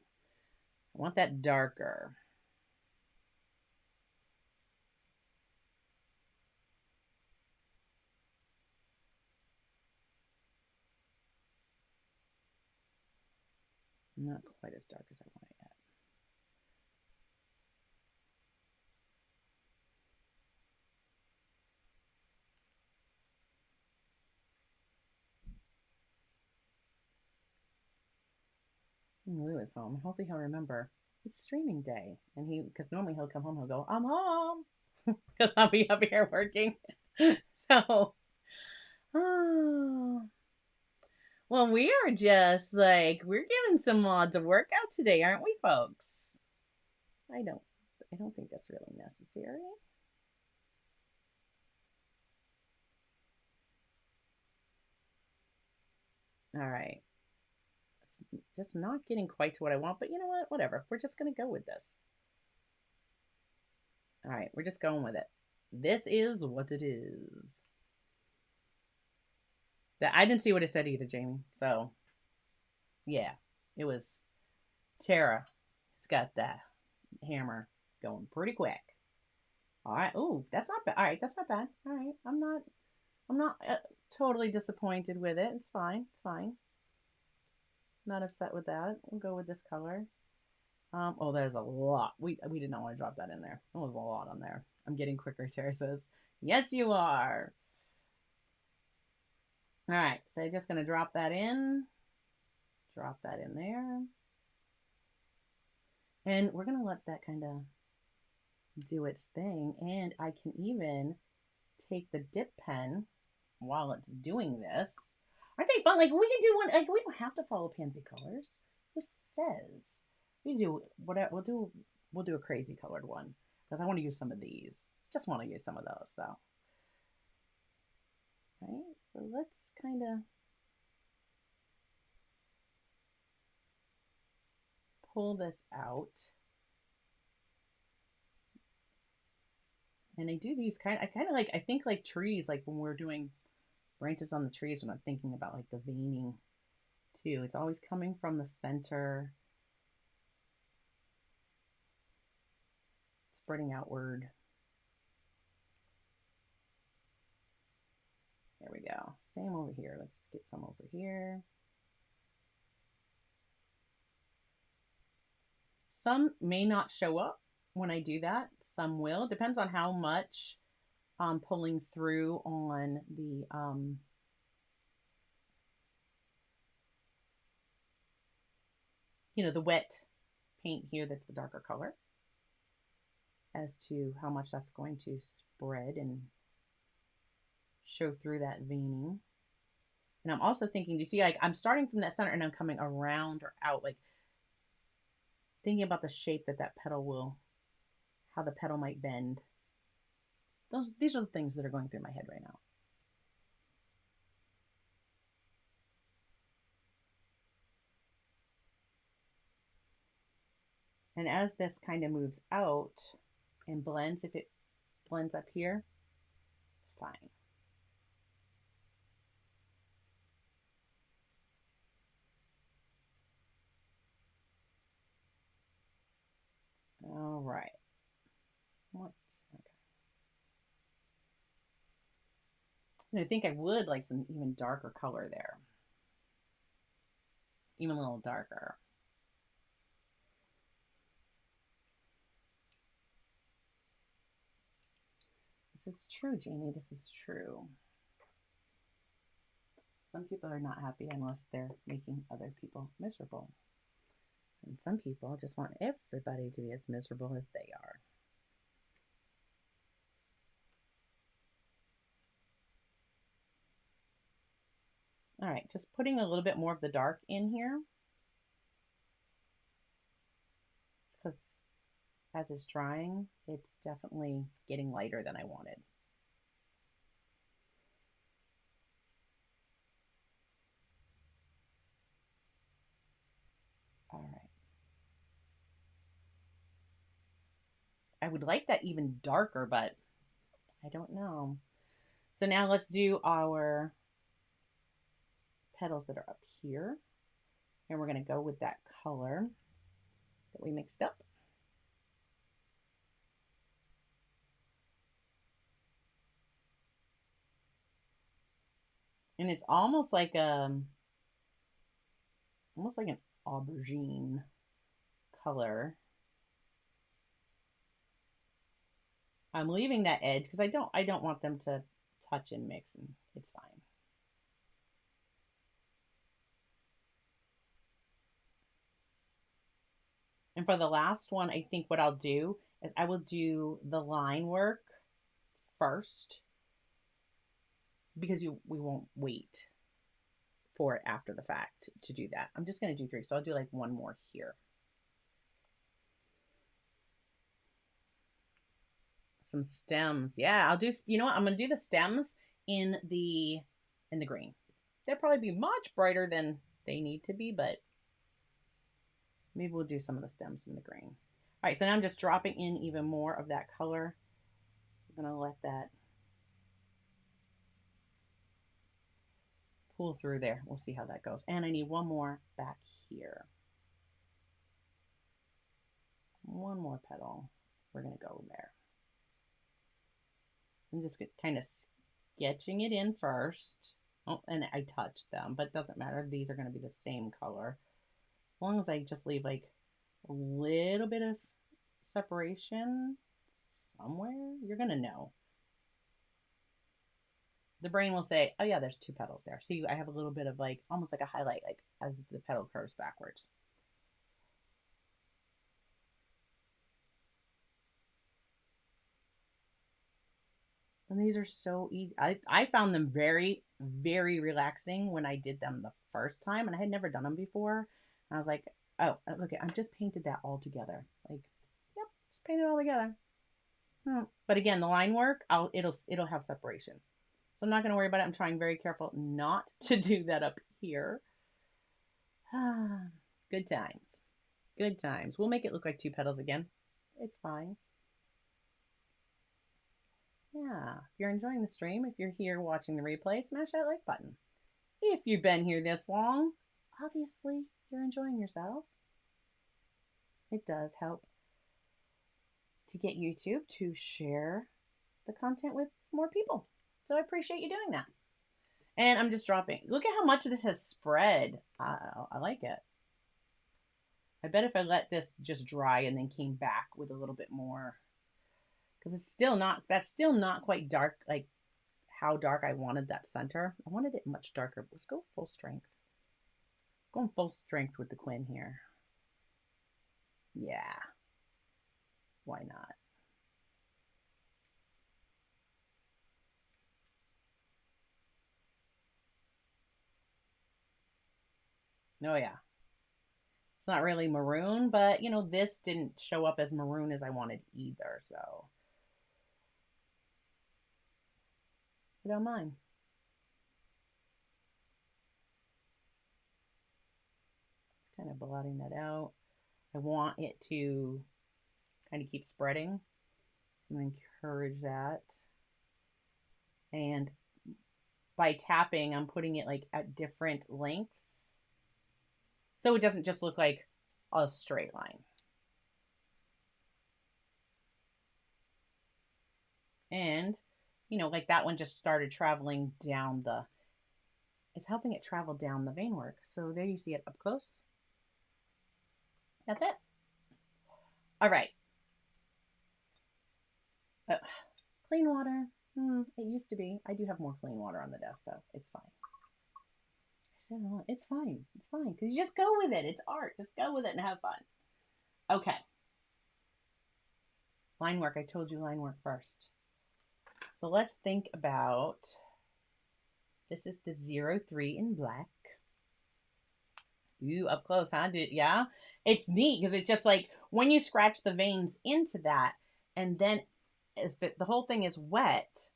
S1: I want that darker. Not quite as dark as I want it yet. Lou is home. Hopefully he'll remember it's streaming day. And because normally he'll come home, he'll go, I'm home. Because I'll be up here working. So, oh. Well, we are just like, we're giving some mods a workout today, aren't we, folks? I don't think that's really necessary. All right. It's just not getting quite to what I want, but you know what? Whatever. We're just going to go with this. All right. We're just going with it. This is what it is. I didn't see what it said either, Jamie. So, yeah. It was Tara. It's got that hammer going pretty quick. All right. Ooh, that's not bad. All right. That's not bad. All right. I'm not totally disappointed with it. It's fine. It's fine. Not upset with that. We'll go with this color. Oh, there's a lot. We did not want to drop that in there. There was a lot on there. I'm getting quicker, Tara says. Yes, you are. All right, so I'm just going to drop that in. Drop that in there. And we're going to let that kind of do its thing. And I can even take the dip pen while it's doing this. Aren't they fun? Like, we can do one, like, we don't have to follow Pansy colors. Who says? We do whatever. We'll do a crazy colored one because I want to use some of these. Just want to use some of those. So, right. So let's kind of pull this out. And I do these I think like trees, like when we're doing branches on the trees, when I'm thinking about like the veining too. It's always coming from the center, spreading outward. There we go. Same over here. Let's get some over here. Some may not show up when I do that. Some will. Depends on how much I'm pulling through on the the wet paint here that's the darker color, as to how much that's going to spread and show through that veining. And I'm also thinking, do you see, like I'm starting from that center and I'm coming around or out, like thinking about the shape that petal will, how the petal might bend. These are the things that are going through my head right now. And as this kind of moves out and blends, if it blends up here, it's fine. All right. What? Okay. And I think I would like some even darker color there. Even a little darker. This is true, Jamie. This is true. Some people are not happy unless they're making other people miserable. And some people just want everybody to be as miserable as they are. All right, just putting a little bit more of the dark in here. Because as it's drying, it's definitely getting lighter than I wanted. I would like that even darker, but I don't know. So now let's do our petals that are up here. And we're going to go with that color that we mixed up. And it's almost like an aubergine color. I'm leaving that edge because I don't want them to touch and mix, and it's fine. And for the last one, I think what I'll do is I will do the line work first because we won't wait for it after the fact to do that. I'm just going to do 3. So I'll do like one more here. Some stems. Yeah, I'll do, you know what? I'm going to do the stems in the green. They'll probably be much brighter than they need to be, but maybe we'll do some of the stems in the green. All right, so now I'm just dropping in even more of that color. I'm going to let that pull through there. We'll see how that goes. And I need one more back here. One more petal. We're going to go there. I'm just kind of sketching it in first. Oh, and I touched them, but it doesn't matter. These are going to be the same color. As long as I just leave like a little bit of separation somewhere, you're going to know. The brain will say, oh yeah, there's 2 petals there. See, I have a little bit of like, almost like a highlight, like as the petal curves backwards. And these are so easy. I found them very, very relaxing when I did them the first time, and I had never done them before. And I was like, oh, look, I've just painted that all together. Like, yep, just paint it all together. But again, the line work, it'll have separation. So I'm not going to worry about it. I'm trying very careful not to do that up here. Good times. Good times. We'll make it look like 2 petals again. It's fine. Yeah. If you're enjoying the stream, if you're here watching the replay, smash that like button. If you've been here this long, obviously you're enjoying yourself. It does help to get YouTube to share the content with more people. So I appreciate you doing that. And I'm just dropping. Look at how much of this has spread. I like it. I bet if I let this just dry and then came back with a little bit more, because that's still not quite dark, like how dark I wanted that center. I wanted it much darker. Let's go full strength. Going full strength with the Quinn here. Yeah. Why not? Oh, yeah. It's not really maroon, but, you know, this didn't show up as maroon as I wanted either, so I don't mind. Just kind of blotting that out. I want it to kind of keep spreading. So I'm going to encourage that. And by tapping, I'm putting it like at different lengths, so it doesn't just look like a straight line. And, you know, like that one just started traveling down it's helping it travel down the vein work. So there you see it up close. That's it. All right. Clean water. It used to be. I do have more clean water on the desk, so it's fine. I said, oh, it's fine. It's fine. Because you just go with it. It's art. Just go with it and have fun. Okay. Line work. I told you line work first. So let's think about, this is the 03 in black. Ooh, up close, huh? Yeah? It's neat because it's just like when you scratch the veins into that, and then as the whole thing is wet,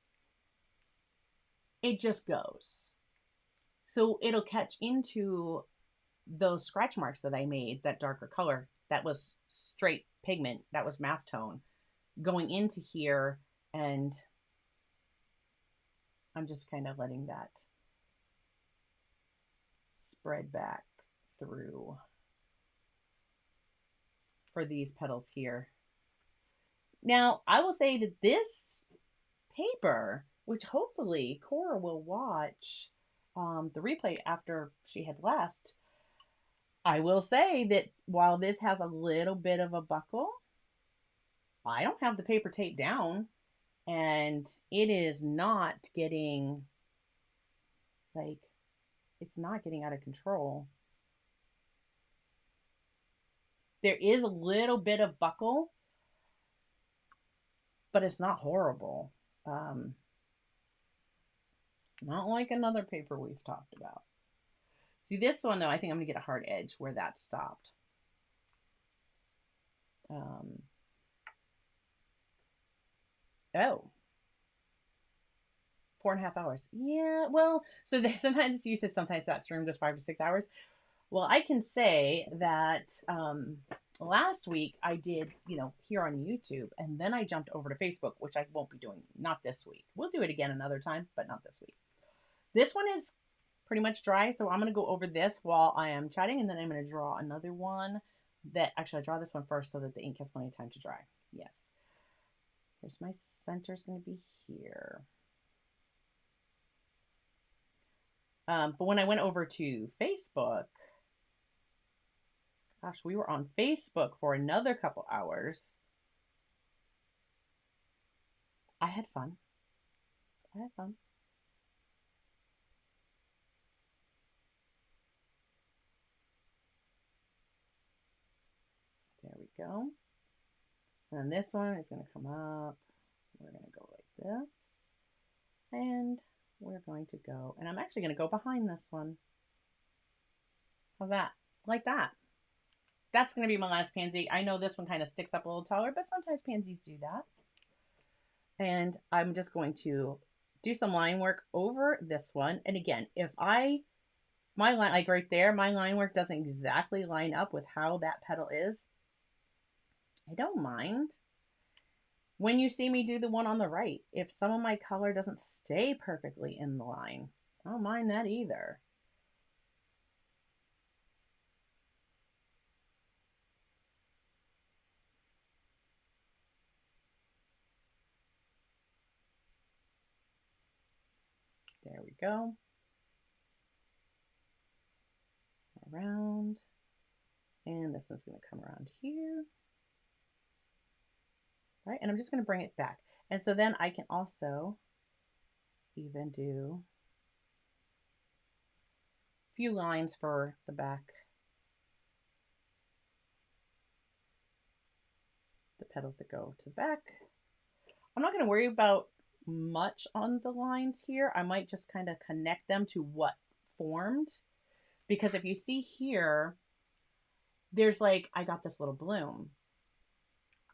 S1: it just goes. So it'll catch into those scratch marks that I made, that darker color. That was straight pigment. That was mass tone. going into here, and I'm just kind of letting that spread back through for these petals here. Now, I will say that this paper, which hopefully Cora will watch the replay after she had left, I will say that while this has a little bit of a buckle, I don't have the paper tape down, and it is not getting, like, it's not getting out of control. There is a little bit of buckle, but it's not horrible. Not like another paper we've talked about. See, this one, though, I think I'm going to get a hard edge where that stopped. Oh. 4.5 hours. Yeah, well, so sometimes you said sometimes that stream goes 5 to 6 hours. Well, I can say that last week I did, here on YouTube, and then I jumped over to Facebook, which I won't be doing, not this week. We'll do it again another time, but not this week. This one is pretty much dry, so I'm going to go over this while I am chatting, and then I'm going to draw another one that, actually, I draw this one first so that the ink has plenty of time to dry. Yes. Here's my center's going to be here. But when I went over to Facebook, gosh, we were on Facebook for another couple hours. I had fun. There we go. And then this one is going to come up. We're going to go like this. And we're going to go, and I'm actually going to go behind this one. How's that? Like that. That's going to be my last pansy. I know this one kind of sticks up a little taller, but sometimes pansies do that. And I'm just going to do some line work over this one. And again, if my line, like right there, my line work doesn't exactly line up with how that petal is, I don't mind. When you see me do the one on the right, if some of my color doesn't stay perfectly in the line, I don't mind that either. There we go. Around. And this one's going to come around here. Right, and I'm just going to bring it back. And so then I can also even do a few lines for the back, the petals that go to the back. I'm not going to worry about much on the lines here. I might just kind of connect them to what formed, because if you see here, there's like, I got this little bloom.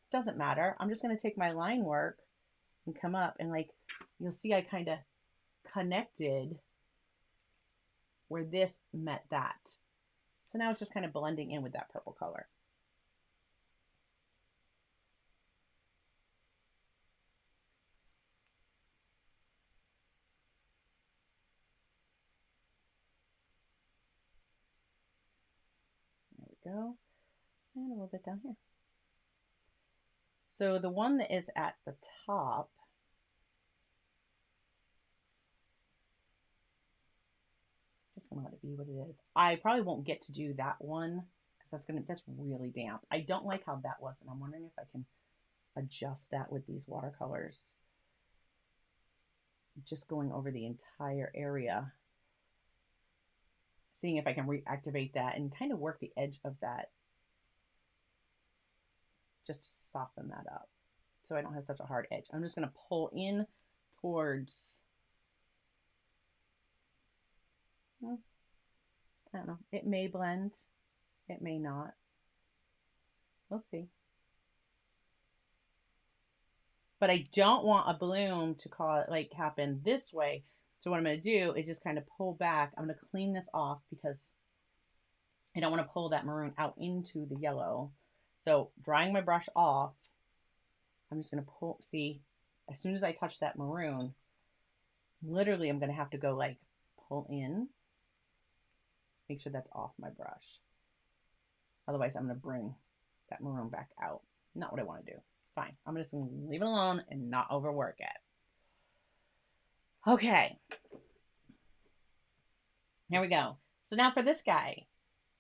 S1: Doesn't matter. I'm just going to take my line work and come up, and like, you'll see I kind of connected where this met that. So now it's just kind of blending in with that purple color. There we go. And a little bit down here. So the one that is at the top, just gonna let it be what it is. I probably won't get to do that one because that's really damp. I don't like how that was, and I'm wondering if I can adjust that with these watercolors. Just going over the entire area, seeing if I can reactivate that and kind of work the edge of that just to soften that up so I don't have such a hard edge. I'm just going to pull in towards, I don't know, it may blend, it may not. We'll see. But I don't want a bloom to happen this way. So what I'm going to do is just kind of pull back. I'm going to clean this off because I don't want to pull that maroon out into the yellow. So drying my brush off, I'm just going to pull, see, as soon as I touch that maroon, literally I'm going to have to go like pull in, make sure that's off my brush. Otherwise I'm going to bring that maroon back out. Not what I want to do. Fine. I'm just going to leave it alone and not overwork it. Okay. Here we go. So now for this guy,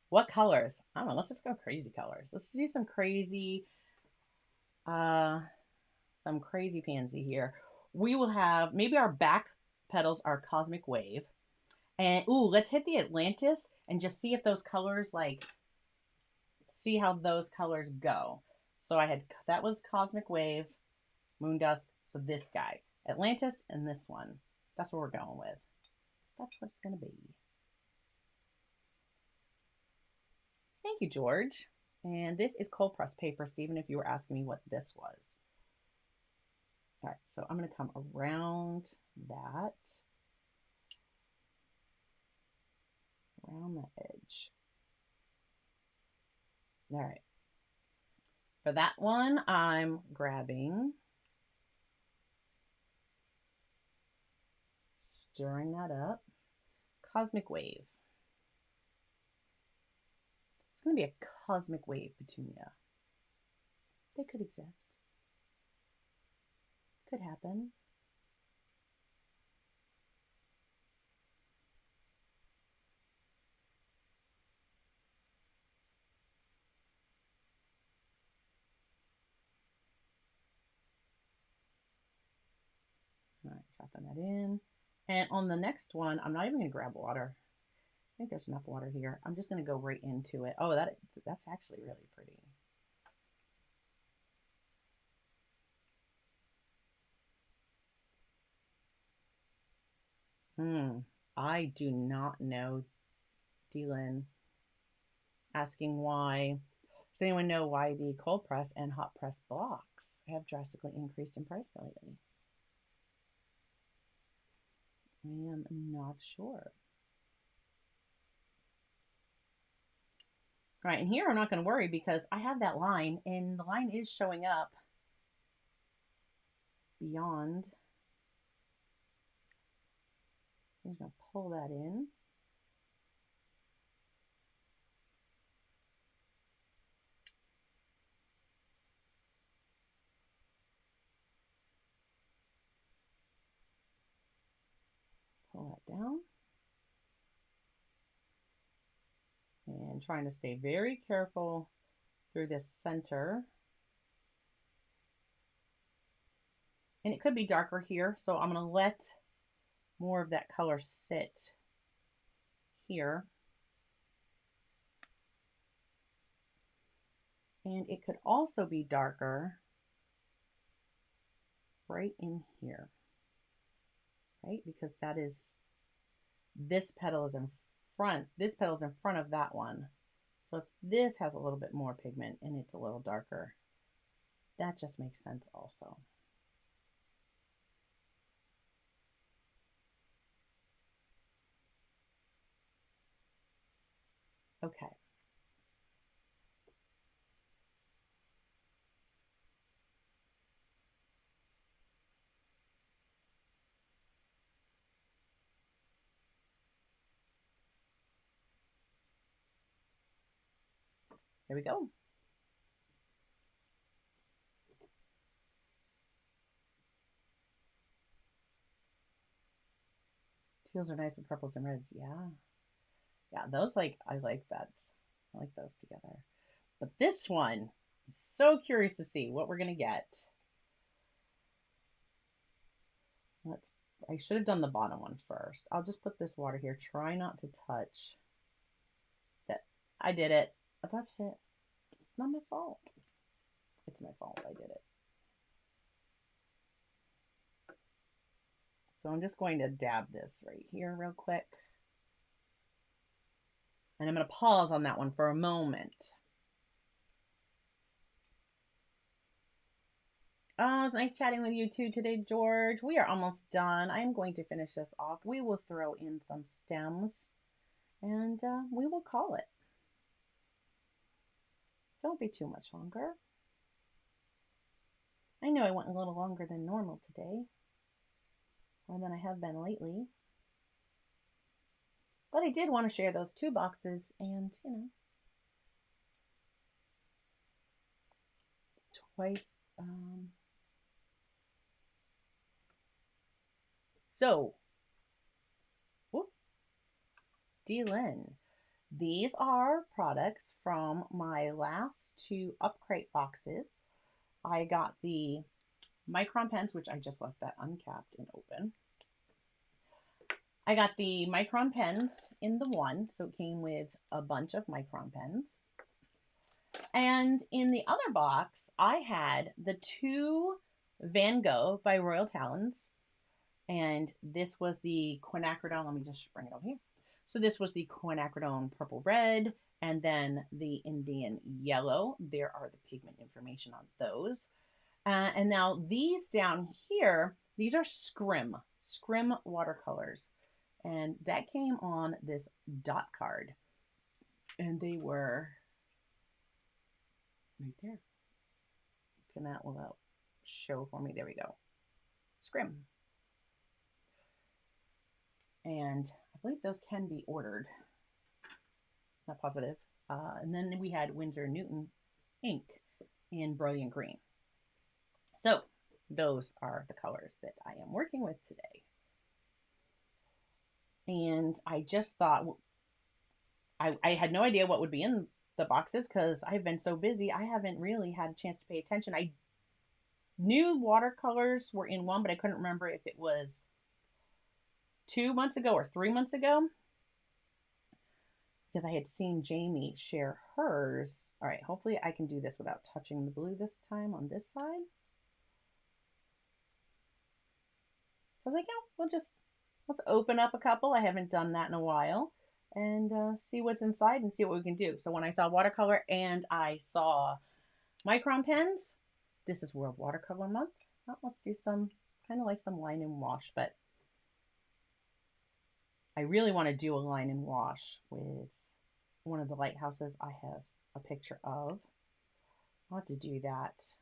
S1: what colors? I don't know. Let's just go crazy colors. Let's do some crazy pansy here. We will have, maybe our back petals are Cosmic Wave. And, ooh, let's hit the Atlantis and just see if those colors, like, see how those colors go. So I had, that was Cosmic Wave, Moon Dust. So this guy, Atlantis, and this one. That's what we're going with. That's what it's going to be. Thank you, George. And this is cold pressed paper, Stephen, if you were asking me what this was. All right, so I'm going to come around that. Around the edge. All right. For that one, I'm grabbing, stirring that up, Cosmic Wave. It's going to be a Cosmic Wave petunia. They could exist. Could happen. All right, dropping that in. And on the next one, I'm not even going to grab water. I think there's enough water here. I'm just going to go right into it. Oh, that's actually really pretty. I do not know, Dylan. Asking why. Does anyone know why the cold press and hot press blocks have drastically increased in price lately? I am not sure. All right, and here I'm not going to worry because I have that line, and the line is showing up beyond. I'm just going to pull that in. Pull that down. And trying to stay very careful through this center. And it could be darker here, so I'm going to let more of that color sit here. And it could also be darker right in here, right? Because that is, this petal is in front, this petal is in front of that one. So if this has a little bit more pigment and it's a little darker, that just makes sense also. Okay. There we go. Teals are nice with purples and reds. Yeah. Yeah, those like, I like that. I like those together. But this one, I'm so curious to see what we're going to get. I should have done the bottom one first. I'll just put this water here. Try not to touch that. I did it. I touched it. It's not my fault. It's my fault. I did it. So I'm just going to dab this right here real quick. And I'm going to pause on that one for a moment. Oh, it's nice chatting with you too today, George. We are almost done. I am going to finish this off. We will throw in some stems and we will call it. So it won't be too much longer. I know I went a little longer than normal today, or than I have been lately. But I did want to share those 2 boxes and, twice. So, whoop, D-Lin. These are products from my last 2 Upcrate boxes. I got the Micron pens, which I just left that uncapped and open. I got the Micron pens in the one, so it came with a bunch of Micron pens. And in the other box, I had the 2 Van Gogh by Royal Talons. And this was the quinacridone. Let me just bring it over here. So this was the quinacridone purple red, and then the Indian yellow. There are the pigment information on those. And now these down here, these are Scrim watercolors. And that came on this dot card. And they were right there. Can that will show for me? There we go. Scrim. And I believe those can be ordered. Not positive. And then we had Winsor Newton ink in brilliant green. So those are the colors that I am working with today. And I just thought, I had no idea what would be in the boxes because I've been so busy. I haven't really had a chance to pay attention. I knew watercolors were in one, but I couldn't remember if it was 2 months ago or 3 months ago, because I had seen Jamie share hers. All right, hopefully I can do this without touching the blue this time on this side. So I was like, yeah, let's open up a couple. I haven't done that in a while, and see what's inside and see what we can do. So when I saw watercolor and I saw Micron pens, this is World Watercolor Month. Well, let's do some, kind of like some line and wash, but I really want to do a line and wash with one of the lighthouses I have a picture of. I'll have to do that.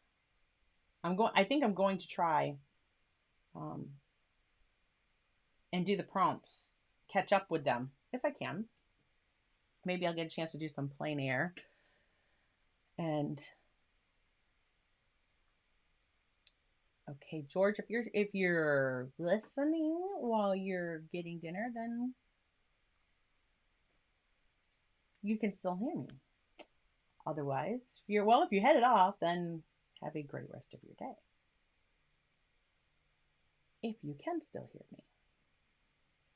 S1: I think I'm going to try and do the prompts, catch up with them if I can. Maybe I'll get a chance to do some plein air. And okay, George, if you're listening while you're getting dinner, then you can still hear me. Otherwise, if you headed off, then have a great rest of your day. If you can still hear me.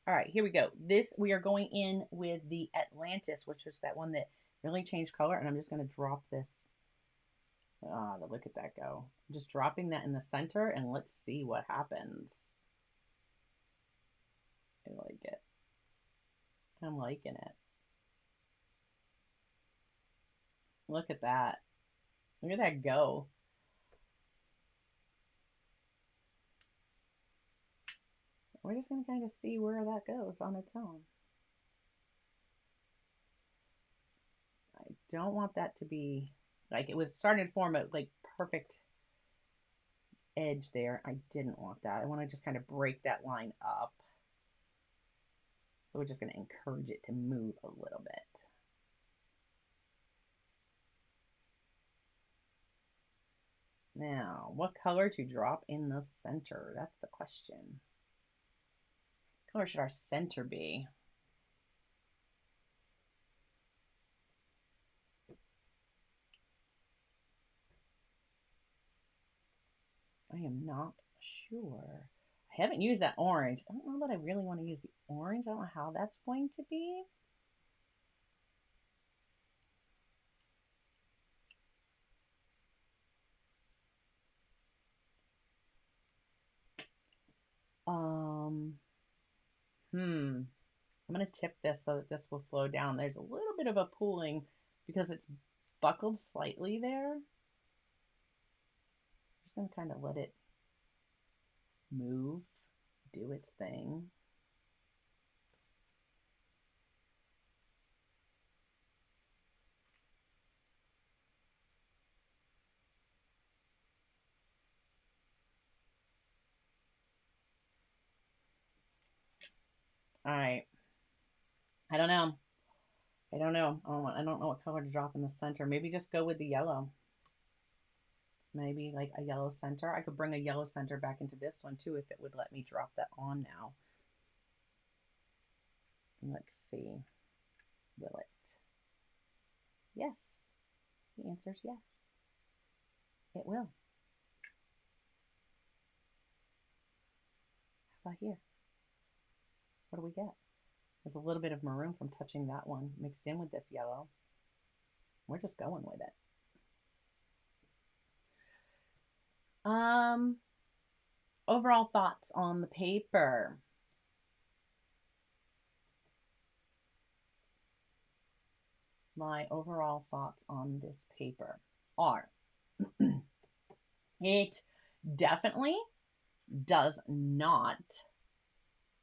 S1: All right, here we go. We are going in with the Atlantis, which is that one that really changed color. And I'm just going to drop this. Look at that go. I'm just dropping that in the center, and let's see what happens. I like it. I'm liking it. Look at that. Look at that go. We're just going to kind of see where that goes on its own. I don't want that to be like it was starting to form a like perfect edge there. I didn't want that. I want to just kind of break that line up. So we're just going to encourage it to move a little bit. Now, what color to drop in the center? That's the question. What color should our center be? I am not sure. I haven't used that orange. I don't know that I really want to use the orange. I don't know how that's going to be. I'm going to tip this so that this will flow down. There's a little bit of a pooling because it's buckled slightly there. I'm just going to kind of let it move, do its thing. All right. I don't know. I don't know. I don't know what color to drop in the center. Maybe just go with the yellow. Maybe like a yellow center. I could bring a yellow center back into this one too if it would let me drop that on now. Let's see. Will it? Yes. The answer is yes. It will. How about here? What do we get? There's a little bit of maroon from touching that one mixed in with this yellow. We're just going with it. Overall thoughts on the paper. My overall thoughts on this paper are it definitely does not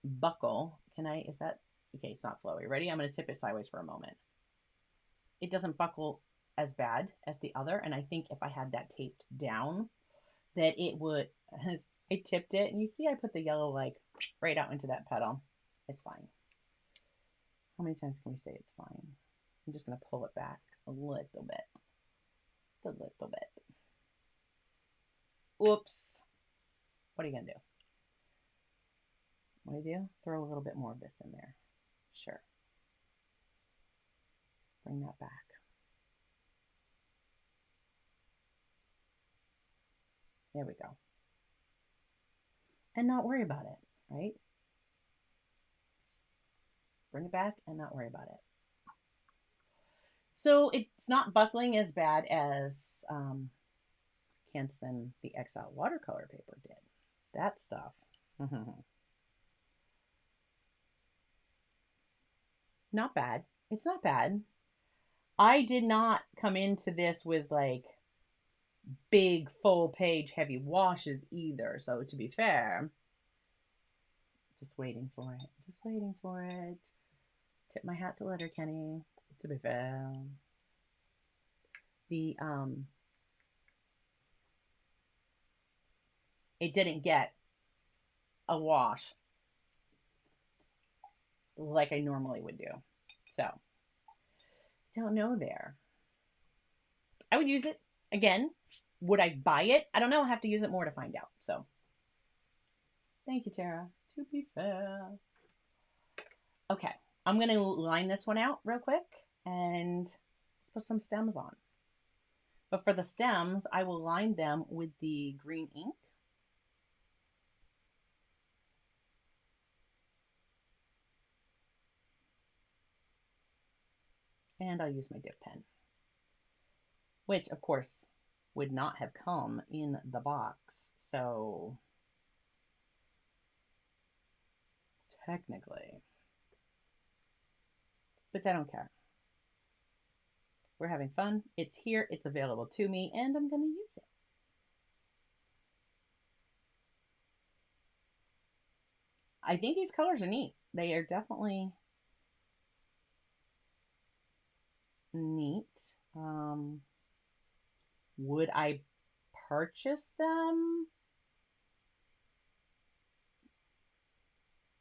S1: buckle. Is that, okay, it's not flowy. Ready? I'm going to tip it sideways for a moment. It doesn't buckle as bad as the other, and I think if I had that taped down, that it would, I tipped it, and you see I put the yellow like right out into that petal. It's fine. How many times can we say it's fine? I'm just going to pull it back a little bit. Just a little bit. Oops. What are you going to do? What do I do? Throw a little bit more of this in there. Sure. Bring that back. There we go. And not worry about it, right? Bring it back and not worry about it. So it's not buckling as bad as Canson, the Exile watercolor paper did. That stuff. Not bad. It's not bad. I did not come into this with like big full page heavy washes either. So to be fair, just waiting for it. Just waiting for it. Tip my hat to Letterkenny. To be fair. It didn't get a wash like I normally would do. So, I don't know there. I would use it again. Would I buy it? I don't know. I have to use it more to find out. So, thank you, Tara. To be fair. Okay, I'm going to line this one out real quick and let's put some stems on. But for the stems, I will line them with the green ink. And I'll use my dip pen, which of course would not have come in the box. So technically, but I don't care. We're having fun. It's here. It's available to me and I'm going to use it. I think these colors are neat. They are definitely neat. Would I purchase them?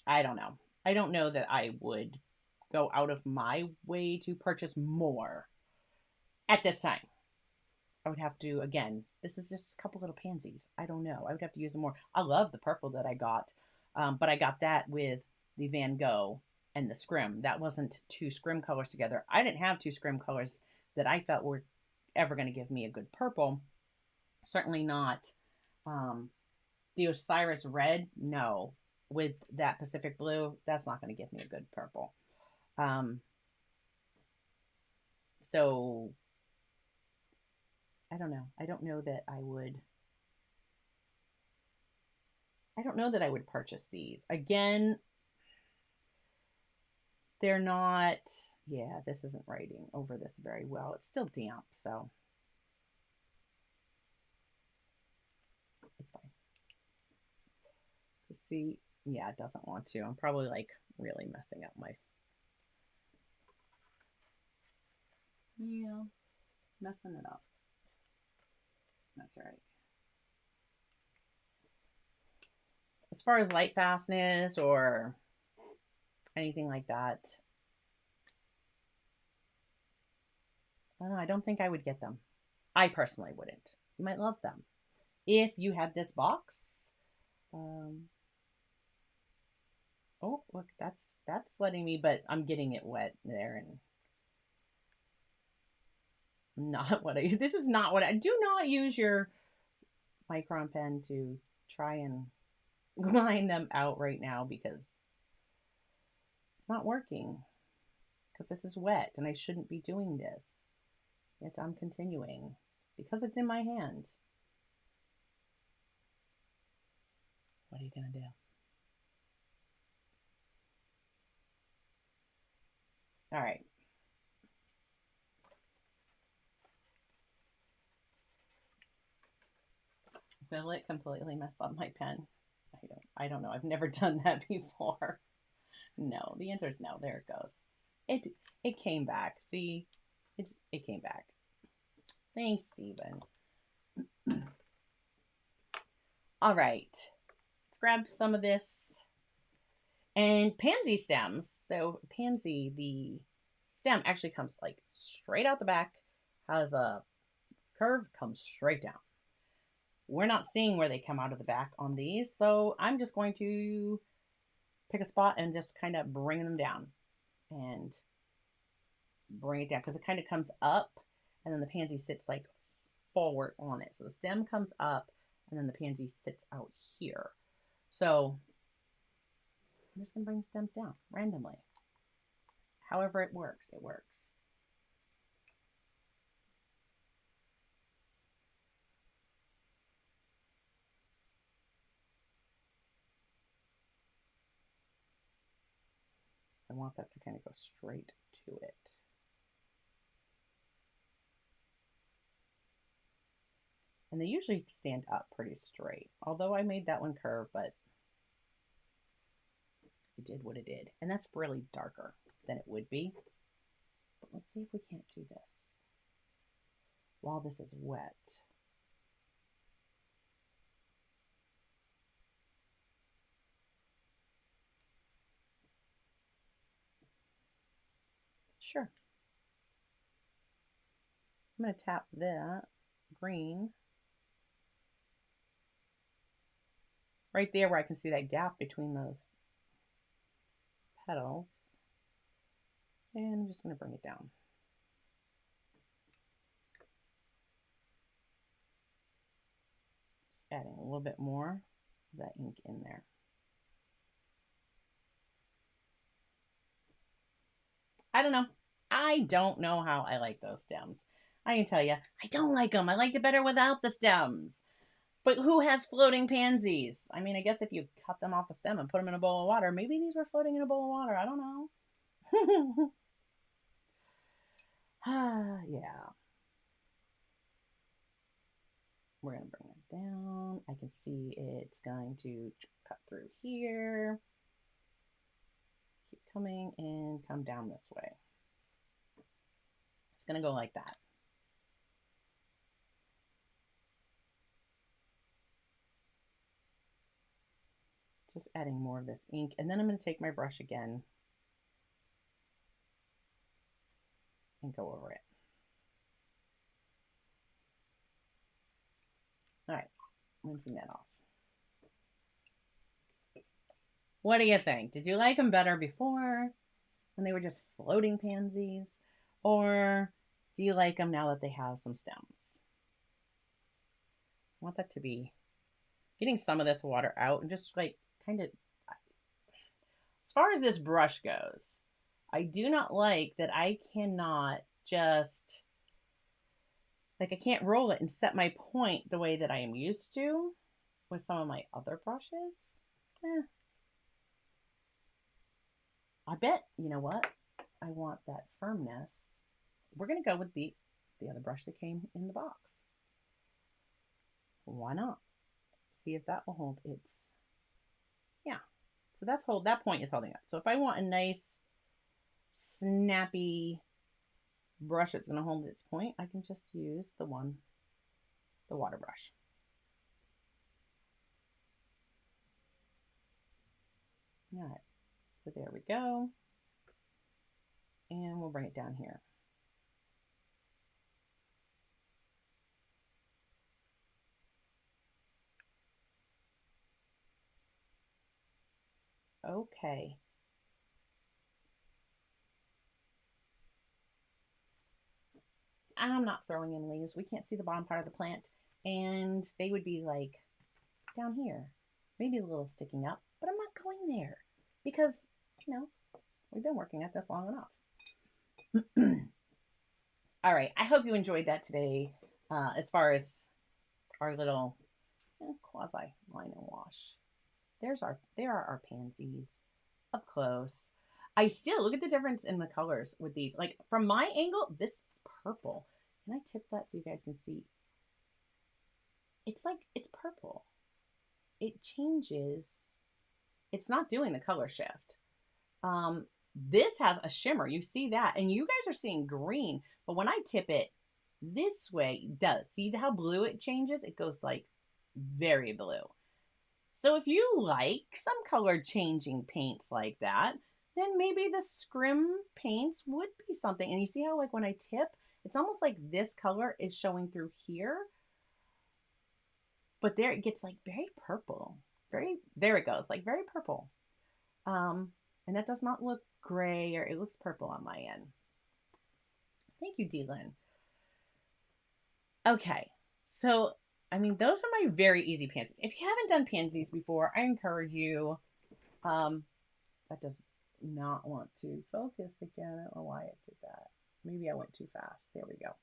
S1: I don't know. I don't know that I would go out of my way to purchase more at this time. I would have to, again, this is just a couple little pansies. I don't know. I would have to use them more. I love the purple that I got, but I got that with the Van Gogh and the Scrim. That wasn't two Scrim colors together. I didn't have two Scrim colors that I felt were ever going to give me a good purple. Certainly not the Osiris Red. No. With that Pacific Blue, that's not going to give me a good purple. So I don't know. I don't know that I would purchase these. Again, they're not, yeah, this isn't writing over this very well. It's still damp, so it's fine. See, yeah, it doesn't want to. I'm probably like really messing up my, yeah, messing it up. That's all right. As far as light fastness or anything like that. I don't think I would get them. I personally wouldn't. You might love them. If you had this box, oh, look, that's letting me, but I'm getting it wet there and not what I, this is not what I, do not use your micron pen to try and line them out right now because it's not working because this is wet and I shouldn't be doing this. Yet I'm continuing because it's in my hand. What are you going to do? All right. Will it completely mess up my pen? I don't know. I've never done that before. No, the answer is no. There it goes. It came back. See, it came back. Thanks, Stephen. All right, let's grab some of this. And pansy stems. So pansy, the stem actually comes like straight out the back, has a curve, comes straight down. We're not seeing where they come out of the back on these, so I'm just going to pick a spot and just kind of bring them down and bring it down because it kind of comes up and then the pansy sits like forward on it. So the stem comes up and then the pansy sits out here. So I'm just going to bring stems down randomly. However it works, it works. I want that to kind of go straight to it. And they usually stand up pretty straight. Although I made that one curve, but it did what it did. And that's really darker than it would be. But let's see if we can't do this while this is wet. Sure. I'm going to tap that green right there where I can see that gap between those petals. And I'm just going to bring it down. Just adding a little bit more of that ink in there. I don't know. I don't know how I like those stems. I can tell you, I don't like them. I liked it better without the stems. But who has floating pansies? I mean, I guess if you cut them off the stem and put them in a bowl of water, maybe these were floating in a bowl of water. I don't know. Yeah. We're going to bring it down. I can see it's going to cut through here. Keep coming and come down this way. It's going to go like that. Just adding more of this ink. And then I'm going to take my brush again and go over it. All right, rinsing that off. What do you think? Did you like them better before when they were just floating pansies? Or do you like them now that they have some stems? I want that to be getting some of this water out and just like kind of, as far as this brush goes, I do not like that I cannot just, like I can't roll it and set my point the way that I am used to with some of my other brushes. I bet, you know what? I want that firmness. We're going to go with the other brush that came in the box. Why not? See if that will hold its, yeah. So that point is holding up. So if I want a nice, snappy brush that's going to hold its point, I can just use the water brush. All right. So there we go. And we'll bring it down here. Okay. I'm not throwing in leaves. We can't see the bottom part of the plant. And they would be like down here. Maybe a little sticking up, but I'm not going there because, you know, we've been working at this long enough. All right. I hope you enjoyed that today as far as our little quasi line and wash. There are our pansies up close. I still look at the difference in the colors with these. Like from my angle, this is purple. Can I tip that so you guys can see? It's like, it's purple. It changes. It's not doing the color shift. This has a shimmer. You see that. And you guys are seeing green. But when I tip it this way, it does. See how blue it changes? It goes like very blue. So if you like some color changing paints like that, then maybe the scrim paints would be something. And you see how like when I tip, it's almost like this color is showing through here. But there it gets like very purple. There it goes, like very purple. And that does not look gray, or it looks purple on my end. Thank you, Dylan. Okay, so I mean, those are my very easy pansies. If you haven't done pansies before, I encourage you. That does not want to focus again. I don't know why it did that. Maybe I went too fast. There we go.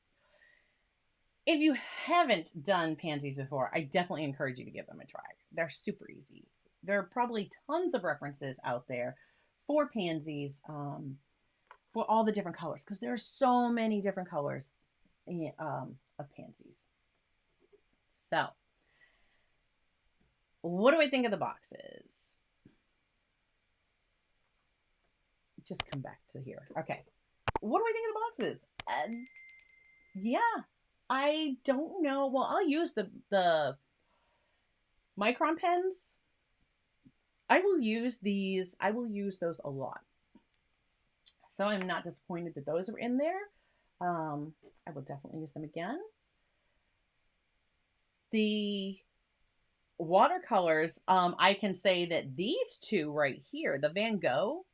S1: If you haven't done pansies before, I definitely encourage you to give them a try. They're super easy. There are probably tons of references out there for pansies, for all the different colors, because there are so many different colors of pansies. So, what do I think of the boxes? Just come back to here. Okay. What do I think of the boxes? Yeah, I don't know. Well, I'll use the micron pens. I will use these. I will use those a lot. So I'm not disappointed that those are in there. I will definitely use them again. The watercolors, I can say that these two right here, the Van Gogh,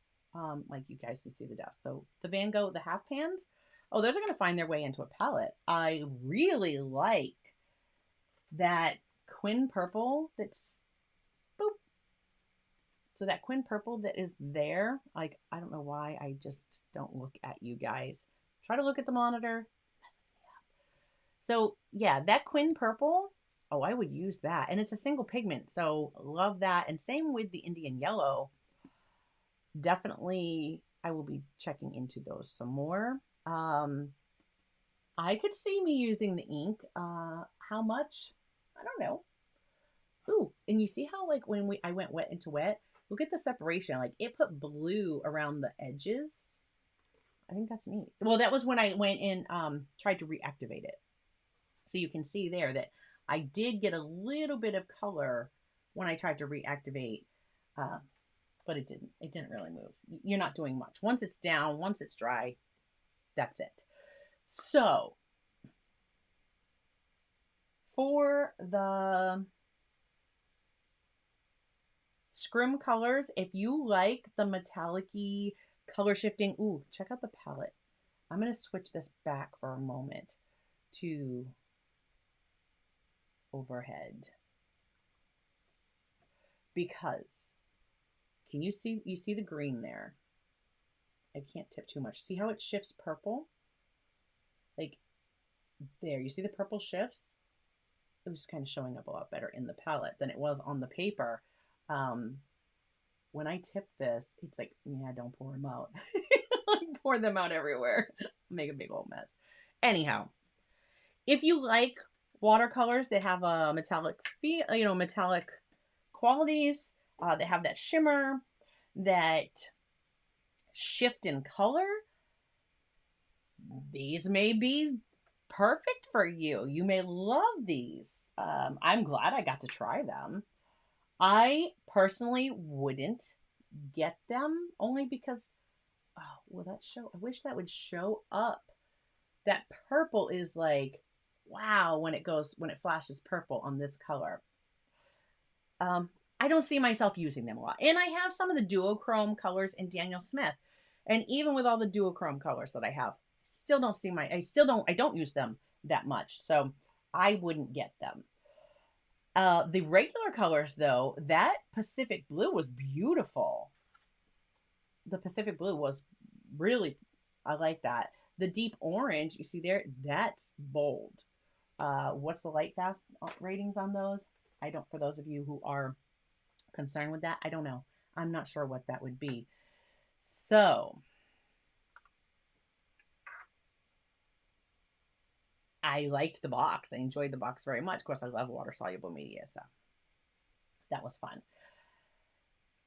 S1: like you guys can see the dust. So the Van Gogh, the half pans, oh, those are going to find their way into a palette. I really like that Quin purple that's, boop. So that Quin purple that is there, like, I don't know why I just don't look at you guys. Try to look at the monitor. Messes me up. So yeah, that Quin purple, oh, I would use that. And it's a single pigment, so love that. And same with the Indian yellow. Definitely, I will be checking into those some more. I could see me using the ink. How much? I don't know. Ooh, and you see how like when I went wet into wet, look at the separation. Like it put blue around the edges. I think that's neat. Well, that was when I went in, tried to reactivate it. So you can see there that I did get a little bit of color when I tried to reactivate, but it didn't really move. You're not doing much. Once it's down, once it's dry, that's it. So for the scrim colors, if you like the metallic-y color shifting, ooh, check out the palette. I'm going to switch this back for a moment to overhead, because can you see the green there? I can't tip too much. See how it shifts purple? Like there, you see the purple shifts? It was kind of showing up a lot better in the palette than it was on the paper. When I tip this, it's like, yeah, don't pour them out. Like pour them out everywhere. Make a big old mess. Anyhow, if you like watercolors that have a metallic feel, metallic qualities, that have that shimmer, that shift in color, these may be perfect for you. You may love these. I'm glad I got to try them. I personally wouldn't get them only because, oh, will that show? I wish that would show up. That purple is like, wow, when it flashes purple on this color. Um, I don't see myself using them a lot. And I have some of the duochrome colors in Daniel Smith. And even with all the duochrome colors that I have, I don't use them that much. So I wouldn't get them. The regular colors though, that Pacific blue was beautiful. The Pacific blue was really, I like that. The deep orange, you see there, that's bold. What's the light fast ratings on those? I don't, for those of you who are concerned with that, I don't know. I'm not sure what that would be. So I liked the box. I enjoyed the box very much. Of course, I love water soluble media, so that was fun.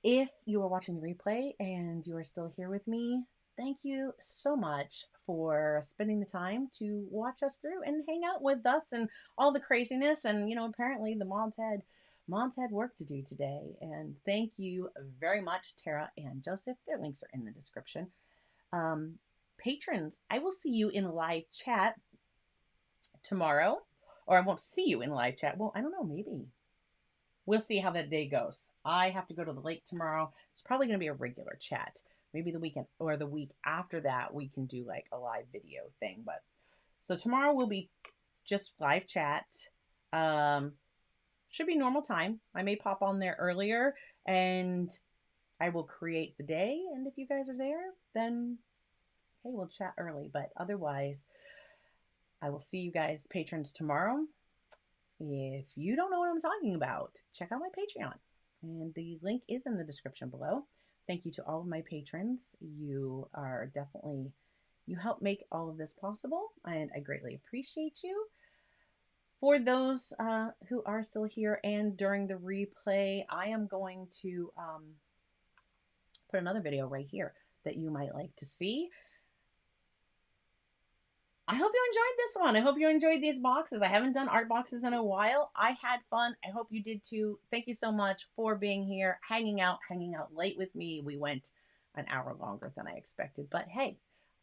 S1: If you are watching the replay and you are still here with me, thank you so much for spending the time to watch us through and hang out with us and all the craziness. And, you know, apparently the mods had work to do today. And thank you very much, Tara and Joseph. Their links are in the description. Patrons, I will see you in live chat tomorrow. Or I won't see you in live chat. Well, I don't know, maybe. We'll see how that day goes. I have to go to the lake tomorrow. It's probably going to be a regular chat. Maybe the weekend or the week after that, we can do like a live video thing. But so tomorrow will be just live chat. Should be normal time. I may pop on there earlier and I will create the day. And if you guys are there, then hey, we'll chat early. But otherwise, I will see you guys, patrons, tomorrow. If you don't know what I'm talking about, check out my Patreon. And the link is in the description below. Thank you to all of my patrons. You are definitely, you help make all of this possible, and I greatly appreciate you. For those who are still here and during the replay, I am going to put another video right here that you might like to see. I hope you enjoyed this one. I hope you enjoyed these boxes. I haven't done art boxes in a while. I had fun. I hope you did too. Thank you so much for being here, hanging out late with me. We went an hour longer than I expected, but hey,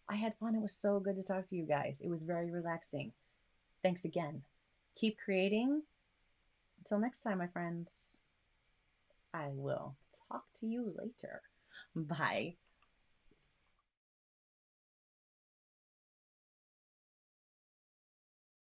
S1: I had fun. It was so good to talk to you guys. It was very relaxing. Thanks again. Keep creating. Until next time, my friends, I will talk to you later. Bye.